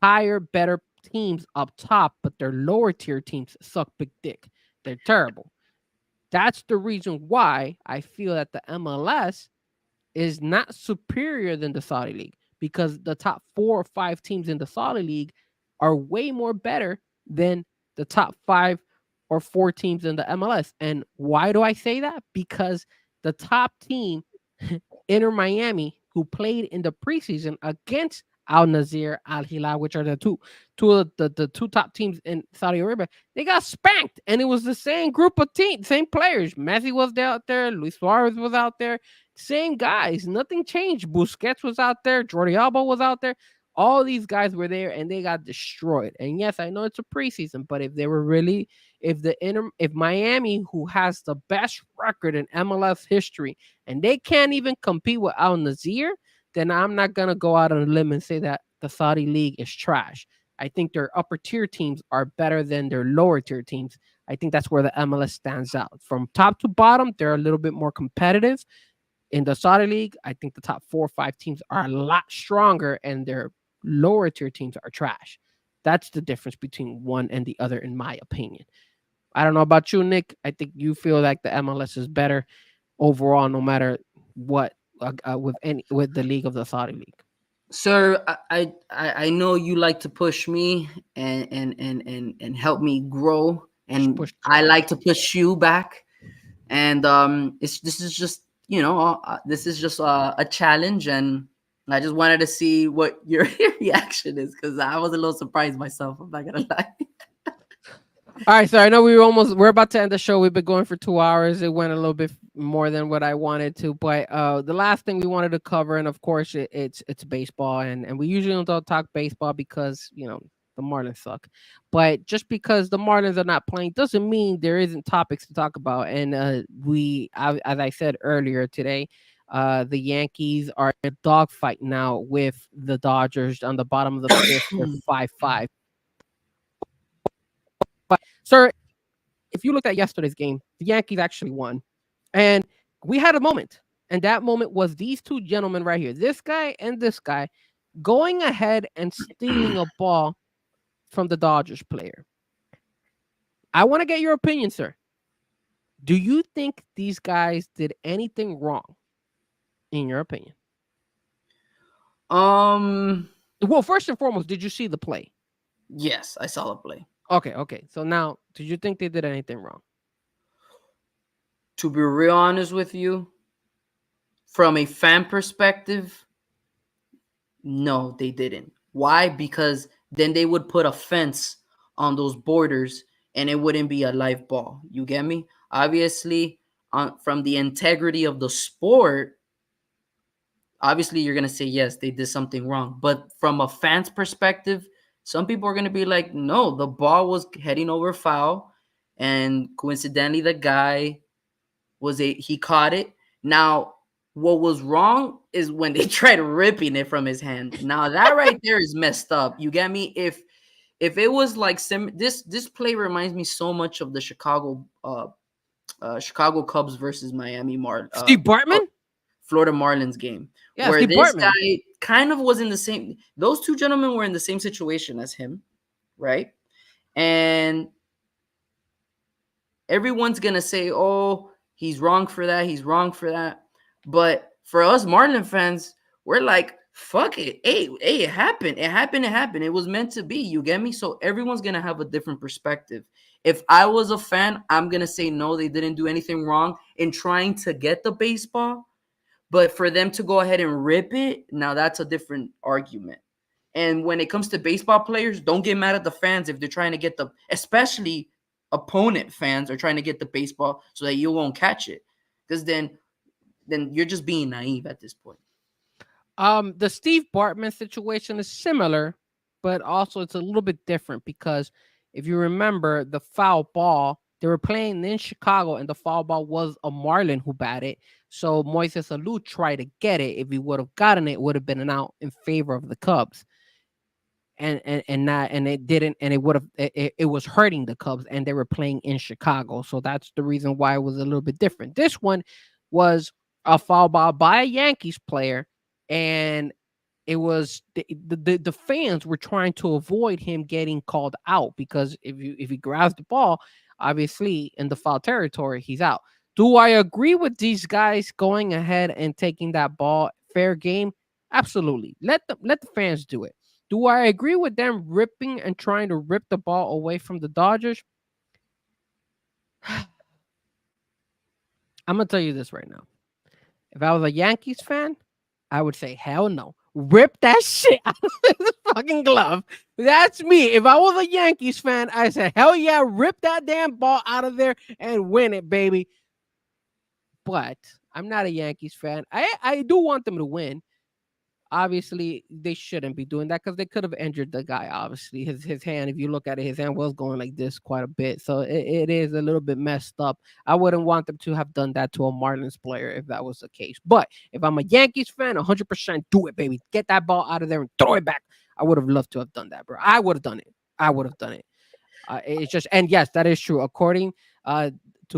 higher, better teams up top, but their lower tier teams suck big dick. They're terrible. That's the reason why I feel that the MLS is not superior than the Saudi league, because the top 4 or 5 teams in the Saudi league are way more better than the top 5 or 4 teams in the MLS. And why do I say that? Because the top team, Inter Miami, who played in the preseason against Al Nazir, Al Hilal, which are the two of the two top teams in Saudi Arabia, they got spanked, and it was the same group of teams, same players. Messi was out there, Luis Suarez was out there, same guys. Nothing changed. Busquets was out there, Jordi Alba was out there. All these guys were there, and they got destroyed. And yes, I know it's a preseason, but if they were really, if Miami, who has the best record in MLS history, and they can't even compete with Al Nazir, then I'm not going to go out on a limb and say that the Saudi league is trash. I think their upper tier teams are better than their lower tier teams. I think that's where the MLS stands out. From top to bottom, they're a little bit more competitive. In the Saudi league, I think the top 4 or 5 teams are a lot stronger, and their lower tier teams are trash. That's the difference between one and the other, in my opinion. I don't know about you, Nick. I think you feel like the MLS is better overall, no matter what, with the league of the Saudi league. Sir, I know you like to push me and help me grow, and I like to push you back. And this is just a challenge, and I just wanted to see what your reaction is, because I was a little surprised myself. I'm not gonna lie. All right, so I know we're about to end the show. We've been going for 2 hours. It went a little bit more than what I wanted to, but the last thing we wanted to cover, and of course it's baseball, and we usually don't talk baseball because the Marlins suck. But just because the Marlins are not playing doesn't mean there isn't topics to talk about. And as I said earlier today, the Yankees are in a dogfight now with the Dodgers on the bottom of the 5th. They're 5-5. But, sir, if you looked at yesterday's game, the Yankees actually won. And we had a moment. And that moment was these two gentlemen right here, this guy and this guy, going ahead and stealing a ball from the Dodgers player. I want to get your opinion, sir. Do you think these guys did anything wrong, in your opinion? Well, first and foremost, did you see the play? Yes, I saw the play. Okay. So now, did you think they did anything wrong? To be real honest with you, from a fan perspective, no, they didn't. Why? Because then they would put a fence on those borders and it wouldn't be a live ball. You get me? Obviously, from the integrity of the sport, obviously you're going to say, yes, they did something wrong. But from a fan's perspective, some people are going to be like, no, the ball was heading over foul. And coincidentally, the guy he caught it. Now, what was wrong is when they tried ripping it from his hand. Now, that right there is messed up. You get me? If it was like this play reminds me so much of the Chicago Cubs versus Miami Marlins. Steve Bartman? Florida Marlins game. Yeah, where Steve this Bartman guy kind of was in the same. Those two gentlemen were in the same situation as him, right? And everyone's gonna say, "Oh, he's wrong for that. He's wrong for that." But for us Marlin fans, we're like, "Fuck it. Hey, it happened. It happened. It happened. It was meant to be." You get me? So everyone's gonna have a different perspective. If I was a fan, I'm gonna say no, they didn't do anything wrong in trying to get the baseball. But for them to go ahead and rip it, now that's a different argument. And when it comes to baseball players, don't get mad at the fans if they're trying to get especially opponent fans are trying to get the baseball so that you won't catch it. Because then then you're just being naive at this point. The Steve Bartman situation is similar, but also it's a little bit different because if you remember the foul ball, they were playing in Chicago and the foul ball was a Marlin who batted. So Moises Alou tried to get it. If he would have gotten it, would have been an out in favor of the Cubs. And it didn't, and it would have it was hurting the Cubs, and they were playing in Chicago. So that's the reason why it was a little bit different. This one was a foul ball by a Yankees player, and it was the fans were trying to avoid him getting called out because if he grabs the ball, obviously in the foul territory, he's out. Do I agree with these guys going ahead and taking that ball? Fair game? Absolutely. Let the fans do it. Do I agree with them ripping and trying to rip the ball away from the Dodgers? I'm going to tell you this right now. If I was a Yankees fan, I would say, hell no. Rip that shit out of this fucking glove. That's me. If I was a Yankees fan, I said, hell yeah, rip that damn ball out of there and win it, baby. But I'm not a Yankees fan. I do want them to win. Obviously, they shouldn't be doing that because they could have injured the guy. Obviously, his hand, if you look at it, his hand was going like this quite a bit. So it is a little bit messed up. I wouldn't want them to have done that to a Marlins player if that was the case. But if I'm a Yankees fan, 100% do it, baby. Get that ball out of there and throw it back. I would have loved to have done that, bro. I would have done it. It's just, and yes, that is true. According to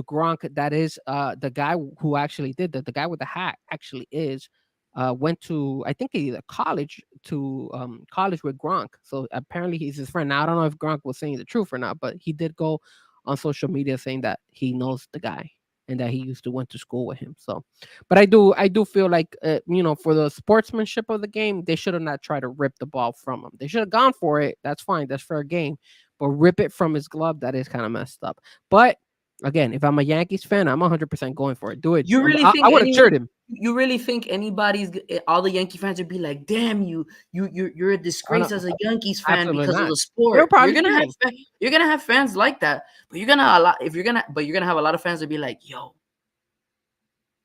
Gronk, that is the guy who actually did that. The guy with the hat actually is. Went to, I think, either college with Gronk. So apparently he's his friend. Now I don't know if Gronk was saying the truth or not, but he did go on social media saying that he knows the guy and that he used to went to school with him. So, but I do feel like for the sportsmanship of the game, they should have not tried to rip the ball from him. They should have gone for it. That's fine. That's fair game. But rip it from his glove, that is kind of messed up. But again, if I'm a Yankees fan, I'm 100% going for it. Do it. You really think I would have cheered him. You really think all the Yankee fans would be like, "Damn you're a disgrace as a Yankees fan because of the sport." You're gonna have fans like that, but you're gonna have a lot of fans that be like, "Yo,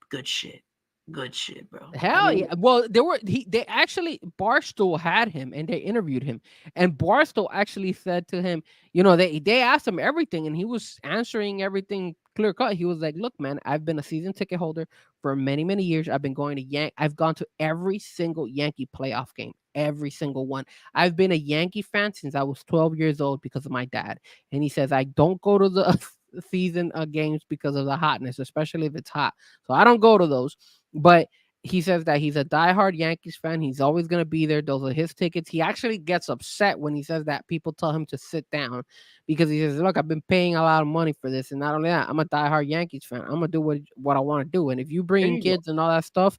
good shit, bro." Hell yeah. Well, they actually, Barstool had him and they interviewed him, and Barstool actually said to him, they asked him everything and he was answering everything clear cut. He was like, "Look, man, I've been a season ticket holder for many, many years. I've been going to I've gone to every single Yankee playoff game, every single one. I've been a Yankee fan since I was 12 years old because of my dad." And he says, "I don't go to the season games because of the hotness, especially if it's hot. So I don't go to those." But he says that he's a diehard Yankees fan. He's always going to be there. Those are his tickets. He actually gets upset when he says that people tell him to sit down because he says, "Look, I've been paying a lot of money for this. And not only that, I'm a diehard Yankees fan. I'm going to do what I want to do. And if you bring in kids and all that stuff,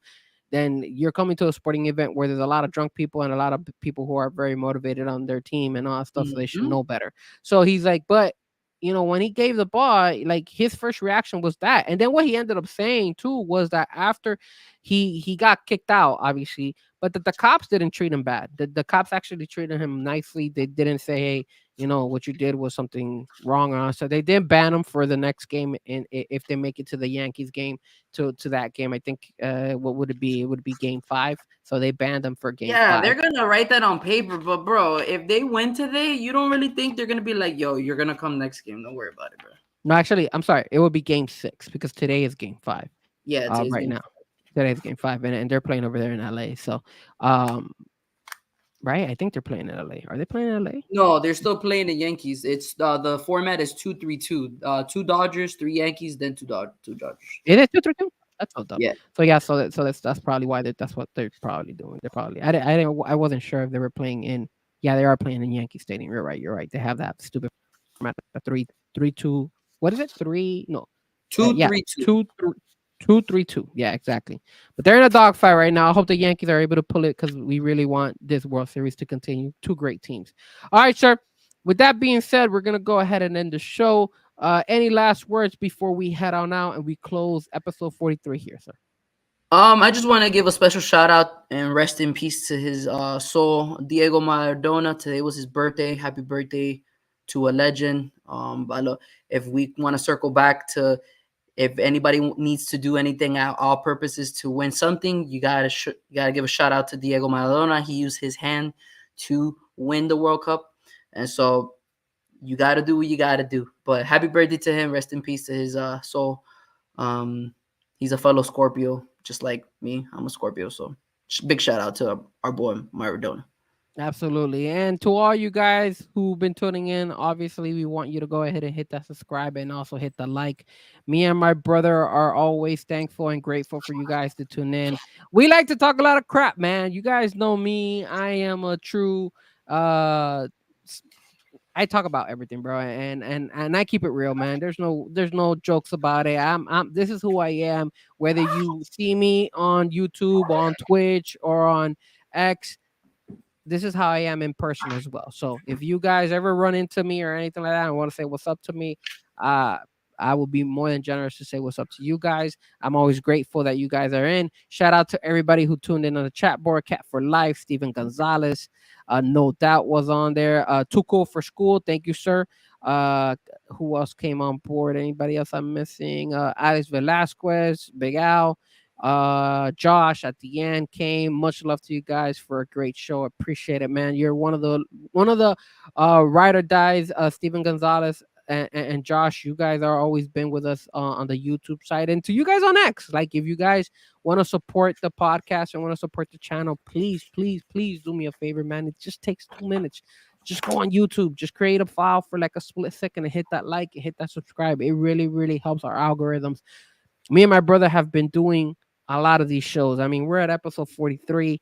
then you're coming to a sporting event where there's a lot of drunk people and a lot of people who are very motivated on their team and all that stuff. So they should know better." So he's like, but when he gave the ball, like his first reaction was that. And then what he ended up saying too was that after he got kicked out, obviously, but the cops didn't treat him bad. The cops actually treated him nicely. They didn't say, "Hey, what you did was something wrong." So they did ban him for the next game. And if they make it to the Yankees game, to that game, I think, what would it be? It would be game 5. So they banned him for game 5. Yeah, they're going to write that on paper. But, bro, if they win today, you don't really think they're going to be like, "Yo, you're going to come next game. Don't worry about it, bro." No, actually, I'm sorry. It would be game 6 because today is game 5. Yeah, right now. Today's game 5, and they're playing over there in LA. So, right? I think they're playing in LA. Are they playing in LA? No, they're still playing the Yankees. It's the format is 2-3-2. 2 Dodgers, 3 Yankees, then 2 Dodgers. It is 2-3-2. That's so dumb. Yeah. So yeah. So that's probably why that's what they're probably doing. They're probably. I wasn't sure if they were playing in. Yeah, they are playing in Yankee Stadium. You're right. They have that stupid format. 3-3-2. What is it? 3? No. 2-3-2. 2-3-2. Yeah, exactly. But they're in a dogfight right now. I hope the Yankees are able to pull it because we really want this World Series to continue. 2 great teams. All right, sir. With that being said, we're gonna go ahead and end the show. Any last words before we head on out and we close episode 43 here, sir? I just want to give a special shout out and rest in peace to his soul, Diego Maradona. Today was his birthday. Happy birthday to a legend. If we want to circle back to If anybody needs to do anything at all purposes to win something, you gotta give a shout out to Diego Maradona. He used his hand to win the World Cup, and so you gotta do what you gotta do. But happy birthday to him. Rest in peace to his soul. He's a fellow Scorpio, just like me. I'm a Scorpio, so big shout out to our boy Maradona. Absolutely. And to all you guys who've been tuning in, obviously we want you to go ahead and hit that subscribe and also hit the like. Me and my brother are always thankful and grateful for you guys to tune in. We like to talk a lot of crap, man. You guys know me. I am a true I talk about everything, bro, and I keep it real, man. There's no jokes about it. I'm this is who I am. Whether you see me on YouTube, on Twitch, or on X, this is how I am in person as well. So if you guys ever run into me or anything like that and want to say what's up to me, I will be more than generous to say what's up to you guys. I'm always grateful that you guys are in. Shout out to everybody who tuned in on the chat board. Cat for Life, Steven Gonzalez, No Doubt was on there. Too Cool for School, thank you, sir. Who else came on board? Anybody else I'm missing? Alex Velasquez, Big Al. Josh at the end came. Much love to you guys for a great show. Appreciate it, man. You're one of the ride or dies. Steven Gonzalez and Josh, you guys are always been with us on the YouTube side, and to you guys on X. Like, if you guys want to support the podcast and want to support the channel, please do me a favor, man. It just takes 2 minutes. Just go on YouTube, just create a file for like a split second and hit that like and hit that subscribe. It really helps our algorithms. Me and my brother have been doing a lot of these shows. I mean, we're at episode 43.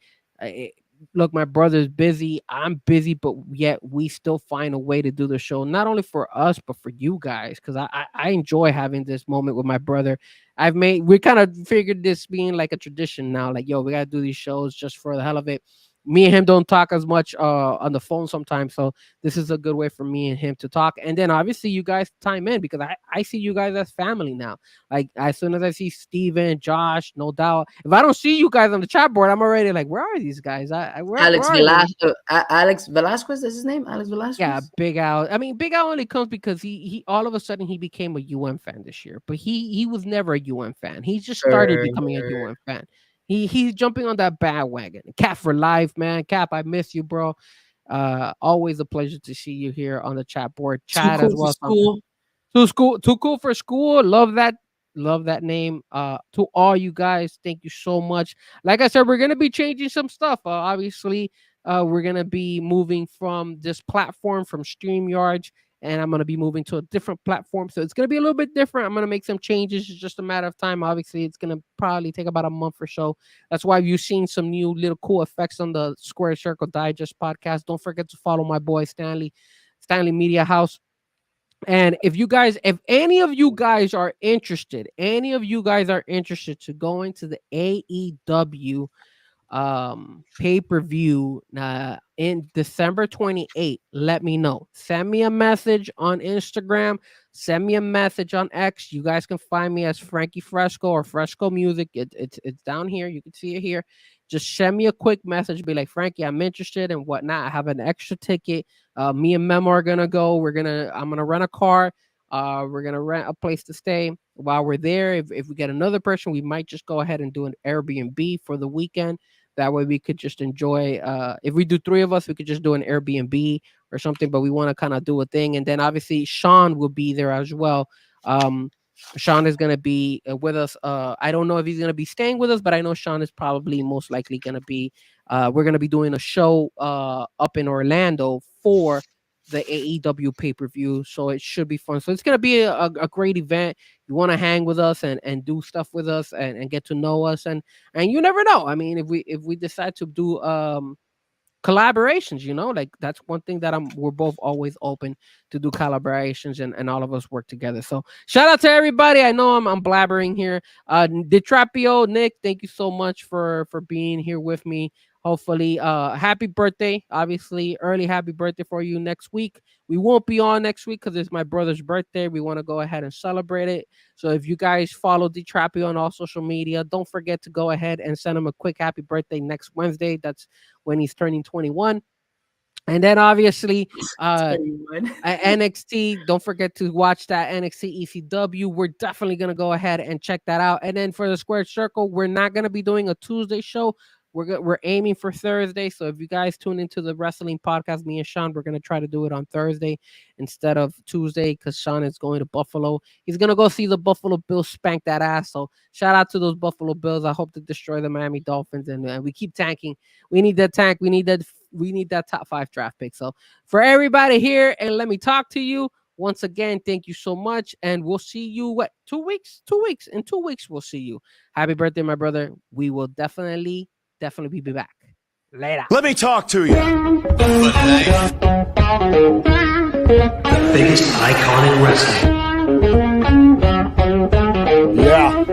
Look, my brother's busy. I'm busy, but yet we still find a way to do the show, not only for us, but for you guys, because I enjoy having this moment with my brother. We kind of figured this being like a tradition now. Like, yo, we got to do these shows just for the hell of it. Me and him don't talk as much on the phone sometimes, so this is a good way for me and him to talk. And then obviously you guys time in, because I see you guys as family now. Like, as soon as I see Steven, Josh, No Doubt, if I don't see you guys on the chat board, I'm already like, where are these guys? Alex Velasquez is his name. Alex Velasquez. Yeah, Big Al. I mean, Big Al only comes because he all of a sudden he became a UN fan this year, but he was never a UN fan. He just started becoming a UN fan. He's jumping on that bandwagon. Cap for Life, man. Cap, I miss you, bro. Always a pleasure to see you here on the chat board. Chat as well. Too Cool for School. Love that name. To all you guys, thank you so much. Like I said, we're gonna be changing some stuff. Obviously, we're gonna be moving from this platform, from StreamYard, and I'm going to be moving to a different platform. So it's going to be a little bit different. I'm going to make some changes. It's just a matter of time. Obviously, it's going to probably take about a month or so. That's why you've seen some new little cool effects on the Square Circle Digest podcast. Don't forget to follow my boy Stanley Media House. And if any of you guys are interested to go into the AEW pay-per-view in December 28th, let me know. Send me a message on Instagram, send me a message on X. You guys can find me as Frankie Fresco or Fresco Music. It's down here. You can see it here. Just send me a quick message, be like, Frankie, I'm interested and whatnot. I have an extra ticket. Me and Memo are gonna go. I'm gonna rent a car. We're gonna rent a place to stay while we're there. If we get another person, we might just go ahead and do an Airbnb for the weekend. That way we could just enjoy. If we do 3 of us, we could just do an Airbnb or something. But we want to kind of do a thing, and then obviously Sean will be there as well. Sean is gonna be with us. I don't know if he's gonna be staying with us, but I know Sean is probably most likely gonna be. We're gonna be doing a show up in Orlando for the AEW pay-per-view, so it should be fun. So it's gonna be a great event. You want to hang with us and do stuff with us and get to know us, and you never know. I mean, if we decide to do collaborations, like that's one thing that we're both always open to do collaborations and all of us work together. So shout out to everybody. I know I'm blabbering here. Detrapio, Nick, thank you so much for being here with me. Hopefully, happy birthday. Obviously, early happy birthday for you next week. We won't be on next week because it's my brother's birthday. We want to go ahead and celebrate it. So if you guys follow Detrapio on all social media, don't forget to go ahead and send him a quick happy birthday next Wednesday. That's when he's turning 21. And then obviously, Everyone. NXT. Don't forget to watch that NXT ECW. We're definitely gonna go ahead and check that out. And then for the Squared Circle, we're not gonna be doing a Tuesday show. We're aiming for Thursday. So if you guys tune into the wrestling podcast, me and Sean, we're gonna try to do it on Thursday instead of Tuesday because Sean is going to Buffalo. He's gonna go see the Buffalo Bills spank that ass. So shout out to those Buffalo Bills. I hope to destroy the Miami Dolphins, and we keep tanking. We need that tank. We need that top 5 draft pick. So for everybody here, and let me talk to you once again. Thank you so much, and we'll see you 2 weeks. 2 weeks. In 2 weeks, we'll see you. Happy birthday, my brother. We will definitely be back. Later. Let me talk to you. The biggest icon in wrestling. Yeah.